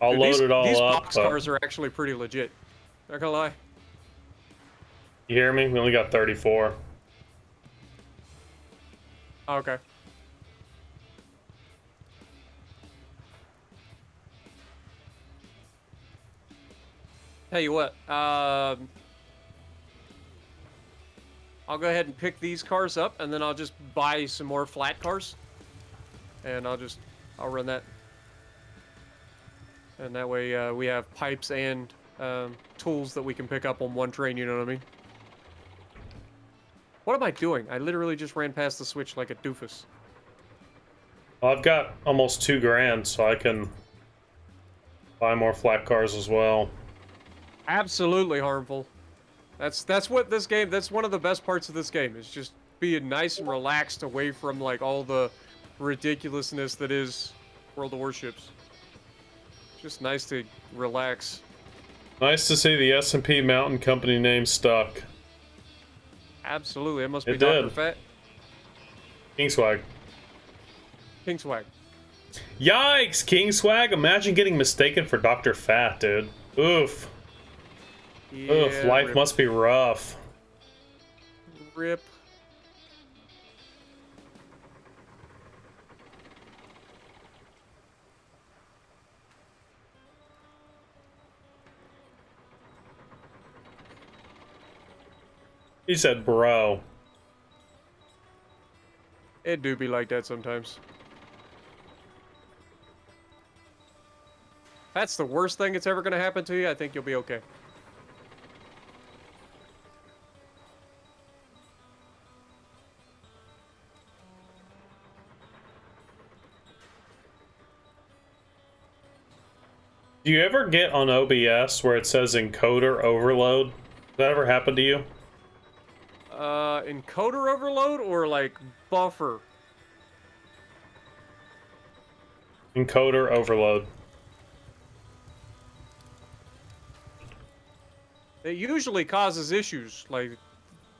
I'll Dude, load it all these up. box but- cars are actually pretty legit. Not gonna lie. You hear me? We only got 34. Oh, okay. Tell you what, I'll go ahead and pick these cars up, and then I'll just buy some more flat cars, and I'll run that, and that way we have pipes and tools that we can pick up on one train. You know what I mean? What am I doing? I literally just ran past the switch like a doofus. Well, I've got almost $2,000, so I can buy more flat cars as well. Absolutely harmful. That's what this game. That's one of the best parts of this game is just being nice and relaxed away from like all the ridiculousness that is World of Warships. Just nice to relax. Nice to see the S&P Mountain Company name stuck. Absolutely, it must be It Dr. did. Fat. King Swag. King Swag. Yikes, King Swag! Imagine getting mistaken for Dr. Fat, dude. Oof. Ugh, Yeah, life rip. must be rough. Rip. He said, bro. It do be like that sometimes. That's the worst thing that's ever gonna happen to you. I think you'll be okay. Do you ever get on OBS where it says encoder overload? Does that ever happen to you? Encoder overload or like buffer? Encoder overload. It usually causes issues, like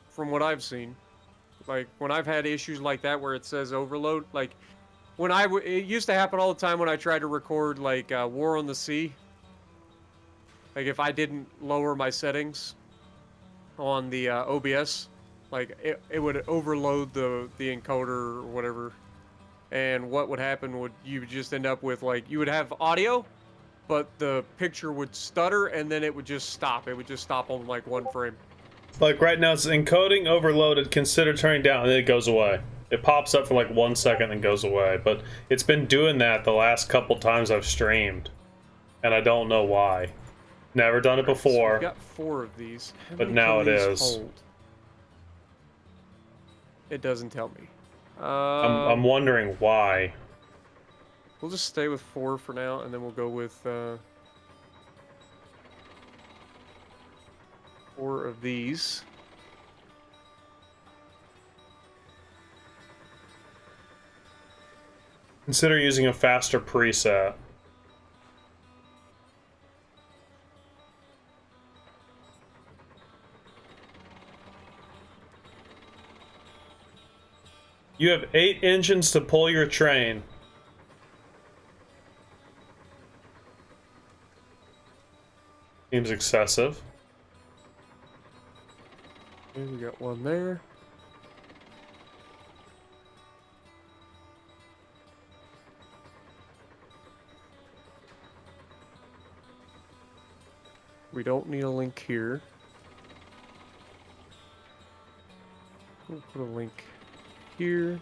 from what I've seen. Like when I've had issues like that where it says overload, like when it used to happen all the time when I tried to record like War on the Sea. Like if I didn't lower my settings on the OBS, like it would overload the encoder or whatever. And what would happen would you would just end up with like you would have audio, but the picture would stutter and then it would just stop. It would just stop on like one frame. Like right now it's encoding overloaded, consider turning down, and then it goes away. It pops up for like 1 second and goes away, but it's been doing that the last couple times I've streamed, and I don't know why. Never done it before. So we've got 4 of these. How But many now can it these is. hold? It doesn't tell me. I'm wondering why. We'll just stay with 4 for now, and then we'll go with 4 of these. Consider using a faster preset. You have 8 engines to pull your train. Seems excessive. Okay, we got 1 there. We don't need a link here. We'll put a link here.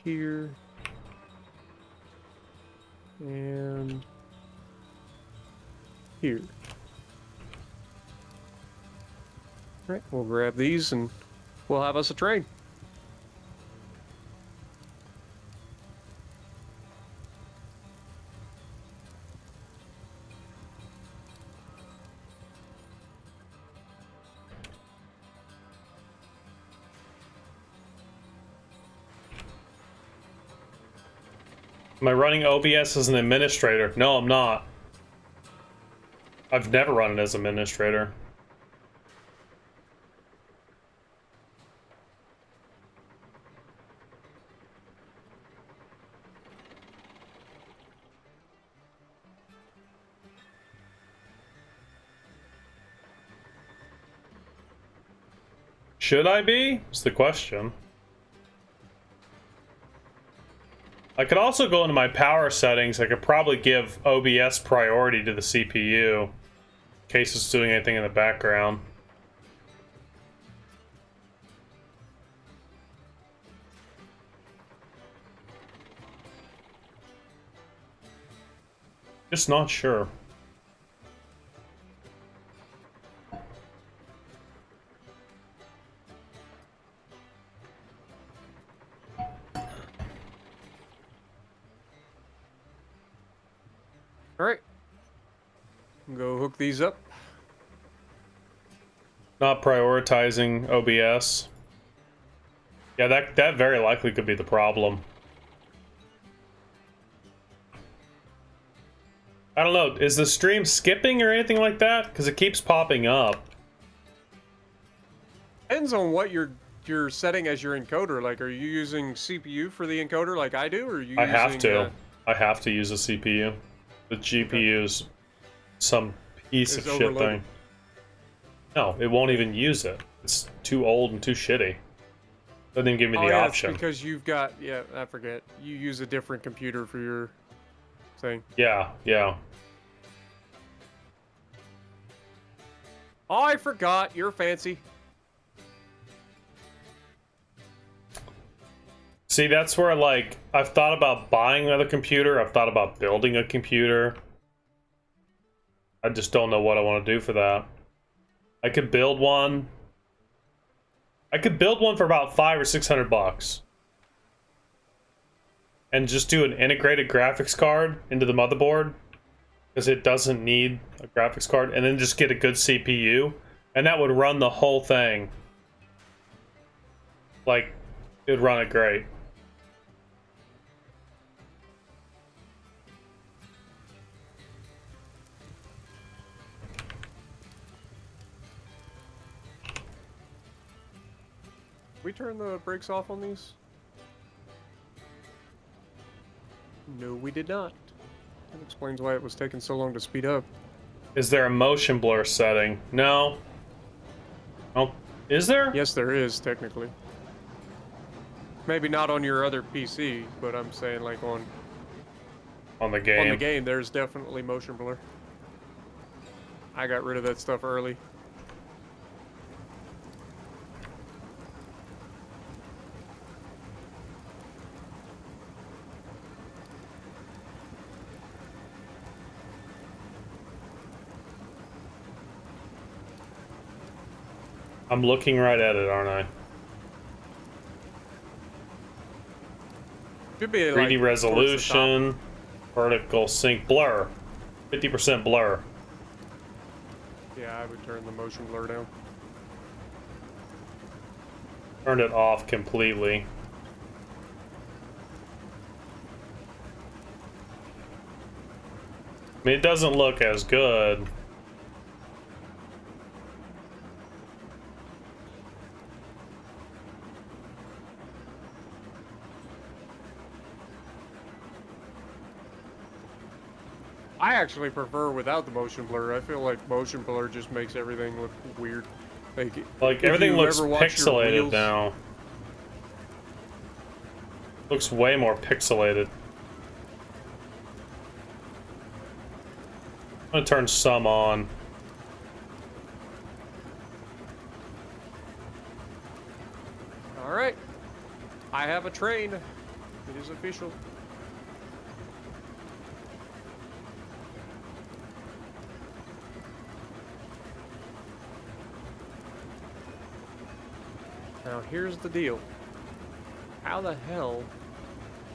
Here. And here. All right, we'll grab these and we'll have us a train. Am I running OBS as an administrator? No, I'm not. I've never run it as administrator. Should I be? Is the question. I could also go into my power settings. I could probably give OBS priority to the CPU in case it's doing anything in the background. Just not sure. All right. Go hook these up. Not prioritizing OBS. Yeah, that very likely could be the problem. I don't know, is the stream skipping or anything like that? Because it keeps popping up. Depends on what you're setting as your encoder. Like, are you using CPU for the encoder like I do, or are you I have using, to. I have to use a CPU. The GPU's some piece of It's shit overloaded. thing. No, it won't even use it. It's too old and too shitty. Doesn't even give me Oh the yeah, option. it's because you've got, yeah, I forget. You use a different computer for your thing. Yeah, yeah. Oh, I forgot. You're fancy. See, that's where, like, I've thought about buying another computer. I've thought about building a computer. I just don't know what I want to do for that. I could build one. I could build one for about $500 or $600. And just do an integrated graphics card into the motherboard. Because it doesn't need a graphics card. And then just get a good CPU. And that would run the whole thing. Like, it would run it great. We turn the brakes off on these? No, we did not. That explains why it was taking so long to speed up. Is there a motion blur setting? No. Oh, is there? Yes, there is, technically. Maybe not on your other PC, but I'm saying like on the game. On the game, there's definitely motion blur. I got rid of that stuff early. I'm looking right at it, aren't I? Should be like 3D towards the top. resolution, vertical sync, blur, 50% blur. Yeah, I would turn the motion blur down. Turned it off completely. I mean, it doesn't look as good. I actually prefer without the motion blur. I feel like motion blur just makes everything look weird. Like if everything you looks ever watch your pixelated wheels- now. Looks way more pixelated. I'm gonna turn some on. All right, I have a train. It is official. Now here's the deal. How the hell?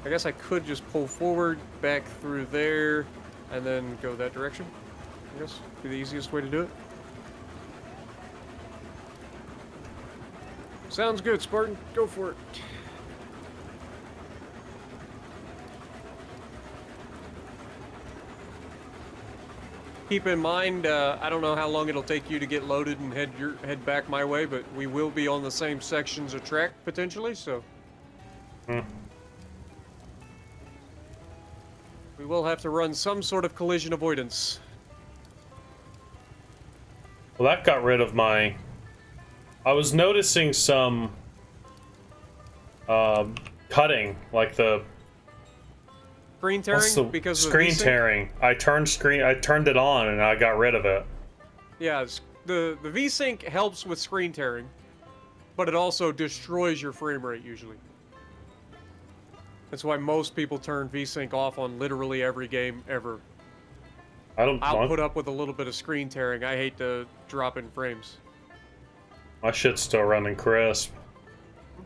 I guess I could just pull forward, back through there, and then go that direction. I guess be the easiest way to do it. Sounds good, Spartan. Go for it. Keep in mind, I don't know how long it'll take you to get loaded and head back my way, but we will be on the same sections of track potentially, so we will have to run some sort of collision avoidance. Well, that got rid of my... I was noticing some cutting, like the Screen tearing because of screen VSync? tearing. I turned it on and I got rid of it. Yeah, the VSync helps with screen tearing, but it also destroys your frame rate usually. That's why most people turn VSync off on literally every game ever. I'll put up with a little bit of screen tearing. I hate to drop in frames. My shit's still running crisp.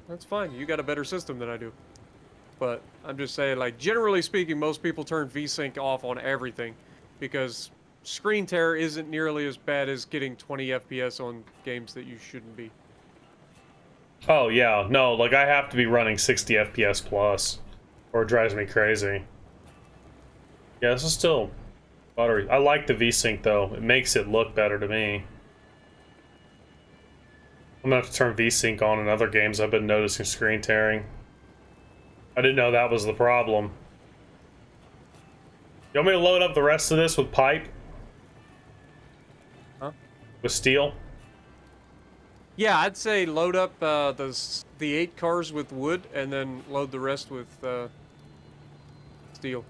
That's fine. You got a better system than I do. But I'm just saying, like, generally speaking, most people turn VSync off on everything because screen tear isn't nearly as bad as getting 20 FPS on games that you shouldn't be. Oh yeah, no, like I have to be running 60 FPS plus, or it drives me crazy. Yeah, this is still buttery. I like the VSync though. It makes it look better to me. I'm gonna have to turn VSync on in other games. I've been noticing screen tearing. I didn't know that was the problem. You want me to load up the rest of this with pipe? Huh? With steel? Yeah, I'd say load up the 8 cars with wood, and then load the rest with steel.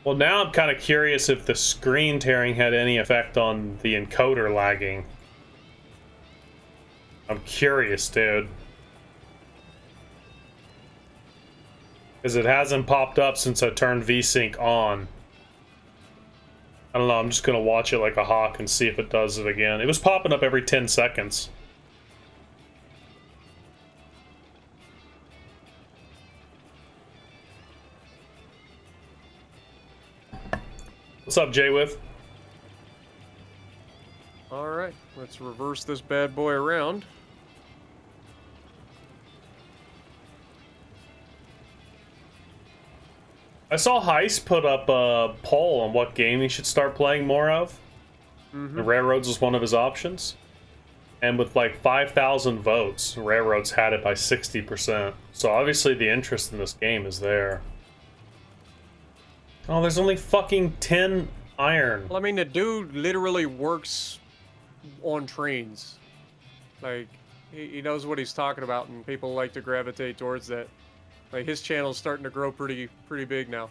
Well, now I'm kind of curious if the screen tearing had any effect on the encoder lagging. I'm curious, dude. Because it hasn't popped up since I turned VSync on. I don't know, I'm just gonna watch it like a hawk and see if it does it again. It was popping up every 10 seconds. What's up, Jay-With? Alright, let's reverse this bad boy around. I saw Heist put up a poll on what game he should start playing more of. The Railroads was one of his options. And with like 5,000 votes, Railroads had it by 60%. So obviously the interest in this game is there. Oh, there's only fucking 10 iron. Well, I mean, the dude literally works on trains. Like, he knows what he's talking about, and people like to gravitate towards that. Like, his channel's starting to grow pretty big now.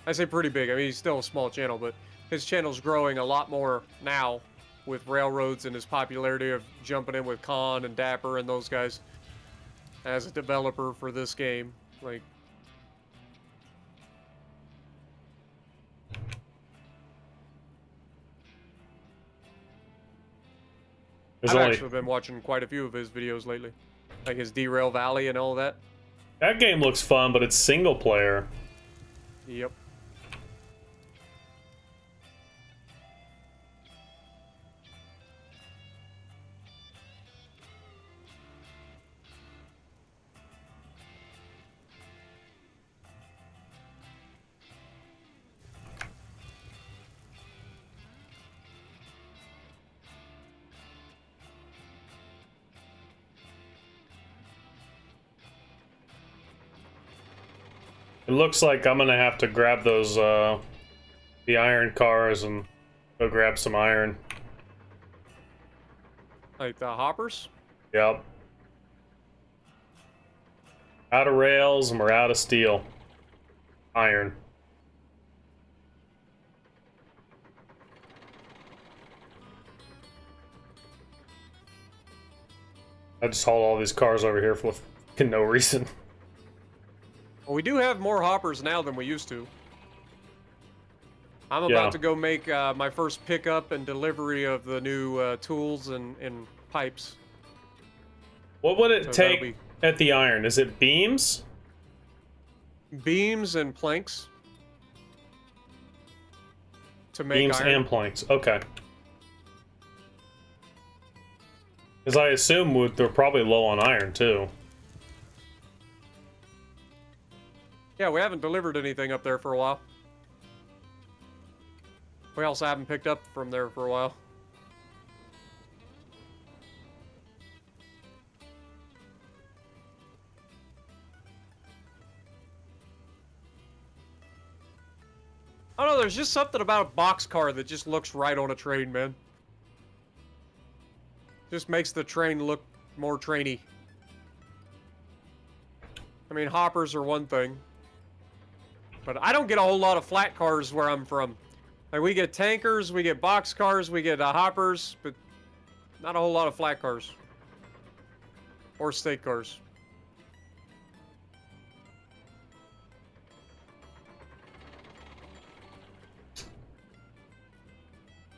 I say pretty big, I mean, he's still a small channel, but his channel's growing a lot more now with Railroads and his popularity of jumping in with Khan and Dapper and those guys as a developer for this game. Like, I've actually been watching quite a few of his videos lately. Like his Derail Valley and all that. That game looks fun, but it's single player. Yep. It looks like I'm gonna have to grab those, the iron cars and go grab some iron. Like the hoppers? Yep. Out of rails and we're out of steel. Iron. I just hauled all these cars over here for fucking no reason. Well, we do have more hoppers now than we used to. I'm about to go make my first pickup and delivery of the new tools and pipes. What would it take at the iron? Is it beams? Beams and planks. To make beams iron. And planks, okay. Because I assume they're probably low on iron, too. Yeah, we haven't delivered anything up there for a while. We also haven't picked up from there for a while. I don't know, there's just something about a boxcar that just looks right on a train, man. Just makes the train look more trainy. I mean, hoppers are one thing. But I don't get a whole lot of flat cars where I'm from. Like, we get tankers, we get box cars, we get hoppers, but not a whole lot of flat cars. Or state cars.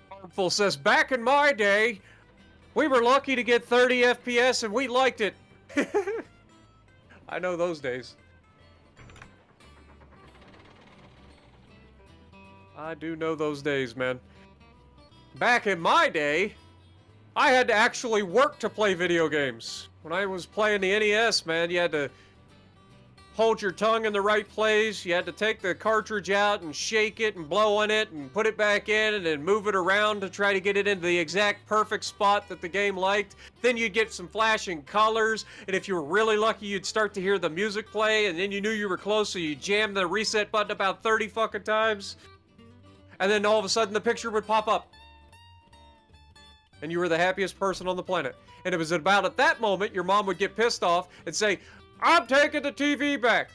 Harmful says, back in my day, we were lucky to get 30 FPS and we liked it. I know those days. I do know those days, man. Back in my day, I had to actually work to play video games. When I was playing the NES, man, you had to hold your tongue in the right place. You had to take the cartridge out and shake it and blow on it and put it back in and then move it around to try to get it into the exact perfect spot that the game liked. Then you'd get some flashing colors, and if you were really lucky, you'd start to hear the music play, and then you knew you were close, so you jammed the reset button about 30 fucking times. And then all of a sudden the picture would pop up. And you were the happiest person on the planet. And it was about at that moment your mom would get pissed off and say, I'm taking the TV back.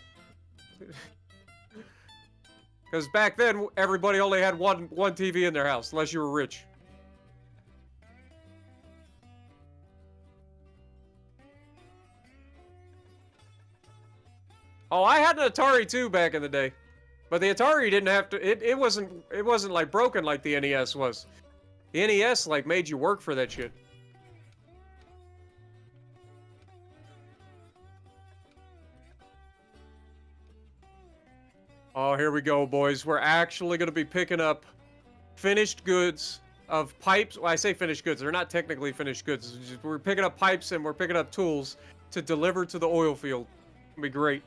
Because back then, everybody only had one TV in their house, unless you were rich. Oh, I had an Atari too back in the day. But the Atari didn't have to, it wasn't like broken like the NES was. The NES like made you work for that shit. Oh, here we go, boys. We're actually going to be picking up finished goods of pipes. Well, I say finished goods. They're not technically finished goods. We're picking up pipes and we're picking up tools to deliver to the oil field. It'll be great.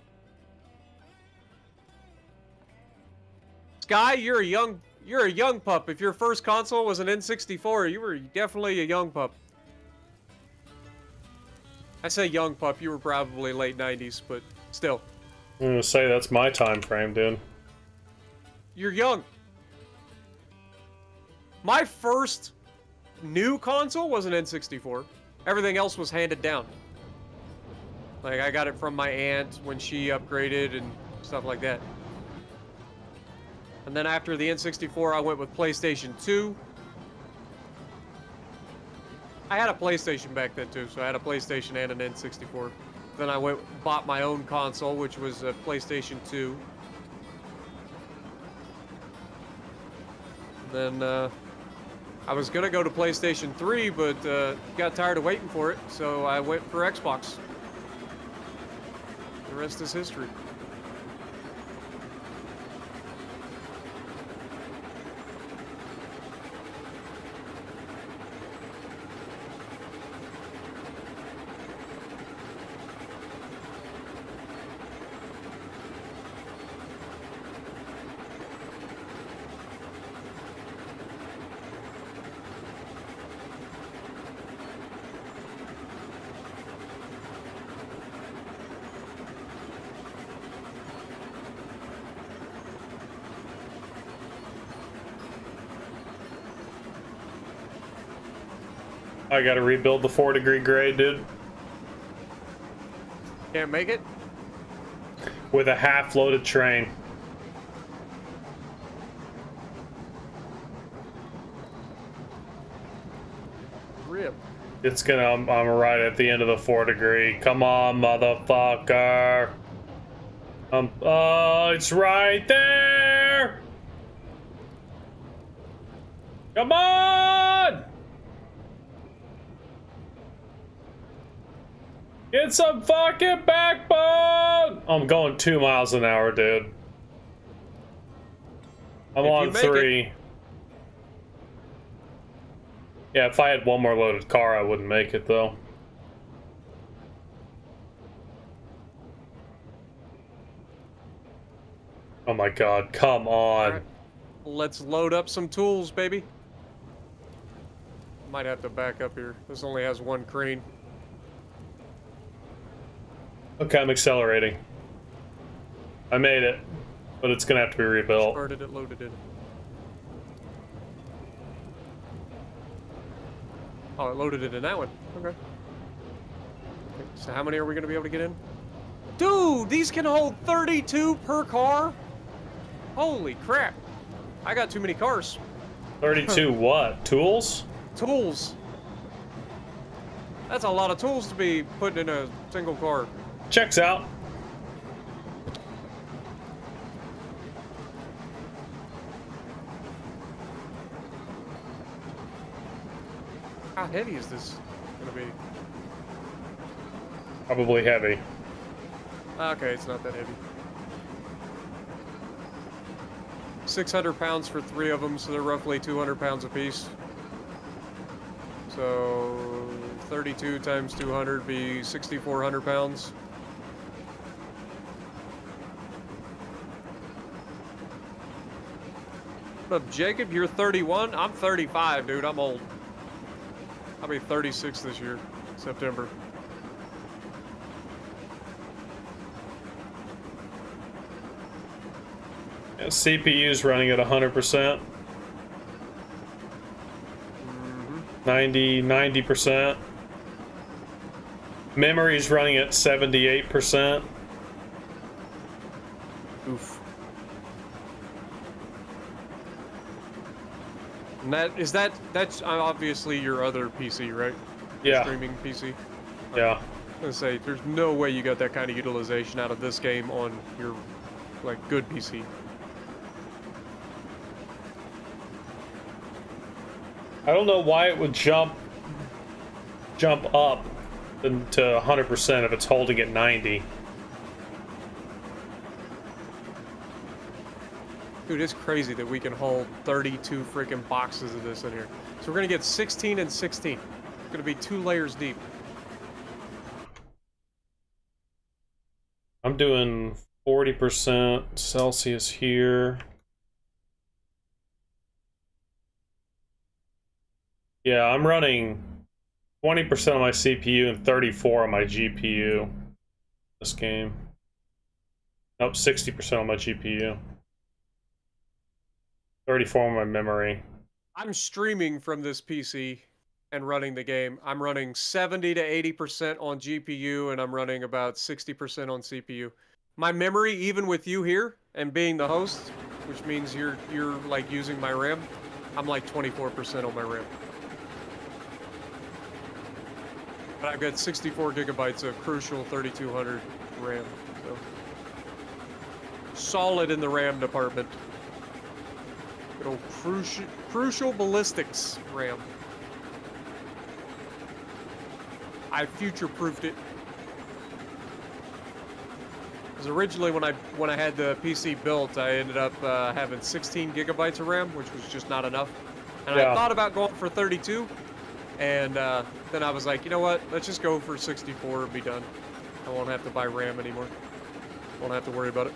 Sky, you're a young pup. If your first console was an N64, you were definitely a young pup. I say young pup. You were probably late 90s, but still. I'm gonna say that's my time frame, dude. You're young. My first new console was an N64. Everything else was handed down. Like, I got it from my aunt when she upgraded and stuff like that. And then after the N64, I went with PlayStation 2. I had a PlayStation back then, too, so I had a PlayStation and an N64. Then I bought my own console, which was a PlayStation 2. Then I was gonna go to PlayStation 3, but got tired of waiting for it, so I went for Xbox. The rest is history. I gotta rebuild the 4-degree grade, dude. Can't make it? With a half-loaded train. Rip. It's gonna, I'm right at the end of the 4-degree. Come on, motherfucker. Oh, it's right there. Come on. Get some fucking backbone! I'm going 2 miles an hour, dude. I'm on 3. Yeah, if I had one more loaded car, I wouldn't make it, though. Oh my god, come on. Right. Let's load up some tools, baby. Might have to back up here. This only has one crane. Okay, I'm accelerating. I made it, but it's gonna have to be rebuilt. Started it, loaded it. Oh, it loaded it in that one. Okay. So how many are we gonna be able to get in? Dude, these can hold 32 per car? Holy crap. I got too many cars. 32 what? Tools? Tools. That's a lot of tools to be putting in a single car. Checks out. How heavy is this gonna be? Probably heavy. Okay, it's not that heavy. 600 pounds for 3 of them, so they're roughly 200 pounds apiece. So 32 times 200 be 6,400 pounds. What up, Jacob? You're 31? I'm 35, dude. I'm old. I'll be 36 this year, September. Yeah, CPU's running at 100%. 90%. Memory's running at 78%. Oof. And that's obviously your other PC, right? Your Yeah. streaming PC. Yeah. I was gonna say, there's no way you got that kind of utilization out of this game on your, like, good PC. I don't know why it would jump up to 100% if it's holding at 90. Dude, it's crazy that we can hold 32 freaking boxes of this in here. So we're gonna get 16 and 16. It's gonna be 2 layers deep. I'm doing 40% Celsius here. Yeah, I'm running 20% on my CPU and 34 on my GPU this game. Nope, 60% on my GPU. 34 on my memory. I'm streaming from this PC and running the game. I'm running 70 to 80% on GPU and I'm running about 60% on CPU. My memory, even with you here and being the host, which means you're like using my RAM, I'm like 24% on my RAM. But I've got 64 gigabytes of Crucial 3200 RAM, so solid in the RAM department. Good old crucial ballistics RAM. I future-proofed it. Because originally when I had the PC built, I ended up having 16 gigabytes of RAM, which was just not enough. And Yeah. I thought about going for 32, and then I was like, you know what? Let's just go for 64 and be done. I won't have to buy RAM anymore. Won't have to worry about it.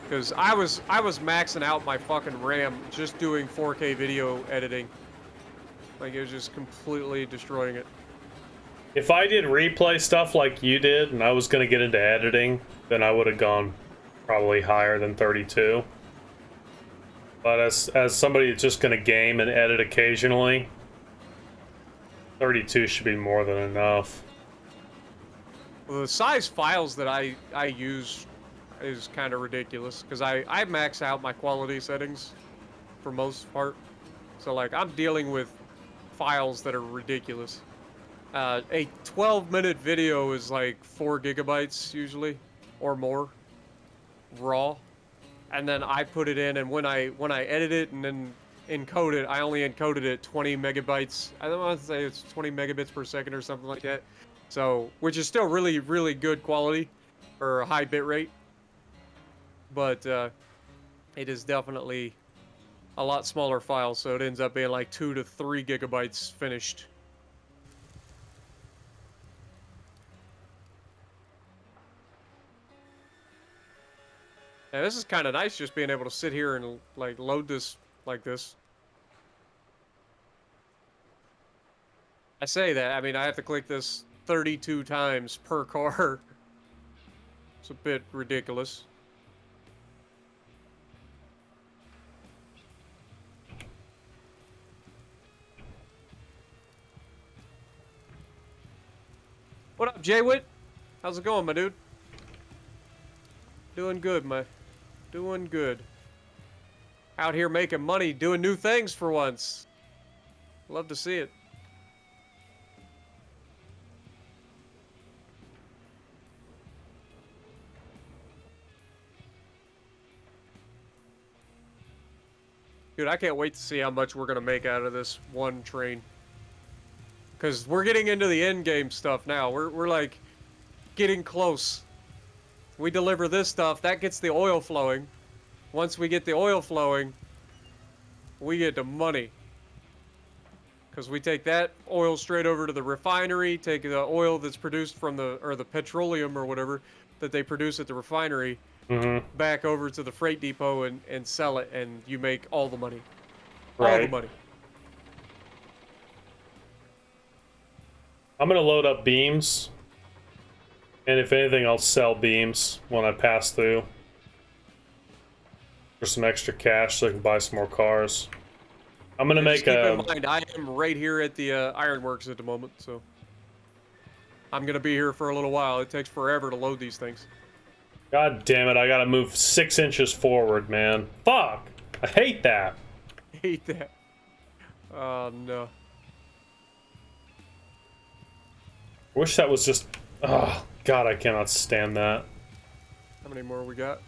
Because I was maxing out my fucking RAM just doing 4K video editing. Like, it was just completely destroying it. If I did replay stuff like you did and I was going to get into editing, then I would have gone probably higher than 32. But as somebody that's just going to game and edit occasionally, 32 should be more than enough. Well, the size files that I use is kind of ridiculous because I max out my quality settings for most part. So like I'm dealing with files that are ridiculous. A 12-minute video is like 4 gigabytes usually or more raw, and then I put it in, and when I edit it and then encode it, I only encoded it 20 megabytes. I don't want to say it's 20 megabits per second or something like that. So, which is still really, really good quality or a high bit rate. But it is definitely a lot smaller file, so it ends up being like 2 to 3 gigabytes finished. Yeah, this is kind of nice, just being able to sit here and like load this like this. I say that, I mean, I have to click this 32 times per car. It's a bit ridiculous. What up, Jay-Wit? How's it going, my dude? Doing good, doing good. Out here making money, doing new things for once. Love to see it. Dude, I can't wait to see how much we're gonna make out of this one train. Because we're getting into the end game stuff now. We're like getting close. We deliver this stuff, that gets the oil flowing. Once we get the oil flowing, we get the money. Because we take that oil straight over to the refinery, take the oil that's produced from the petroleum or whatever, that they produce at the refinery Mm-hmm. back over to the freight depot and sell it, and you make all the money. All the Right. money. I'm gonna load up beams, and if anything, I'll sell beams when I pass through for some extra cash so I can buy some more cars. I'm gonna And just make keep in a. mind, I am right here at the ironworks at the moment, so I'm gonna be here for a little while. It takes forever to load these things. God damn it! I gotta move 6 inches forward, man. Fuck! I hate that. Hate that. Oh no. Wish that was just. Oh God, I cannot stand that. How many more we got?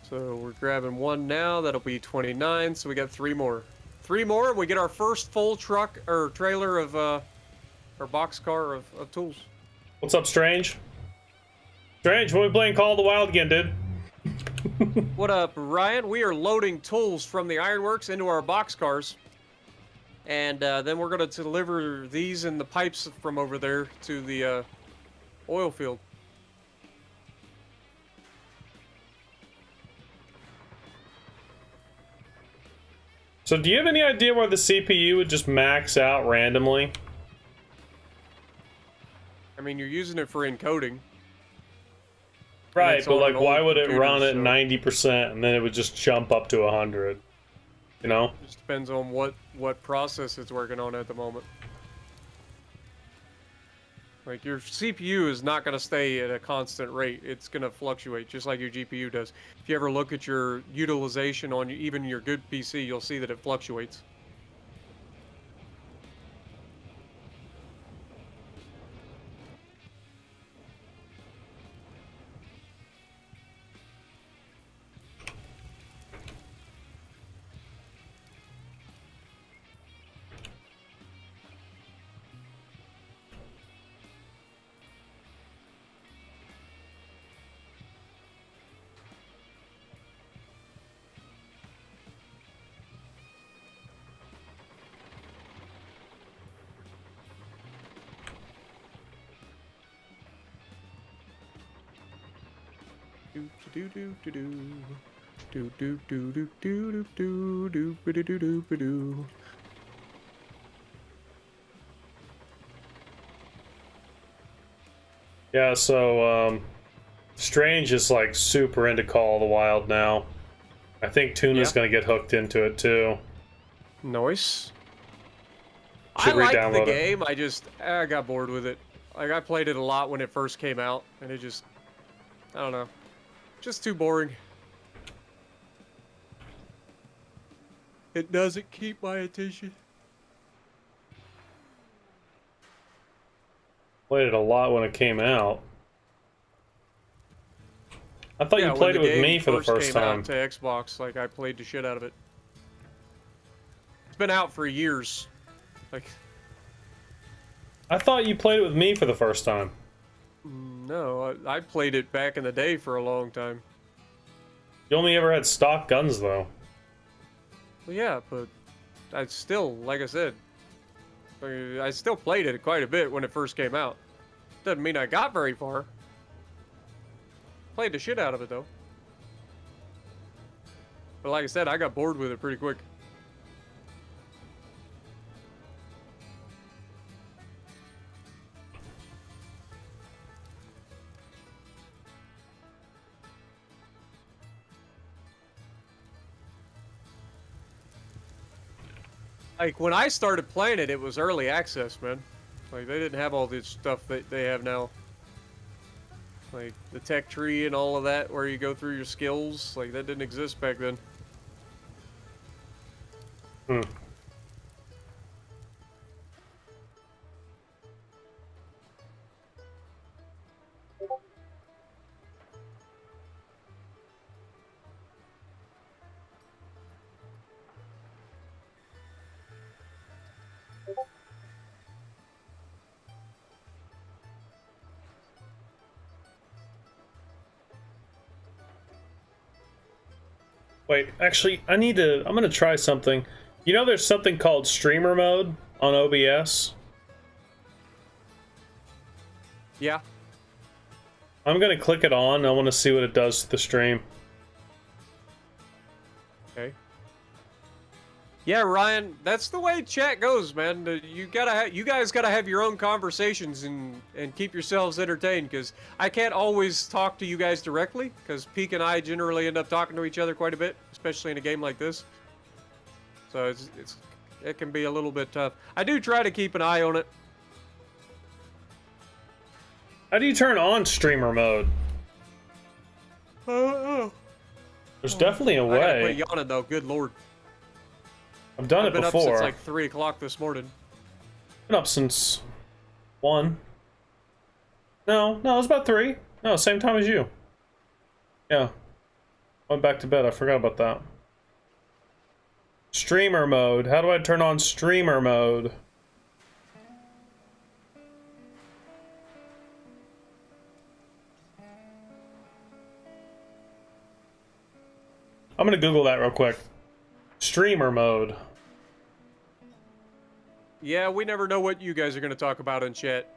So we're grabbing one now. That'll be 29. So we got 3 more. 3 more, and we get our first full truck or trailer of or boxcar of tools. What's up, Strange? Strange, when we playing Call of the Wild again, dude? What up, Ryan? We are loading tools from the ironworks into our boxcars. And then we're going to deliver these and the pipes from over there to the oil field. So do you have any idea why the CPU would just max out randomly? I mean, you're using it for encoding. Right, it's but on like an why old would it computer, run at so- 90% and then it would just jump up to 100? You know? Just depends on what process it's working on at the moment. Like, your CPU is not going to stay at a constant rate. It's going to fluctuate, just like your GPU does. If you ever look at your utilization on even your good PC, you'll see that it fluctuates. Do do do do do do do do do do do do do do do do do. Yeah, so Strange is like super into Call of the Wild now. I think Tuna's Yeah. gonna get hooked into it too. Nice. I Should like the re-download it. game. I got bored with it. Like, I played it a lot when it first came out, and it just, I don't know, just too boring. It doesn't keep my attention. Played it a lot when it came out. I thought Yeah, you when played the it with game me for the first came time. out to Xbox, like, I played the shit out of it. It's been out for years. Like, I thought you played it with me for the first time. no, I played it back in the day for a long time. You only ever had stock guns though. Well, yeah, but I still, like I said, I still played it quite a bit when it first came out. Doesn't mean I got very far. Played the shit out of it, though. But like I said, I got bored with it pretty quick. Like, when I started playing it, it was early access, man. Like, they didn't have all this stuff that they have now. Like, the tech tree and all of that, where you go through your skills. Like, that didn't exist back then. Hmm. Wait, actually, I'm gonna try something. You know there's something called streamer mode on OBS? Yeah. I'm gonna click it on. I want to see what it does to the stream. Okay. Yeah, Ryan, that's the way chat goes, man. You guys gotta have your own conversations and keep yourselves entertained, because I can't always talk to you guys directly, because Peek and I generally end up talking to each other quite a bit, especially in a game like this. So it can be a little bit tough. I do try to keep an eye on it. How do you turn on streamer mode? There's definitely a I gotta way. quit yawning though. Good lord. I've done I've it been before. up since like 3 o'clock this morning. Been up since 1. No, it was about 3. No, same time as you. Yeah. Went back to bed. I forgot about that. Streamer mode. How do I turn on streamer mode? I'm gonna Google that real quick. Streamer mode. Yeah, we never know what you guys are gonna talk about in chat.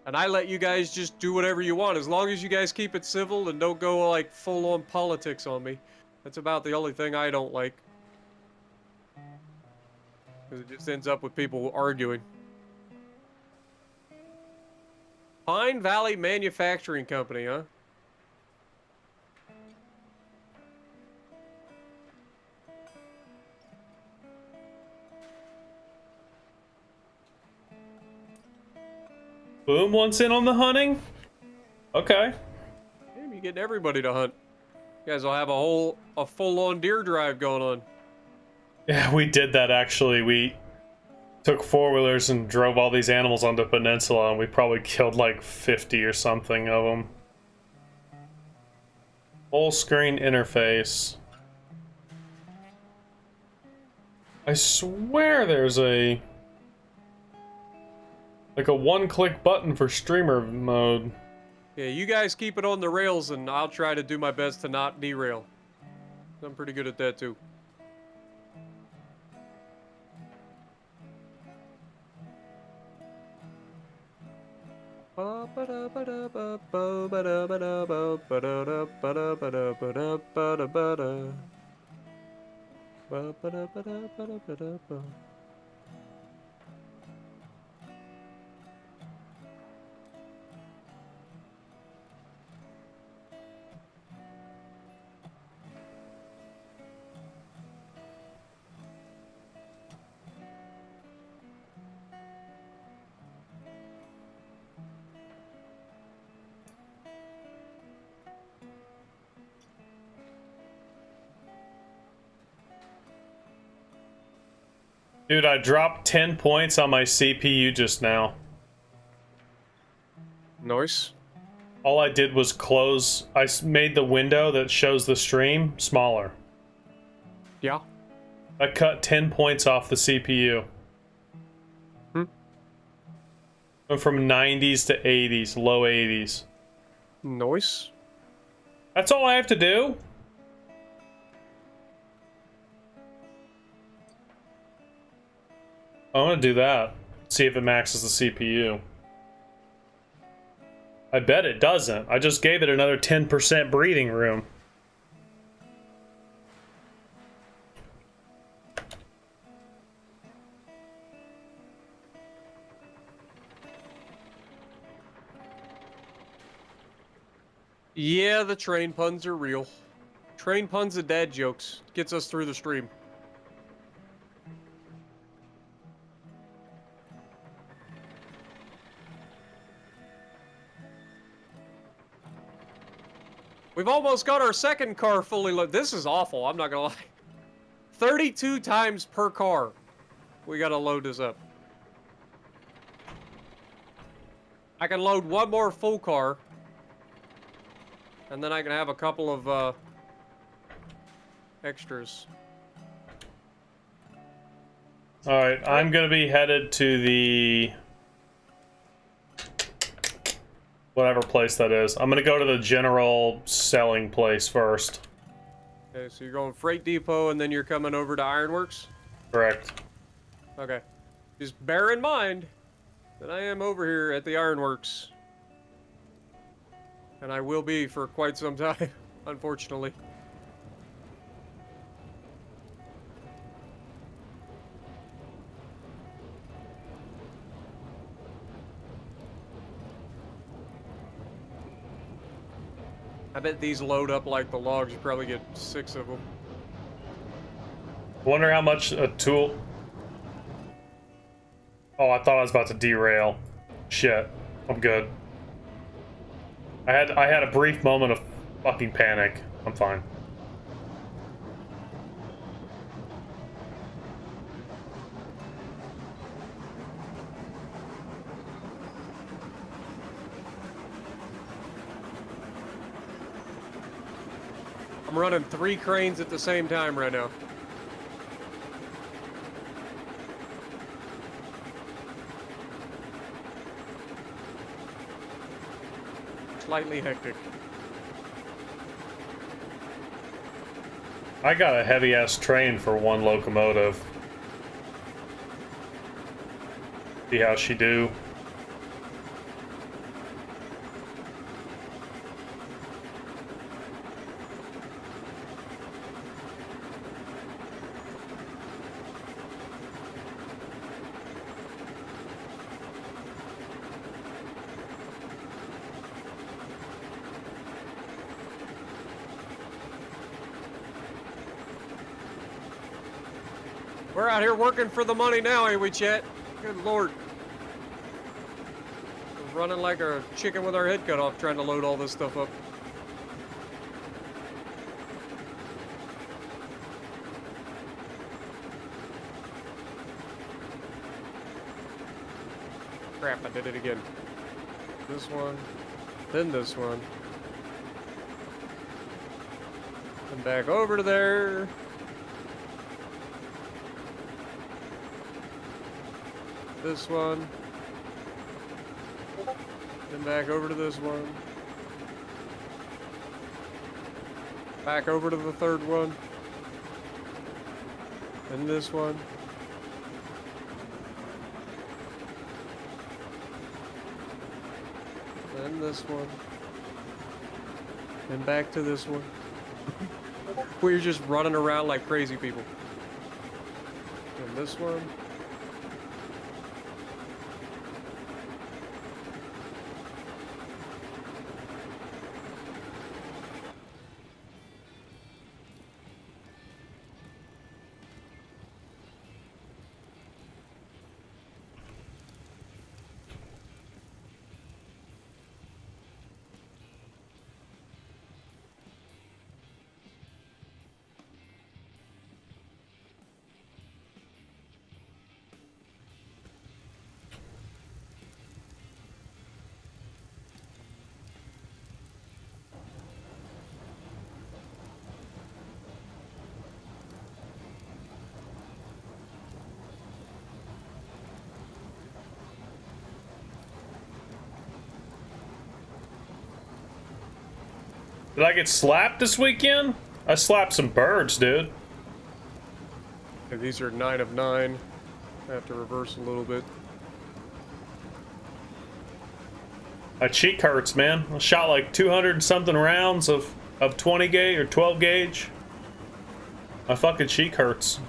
And I let you guys just do whatever you want, as long as you guys keep it civil and don't go like full-on politics on me. That's about the only thing I don't like. Because it just ends up with people arguing. Pine Valley Manufacturing Company, huh? Boom wants in on the hunting? Okay. Damn, you getting everybody to hunt. You guys will have a full-on deer drive going on. Yeah, we did that actually. We took four-wheelers and drove all these animals onto the peninsula, and we probably killed like 50 or something of them. Full screen interface. I swear there's a one-click button for streamer mode. Yeah, you guys keep it on the rails, and I'll try to do my best to not derail. I'm pretty good at that, too. Dude, I dropped 10 points on my CPU just now. Nice. All I did was close... I made the window that shows the stream smaller. Yeah. I cut 10 points off the CPU. Went from 90s to 80s, low 80s. Nice. That's all I have to do? I'm gonna do that. See if it maxes the CPU. I bet it doesn't. I just gave it another 10% breathing room. Yeah, the train puns are real. Train puns and dad jokes. Gets us through the stream. We've almost got our second car fully loaded. This is awful, I'm not gonna lie. 32 times per car. We gotta load this up. I can load one more full car. And then I can have a couple of extras. Alright, I'm gonna be headed to the... whatever place that is. I'm gonna go to the general selling place first. Okay, so you're going Freight Depot and then you're coming over to Ironworks? Correct. Okay. Just bear in mind, than I am over here at the ironworks. And I will be for quite some time, unfortunately. I bet these load up like the logs. You probably get 6 of them. I wonder how much a tool... Oh, I thought I was about to derail. Shit. I'm good. I had a brief moment of fucking panic. I'm fine. I'm running 3 cranes at the same time right now. Slightly hectic. I got a heavy-ass train for 1 locomotive. See how she do. We're out here working for the money now, ain't we, Chet? Good lord. We're running like a chicken with our head cut off trying to load all this stuff up. Crap, I did it again. This one, then this one. And back over to there. This one. Then back over to this one. Back over to the third one. Then this one. Then this one. Then back to this one. We're just running around like crazy people. And this one. Did I get slapped this weekend? I slapped some birds, dude. Okay, these are 9 of 9. I have to reverse a little bit. My cheek hurts, man. I shot like 200 something rounds of 20 gauge or 12 gauge. My fucking cheek hurts.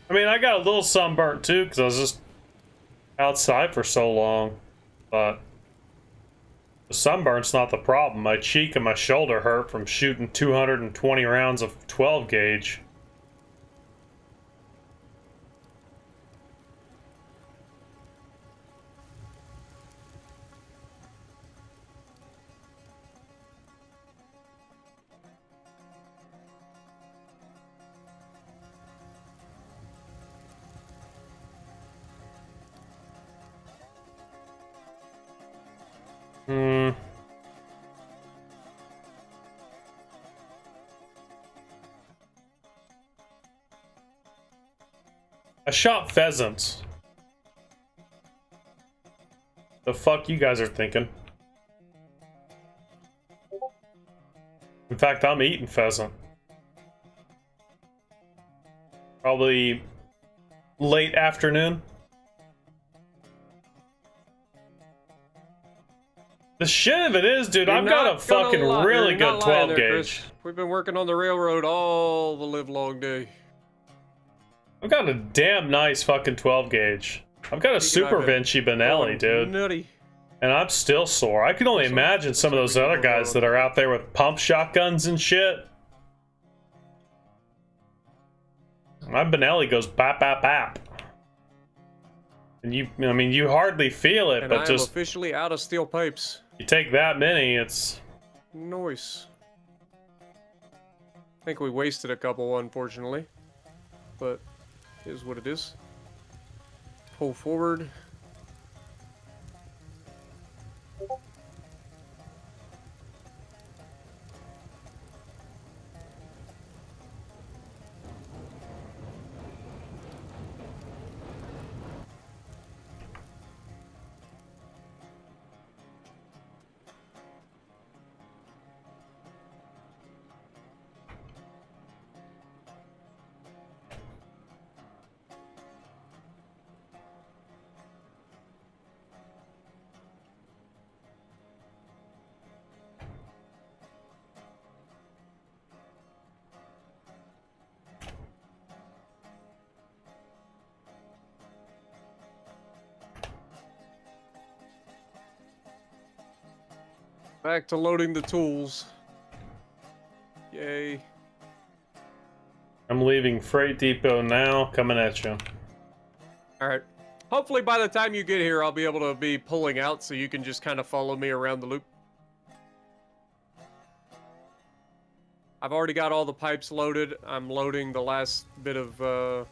I mean, I got a little sunburnt too because I was just outside for so long, but the sunburn's not the problem. My cheek and my shoulder hurt from shooting 220 rounds of 12 gauge. I shot pheasants. The fuck you guys are thinking? In fact, I'm eating pheasant. Probably late afternoon. The shit of it is, dude, I've got a fucking really good 12 gauge. We've been working on the railroad all the live long day. I've got a damn nice fucking 12 gauge. I've got a Super Vinci Benelli, dude. Nutty. And I'm still sore. I can only imagine some of those other guys that are out there with pump shotguns and shit. My Benelli goes bap bap bap. And I mean, you hardly feel it, and but just officially out of steel pipes. You take that many, it's noise. I think we wasted a couple, unfortunately, but it is what it is. Pull forward. Back to loading the tools. Yay. I'm leaving Freight Depot now, coming at you. Alright. Hopefully by the time you get here, I'll be able to be pulling out so you can just kind of follow me around the loop. I've already got all the pipes loaded. I'm loading the last bit of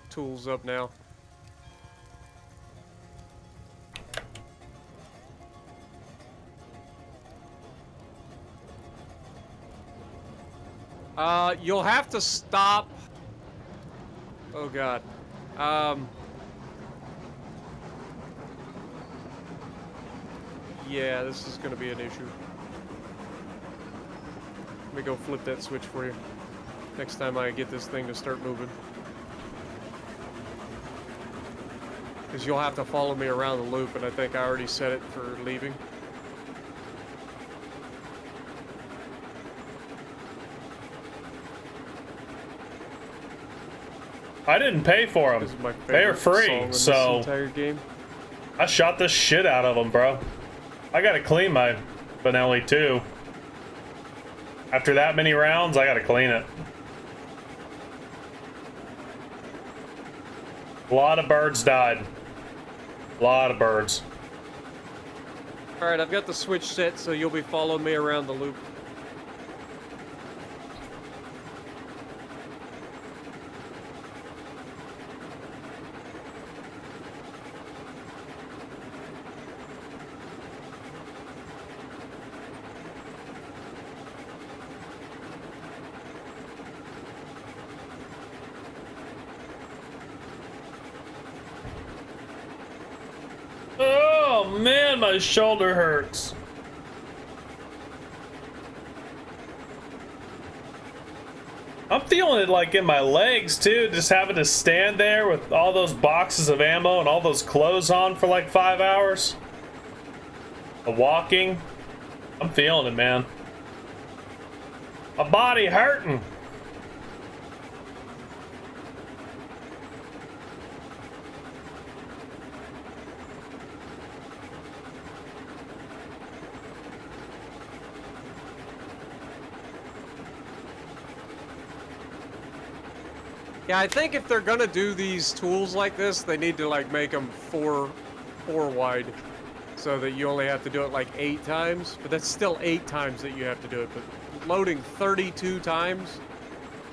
tools up now. You'll have to stop. Oh god. Yeah, this is gonna be an issue. Let me go flip that switch for you. Next time I get this thing to start moving. Because you'll have to follow me around the loop, and I think I already set it for leaving. I didn't pay for them. They're free, so entire game. I shot the shit out of them, bro. I gotta clean my Benelli too. After that many rounds, I gotta clean it. A lot of birds died. A lot of birds. Alright, I've got the switch set, so you'll be following me around the loop. Oh man, my shoulder hurts. I'm feeling it like in my legs too, just having to stand there with all those boxes of ammo and all those clothes on for like 5 hours. The walking. I'm feeling it, man. My body hurting. Yeah, I think if they're gonna do these tools like this, they need to like make them four wide, so that you only have to do it like 8 times. But that's still 8 times that you have to do it. But loading 32 times,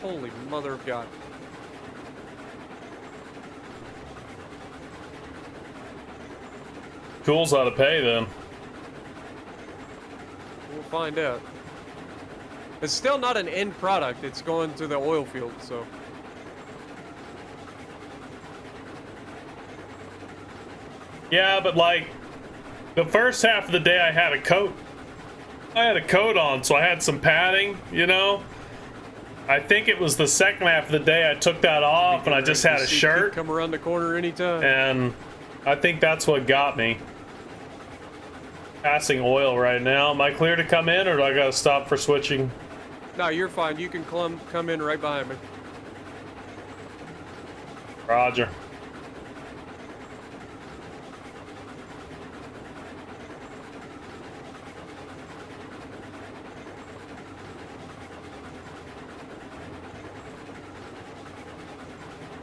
holy mother of God! Tools ought to pay them. We'll find out. It's still not an end product. It's going to the oil field, so. Yeah, but like the first half of the day I had a coat. I had a coat on, so I had some padding, you know? I think it was the second half of the day I took that off and I just had a shirt. Come around the corner anytime. And I think that's what got me. Passing oil right now. Am I clear to come in or do I gotta stop for switching? No, you're fine. You can come in right behind me. Roger.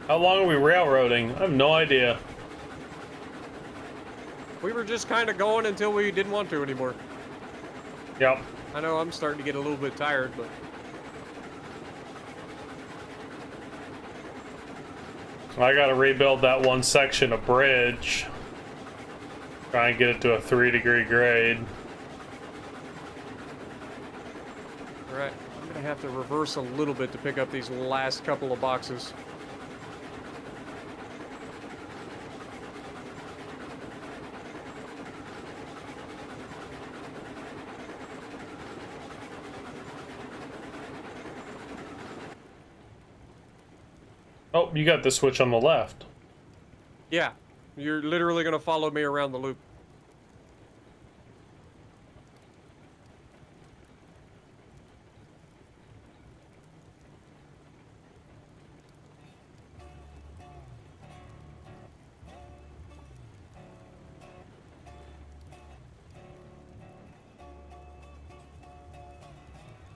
How long are we railroading? I have no idea. We were just kind of going until we didn't want to anymore. Yep. I know I'm starting to get a little bit tired, but... I gotta rebuild that one section of bridge. Try and get it to a 3-degree grade. Alright, I'm gonna have to reverse a little bit to pick up these last couple of boxes. Oh, you got the switch on the left. Yeah, you're literally gonna follow me around the loop.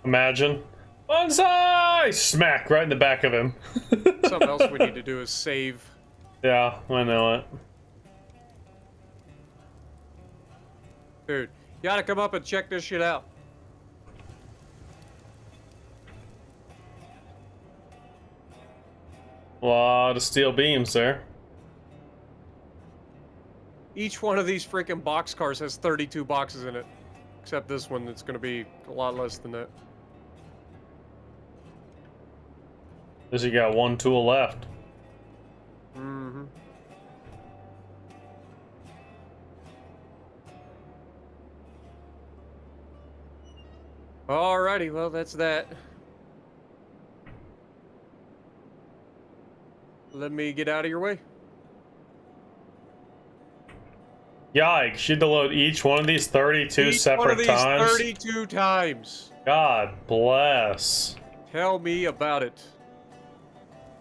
Imagine. Bonsai! Smack right in the back of him. Something else we need to do is save. Yeah, I know it. Dude, you gotta come up and check this shit out. A lot of steel beams there. Each one of these freaking boxcars has 32 boxes in it. Except this one, it's gonna be a lot less than that. Because you got one tool left. Mm-hmm. Alrighty, well, that's that. Let me get out of your way. Yikes, you had to load each one of these 32 Each separate one of these times? 32 times. God bless. Tell me about it.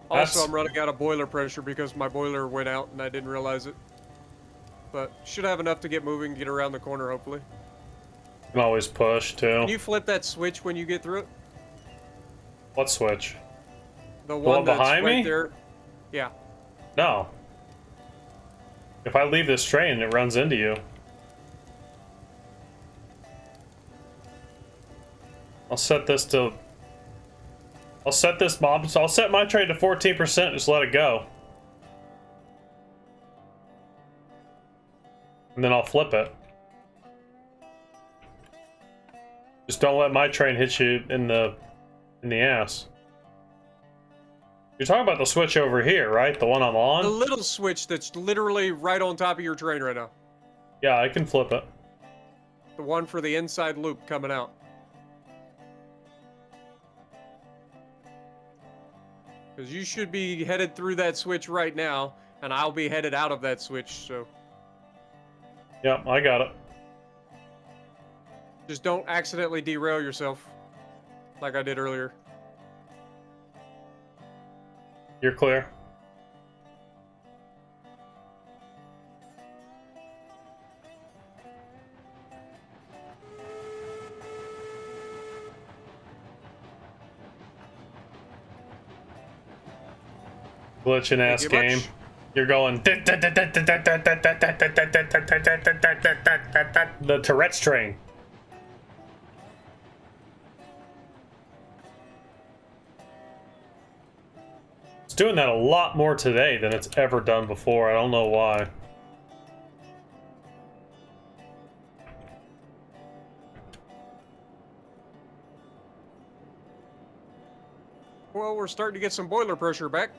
Also, That's- I'm running out of boiler pressure because my boiler went out and I didn't realize it. But should have enough to get moving, get around the corner, hopefully. You can always push, too. Can you flip that switch when you get through it? What switch? The one one that's behind right me? there. Yeah. No. If I leave this train, it runs into you. I'll set this to... I'll set this mob. So I'll set my train to 14%. Just let it go. And then I'll flip it. Just don't let my train hit you in the ass. You're talking about the switch over here, right? The one I'm The on? little switch that's literally right on top of your train right now. Yeah, I can flip it. The one for the inside loop coming out. Because you should be headed through that switch right now, and I'll be headed out of that switch, so... Yeah, I got it. Just don't accidentally derail yourself, like I did earlier. You're clear. Glitching ass Thank you game. much. You're going the Tourette's train. It's doing that a lot more today than it's ever done before. I don't know why. Well, we're starting to get some boiler pressure back.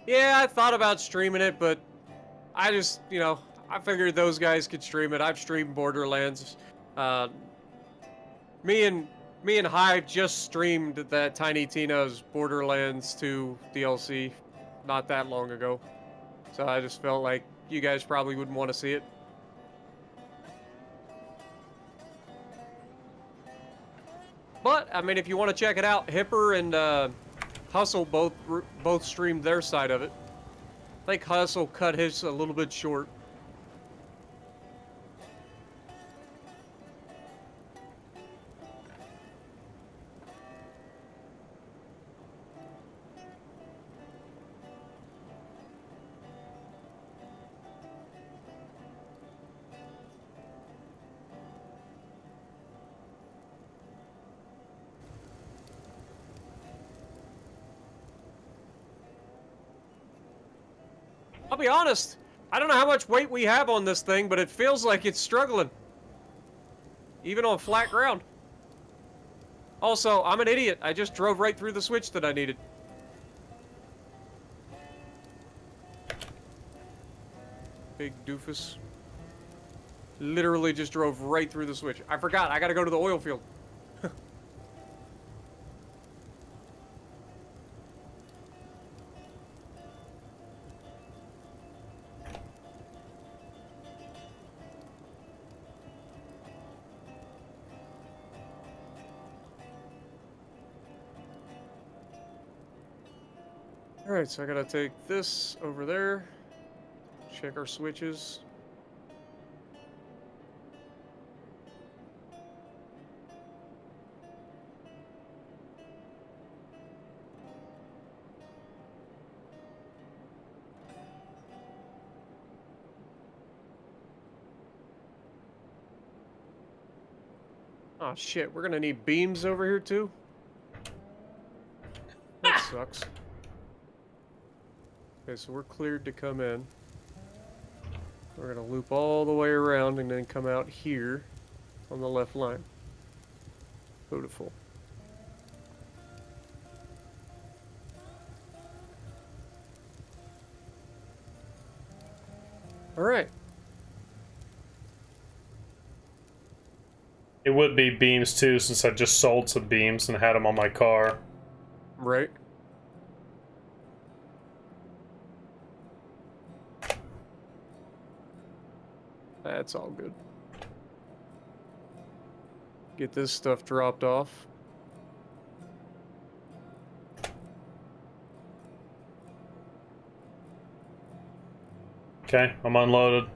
Yeah, I thought about streaming it, but I just, I figured those guys could stream it. I've streamed Borderlands. Uh, me and me and Hive just streamed that Tiny Tina's Borderlands 2 DLC not that long ago. So I just felt like you guys probably wouldn't want to see it. But I mean, if you want to check it out, Hipper and Hustle both streamed their side of it. I think Hustle cut his a little bit short. I'll be honest, I don't know how much weight we have on this thing, but it feels like it's struggling. Even on flat ground. Also, I'm an idiot. I just drove right through the switch that I needed. Big doofus. Literally just drove right through the switch. I forgot, I gotta go to the oil field. Alright, so I gotta take this over there. Check our switches. Oh shit, we're gonna need beams over here too? That sucks. Okay, so we're cleared to come in. We're gonna loop all the way around and then come out here on the left line. Beautiful. Alright. It would be beams too, since I just sold some beams and had them on my car. Right. That's all good. Get this stuff dropped off. Okay, I'm unloaded.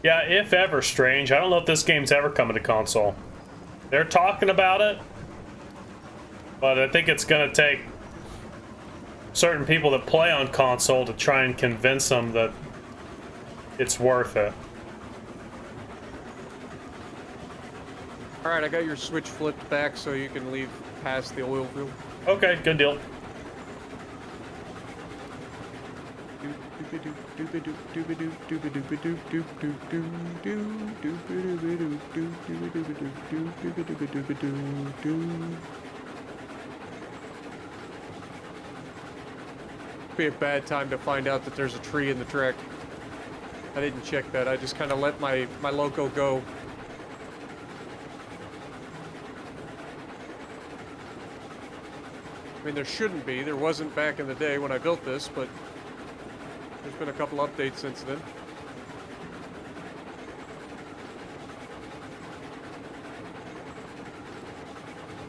Yeah, if ever, Strange. I don't know if this game's ever coming to console. They're talking about it, but I think it's gonna take certain people that play on console to try and convince them that it's worth it. Alright, I got your switch flipped back so you can leave past the oil field. Okay, good deal. Be a bad time to find out that there's a tree in the track. I didn't check that. I just kind of let my loco go. I mean, there shouldn't be. There wasn't back in the day when I built this, but there's been a couple updates since then.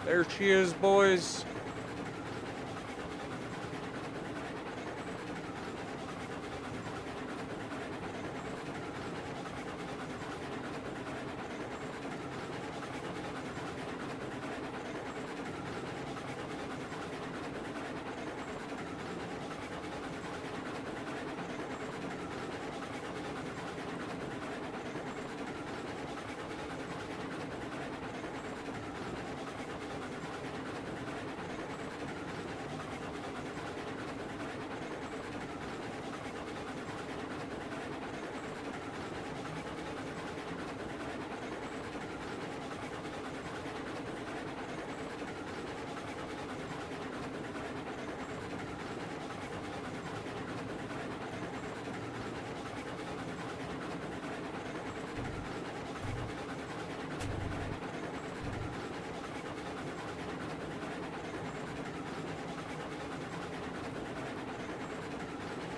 There she is, boys.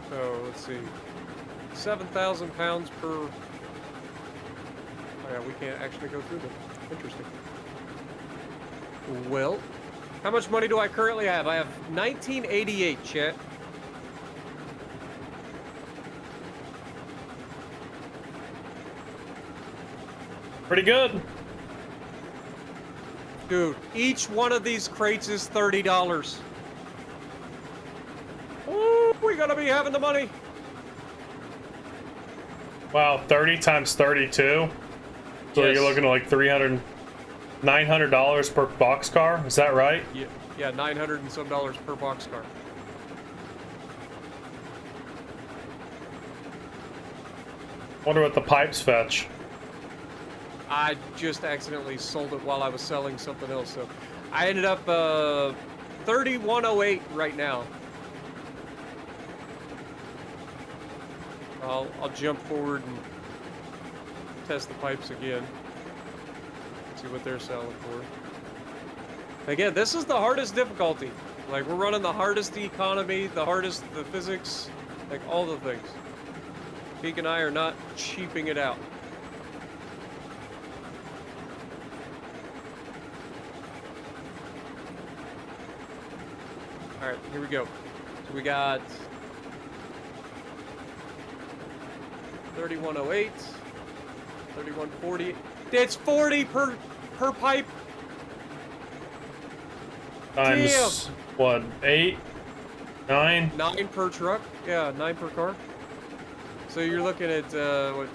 So let's see, 7,000 pounds per. Oh yeah, we can't actually go through them. Interesting. Well, how much money do I currently have? I have 1988, chat. Pretty good. Dude, each one of these crates is $30. Ooh, we gotta be having the money. Wow, 30 times 32. So Yes. you're looking at like $900 per boxcar. Is that right? Yeah, yeah, 900 and some dollars per boxcar. Wonder what the pipes fetch. I just accidentally sold it while I was selling something else, so I ended up 3108 right now. I'll jump forward and test the pipes again. See what they're selling for. Again, this is the hardest difficulty. Like, we're running the hardest economy, the physics, like all the things. Peak and I are not cheaping it out. Alright, here we go. So we got 3108, 3140. It's 40 per pipe. Times, Damn. what, 8? 9? 9 per truck. Yeah, 9 per car. So you're looking at, what,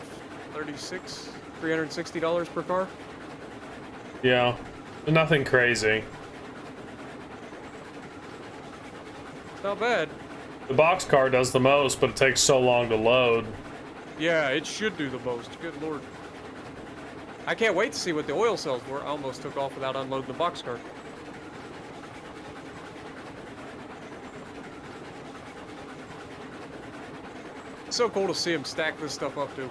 36? $360 per car? Yeah. Nothing crazy. Not bad. The boxcar does the most, but it takes so long to load. Yeah, it should do the most. Good lord. I can't wait to see what the oil cells were. I almost took off without unloading the boxcar. It's so cool to see him stack this stuff up too.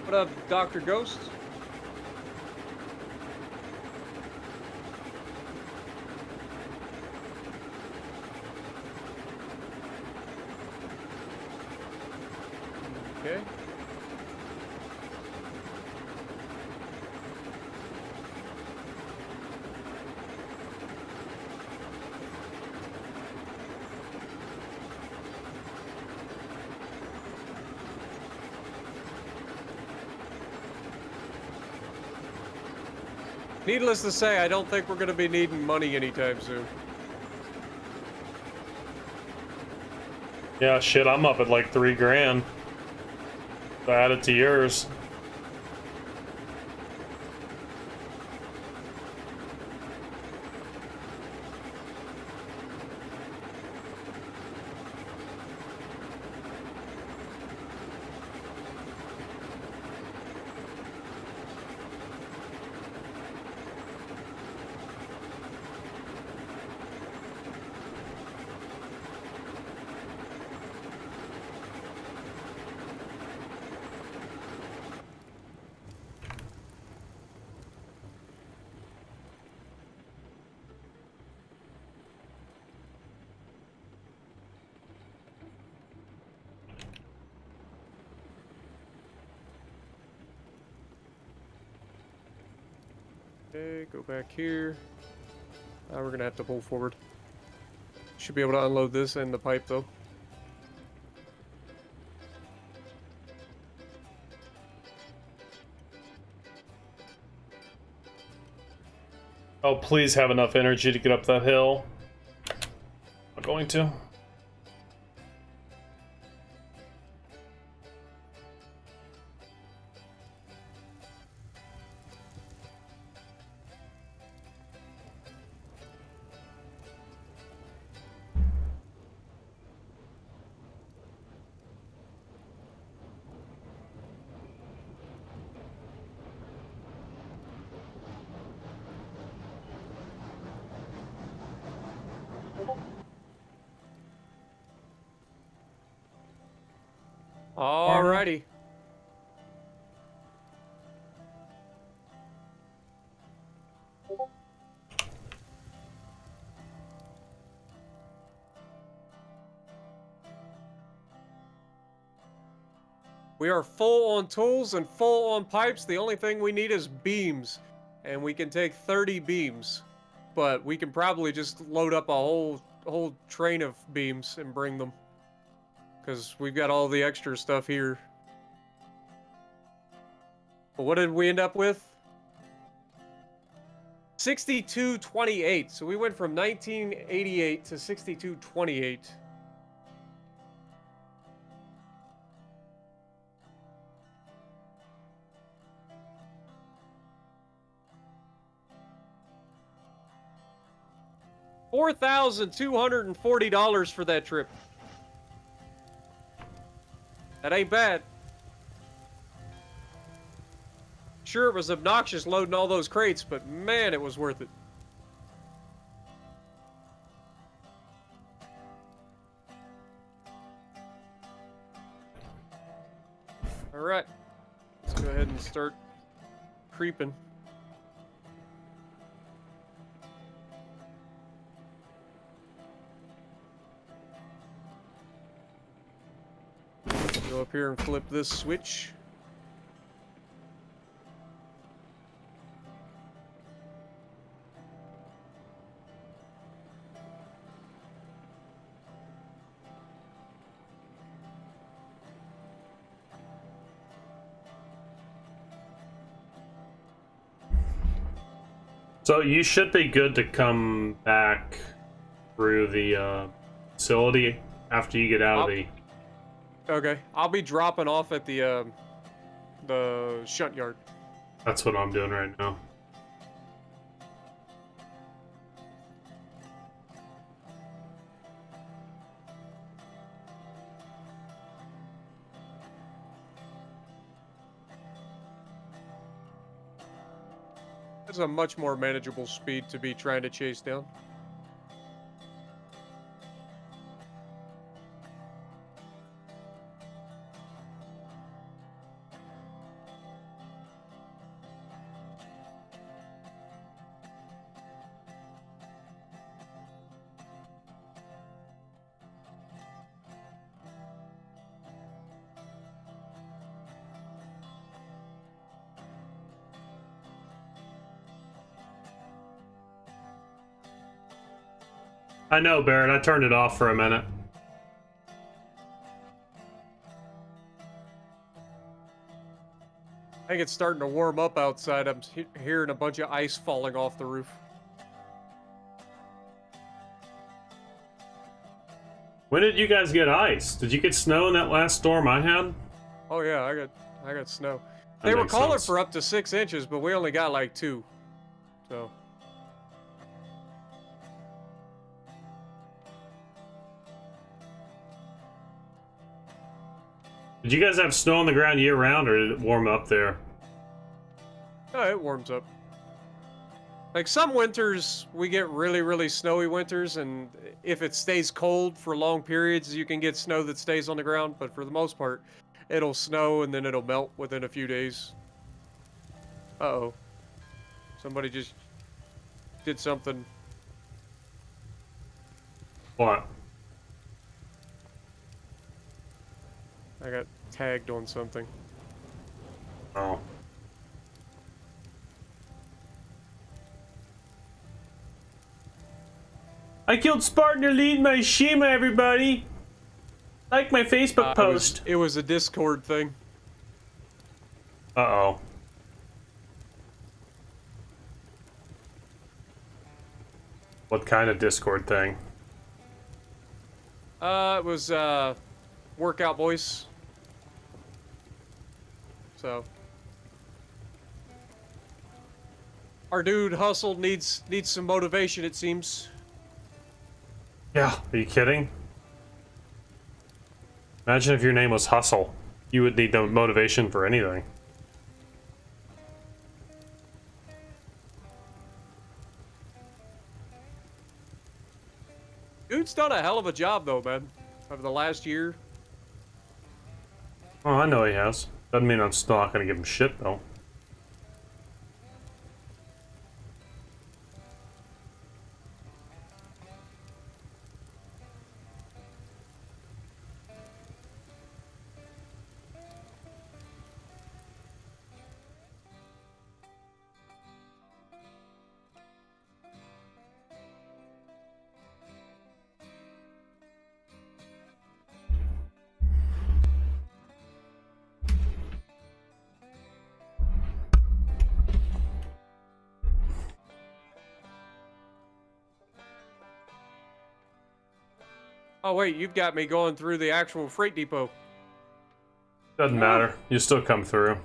What up, Dr. Ghost? Okay. Needless to say, I don't think we're going to be needing money anytime soon. Yeah, shit, I'm up at like 3 grand. So add it to yours. Okay, go back here. We're going to have to pull forward. Should be able to unload this and the pipe though. Oh, please have enough energy to get up that hill. I'm going to. Alrighty. We are full on tools and full on pipes. The only thing we need is beams. And we can take 30 beams. But we can probably just load up a whole train of beams and bring them. Because we've got all the extra stuff here. But what did we end up with? 6228. So we went from 1988 to 6228. $4,240 for that trip. That ain't bad. Sure, it was obnoxious loading all those crates, but man, it was worth it. All right, let's go ahead and start creeping. Go up here and flip this switch. So you should be good to come back through the facility after you get out of the... Okay, I'll be dropping off at the shunt yard. That's what I'm doing right now. It's a much more manageable speed to be trying to chase down. I know, Barrett. I turned it off for a minute. I think it's starting to warm up outside. I'm hearing a bunch of ice falling off the roof. When did you guys get ice? Did you get snow in that last storm I had? Oh yeah, I got snow. That They were makes calling sense. for up to 6 inches, but we only got like 2. So. Did you guys have snow on the ground year round, or did it warm up there? No, it warms up. Like some winters, we get really, really snowy winters, and if it stays cold for long periods, you can get snow that stays on the ground, but for the most part, it'll snow and then it'll melt within a few days. Uh-oh. Somebody just did something. What? I got tagged on something. Oh. I killed Spartan Elite in my Shima, everybody! Like my Facebook post. It was a Discord thing. Uh-oh. What kind of Discord thing? It was, Workout Boys. So. Our dude Hustle needs some motivation, it seems. Yeah. Are you kidding? Imagine if your name was Hustle. You would need the motivation for anything. Dude's done a hell of a job, though, man. Over the last year. Oh, I know he has. Doesn't mean I'm still not gonna give him shit, though. Oh wait, you've got me going through the actual freight depot. Doesn't matter. You still come through.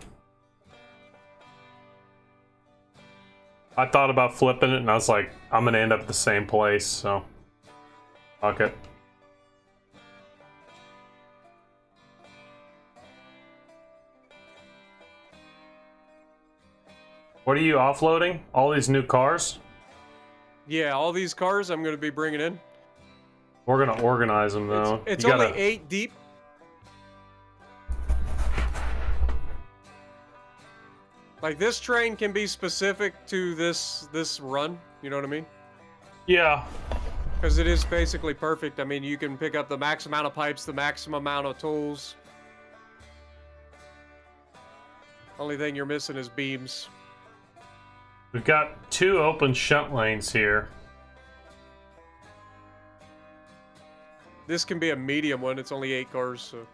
I thought about flipping it, and I was like, I'm gonna end up at the same place, so... Fuck it. What are you offloading? All these new cars? Yeah, all these cars I'm gonna be bringing in. We're gonna organize them, though. It's You only gotta... 8 deep. Like, this train can be specific to this run, you know what I mean? Yeah. Because it is basically perfect. I mean, you can pick up the max amount of pipes, the maximum amount of tools. Only thing you're missing is beams. We've got 2 open shunt lanes here. This can be a medium one. It's only 8 cars, so...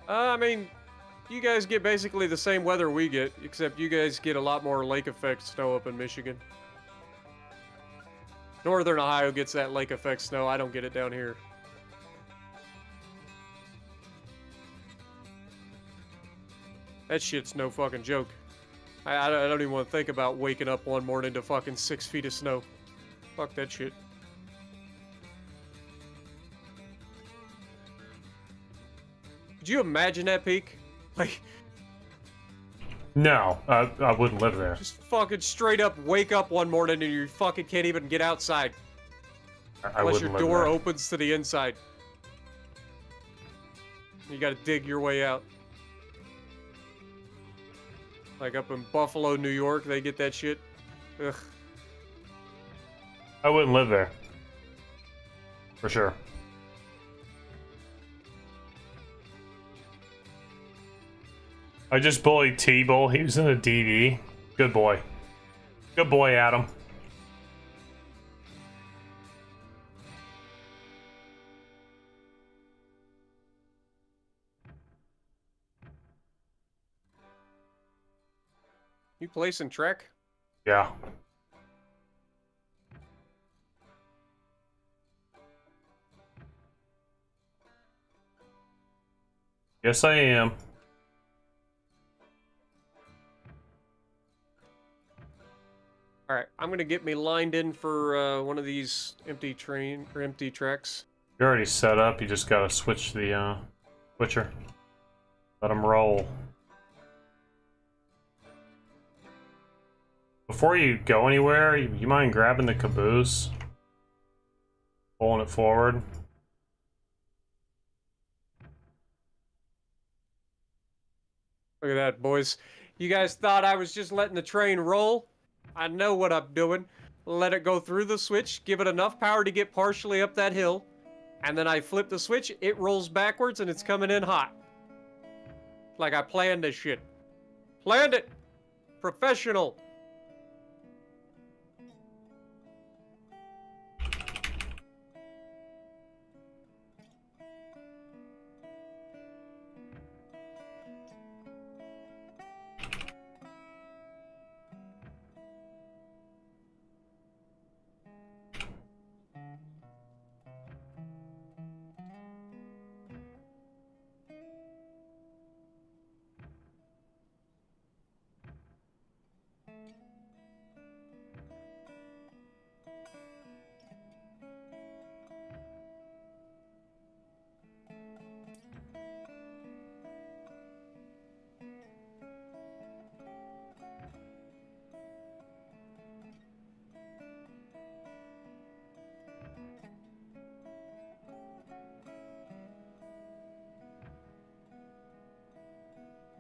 I mean, you guys get basically the same weather we get, except you guys get a lot more lake effect snow up in Michigan. Northern Ohio gets that lake effect snow. I don't get it down here. That shit's no fucking joke. I don't even want to think about waking up one morning to fucking 6 feet of snow. Fuck that shit. Could you imagine that peak? Like, No, I wouldn't live there. just fucking straight up wake up one morning and you fucking can't even get outside. I Unless wouldn't your live door there. opens to the inside. You gotta dig your way out. Like up in Buffalo, New York, they get that shit. Ugh. I wouldn't live there. For sure. I just bullied T-Bull. He was in a DD. Good boy. Good boy, Adam. You placing Trek? Yeah. Yes, I am. Alright, I'm gonna get me lined in for one of these empty tracks. You're already set up. You just gotta switch the switcher. Let him roll. Before you go anywhere, you mind grabbing the caboose? Pulling it forward. Look at that, boys. You guys thought I was just letting the train roll? I know what I'm doing. Let it go through the switch, give it enough power to get partially up that hill, and then I flip the switch, it rolls backwards, and it's coming in hot. Like I planned this shit. Planned it! Professional!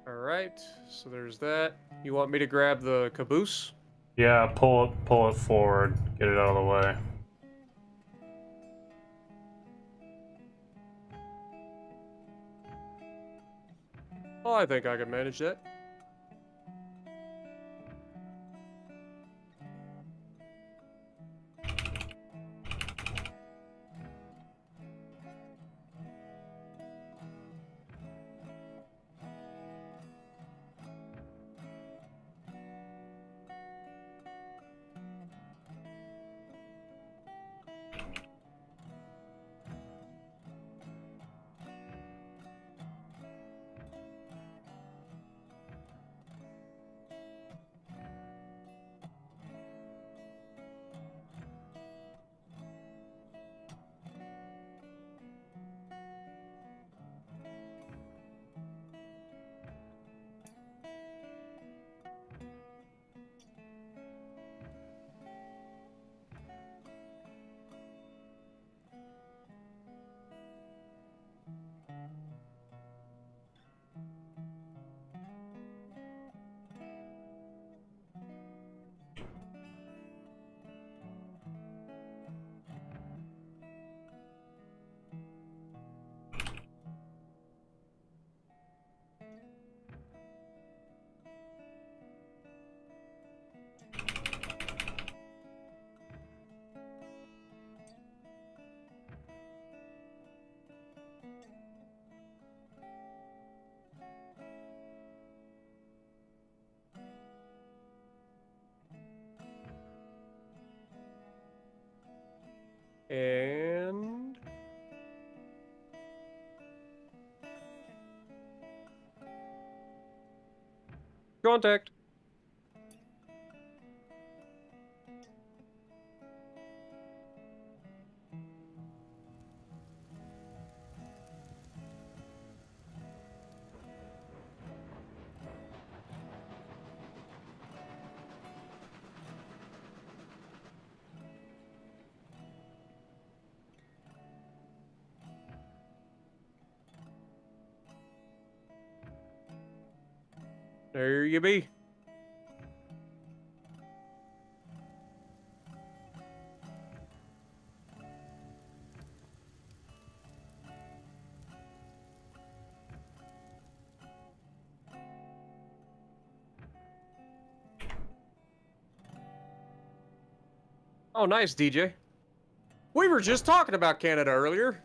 All right, so there's that. You want me to grab the caboose? Yeah, pull it forward. Get it out of the way. Oh, I think I can manage that. And contact. There you be. Oh, nice, DJ. We were just talking about Canada earlier.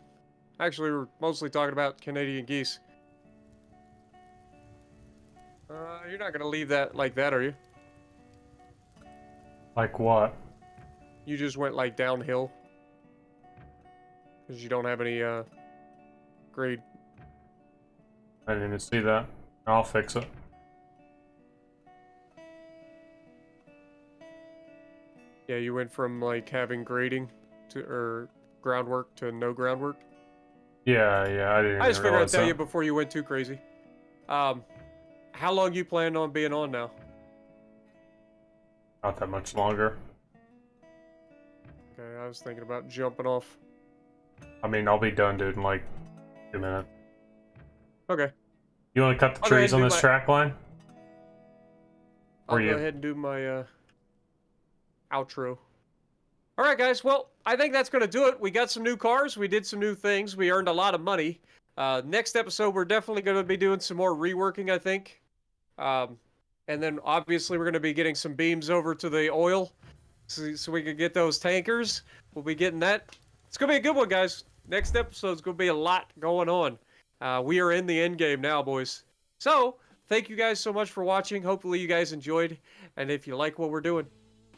Actually, we were mostly talking about Canadian geese. You're not gonna leave that like that, are you? Like what? You just went like downhill. Because you don't have any, grade. I didn't even see that. I'll fix it. Yeah, you went from like having grading to, or groundwork to no groundwork. Yeah, I didn't I even just figured I'd realize tell you that. before you went too crazy. Um, how long you plan on being on now? Not that much longer. Okay, I was thinking about jumping off. I mean, I'll be done, dude, in like 2 minutes. Okay, You want to cut the I'll go ahead trees and on do this my. track line? I'll Or go you? ahead and do my outro. All right, guys. Well, I think that's gonna do it. We got some new cars. We did some new things. We earned a lot of money. Next episode, we're definitely gonna be doing some more reworking, I think. Um, and then obviously we're gonna be getting some beams over to the oil, so we can get those tankers. We'll be getting that. It's gonna be a good one, guys. Next episode's gonna be a lot going on. We are in the end game now, boys. So thank you guys so much for watching. Hopefully you guys enjoyed, and if you like what we're doing,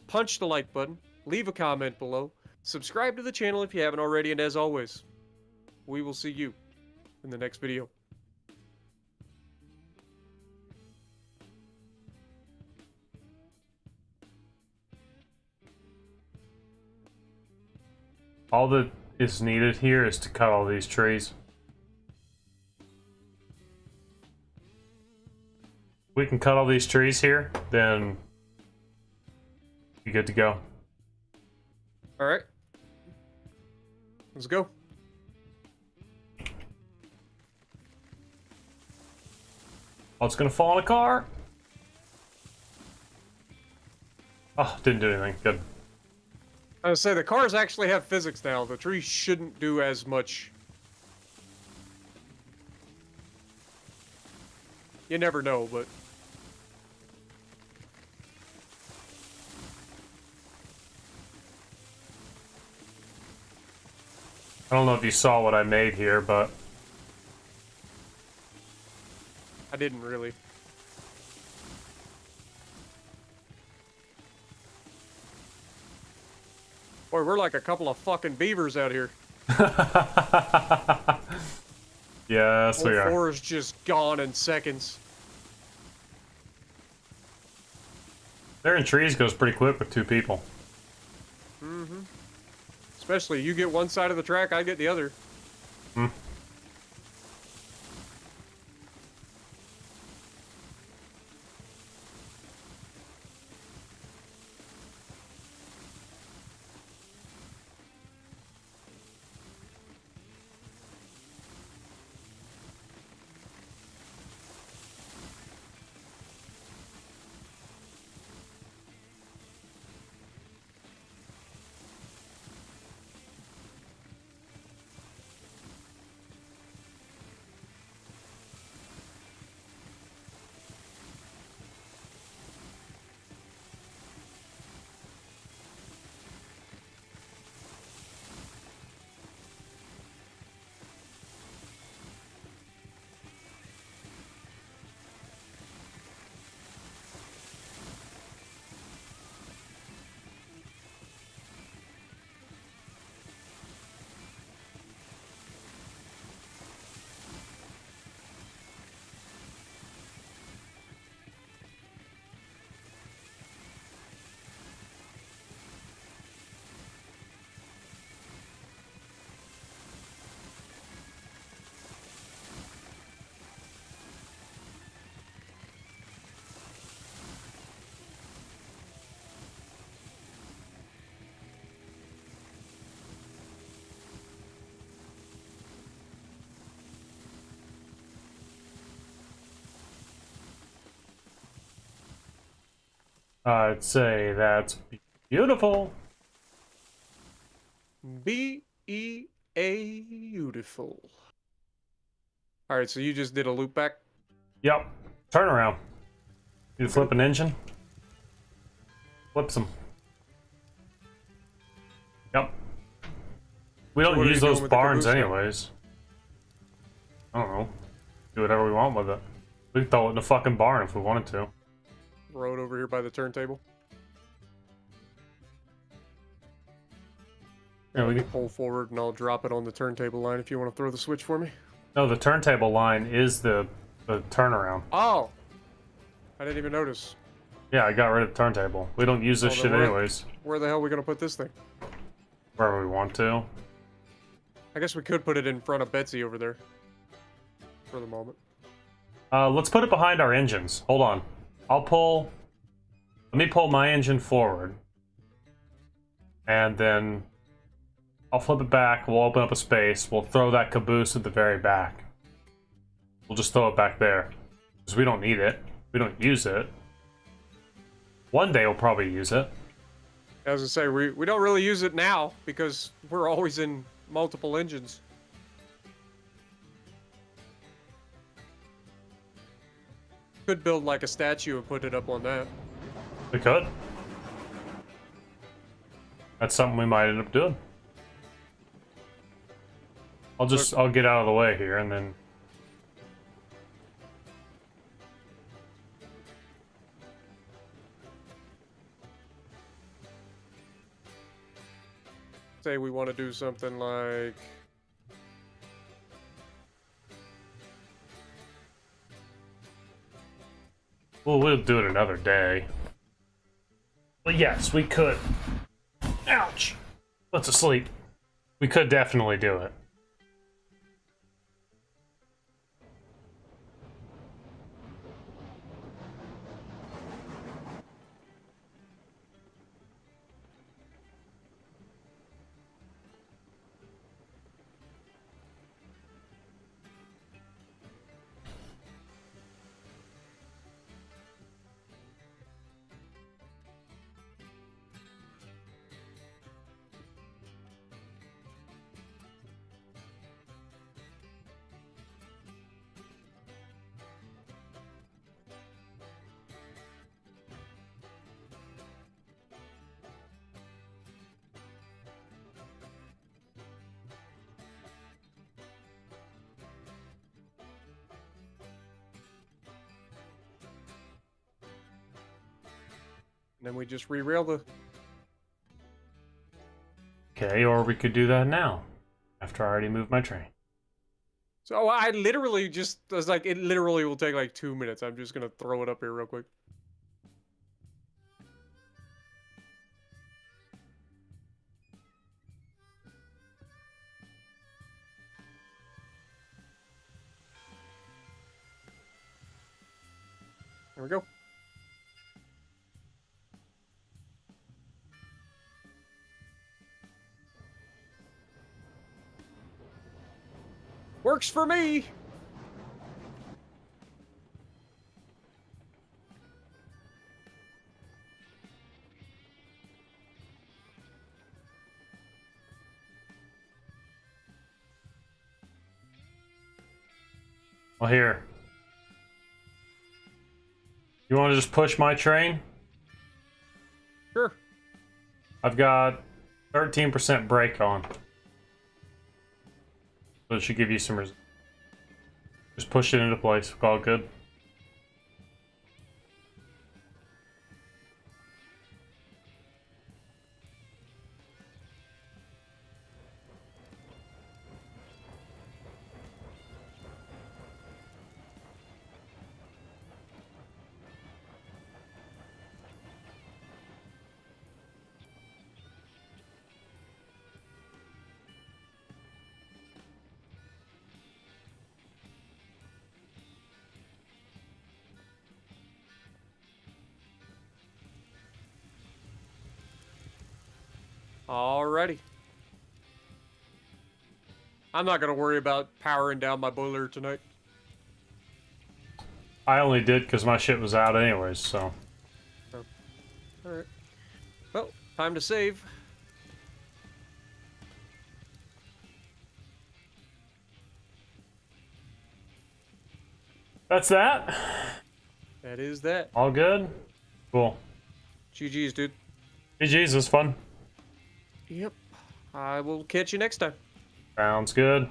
punch the like button, leave a comment below, subscribe to the channel if you haven't already, and as always, we will see you in the next video. All that is needed here is to cut all these trees. We can cut all these trees here, then you're good to go. All right, let's go. Oh, it's gonna fall in a car. Oh, didn't do anything. Good. I would say the cars actually have physics now. The trees shouldn't do as much. You never know, but I don't know if you saw what I made here, but I didn't really. Boy, we're like a couple of fucking beavers out here. yes, we Whole are. forest just gone in seconds. Clearing trees goes pretty quick with 2 people. Mm-hmm. Especially you get one side of the track, I get the other. Hmm. I'd say that's beautiful. Beautiful. All right, so you just did a loop back. Yep. Turn around. You flip an engine? Flips them. Yep. We So don't what are use you doing those with the barns caboose now? anyways. I don't know. Do whatever we want with it. We can throw it in a fucking barn if we wanted to. Road over here by the turntable. Yeah, we Let me can... pull forward and I'll drop it on the turntable line if you want to throw the switch for me. No, the turntable line is the turnaround. Oh! I didn't even notice. Yeah, I got rid of the turntable. We don't use this Oh, then shit where- anyways. Where the hell are we going to put this thing? Wherever we want to. I guess we could put it in front of Betsy over there. For the moment. Let's put it behind our engines. Hold on. Let me pull my engine forward. And then I'll flip it back, we'll open up a space, we'll throw that caboose at the very back. We'll just throw it back there. Because we don't need it. We don't use it. One day we'll probably use it. As I say, we don't really use it now because we're always in multiple engines. Could build like a statue and put it up on that. We could. That's something we might end up doing. I'll get out of the way here and then... Say we want to do something like... Well, we'll do it another day. But yes, we could. Ouch! Let's asleep. We could definitely do it. then we just re-rail the... Okay, or we could do that now, after I already moved my train. So I literally just, I was like, it literally will take like 2 minutes. I'm just gonna throw it up here real quick. There we go. Works for me! Well, here. You want to just push my train? Sure. I've got 13% brake on. So it should give you some just push it into place. All good. Alrighty. I'm not gonna worry about powering down my boiler tonight. I only did because my shit was out anyways, so. Oh. Alright. Well, time to save. That's that. That is that. All good? Cool. GG's, dude. GG's, it was fun. Yep. I will catch you next time. Sounds good.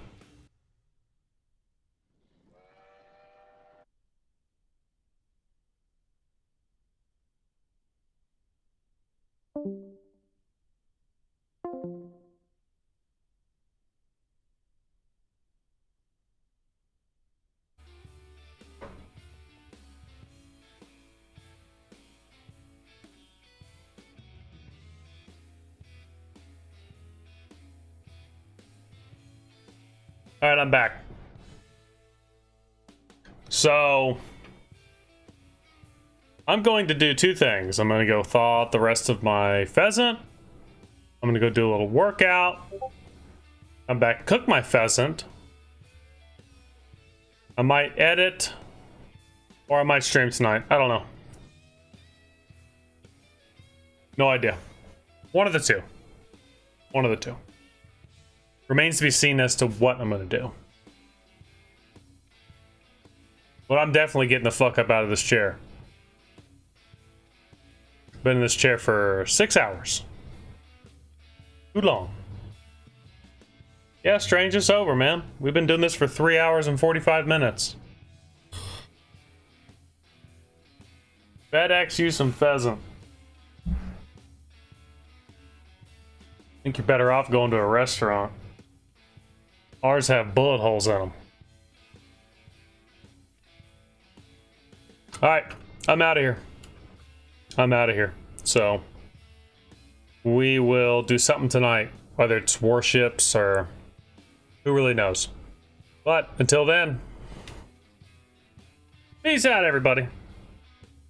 Alright, I'm back. So, I'm going to do two things. I'm going to go thaw out the rest of my pheasant. I'm going to go do a little workout. I'm back, cook my pheasant. I might edit, or I might stream tonight. I don't know. No idea. One of the two. One of the two. Remains to be seen as to what I'm going to do. But I'm definitely getting the fuck up out of this chair. Been in this chair for 6 hours. Too long. Yeah, Strange is over, man. We've been doing this for 3 hours and 45 minutes. FedEx you some pheasant. Think you're better off going to a restaurant. Ours have bullet holes in them. Alright, I'm out of here. I'm out of here. So, we will do something tonight. Whether it's warships or who really knows. But until then, peace out, everybody.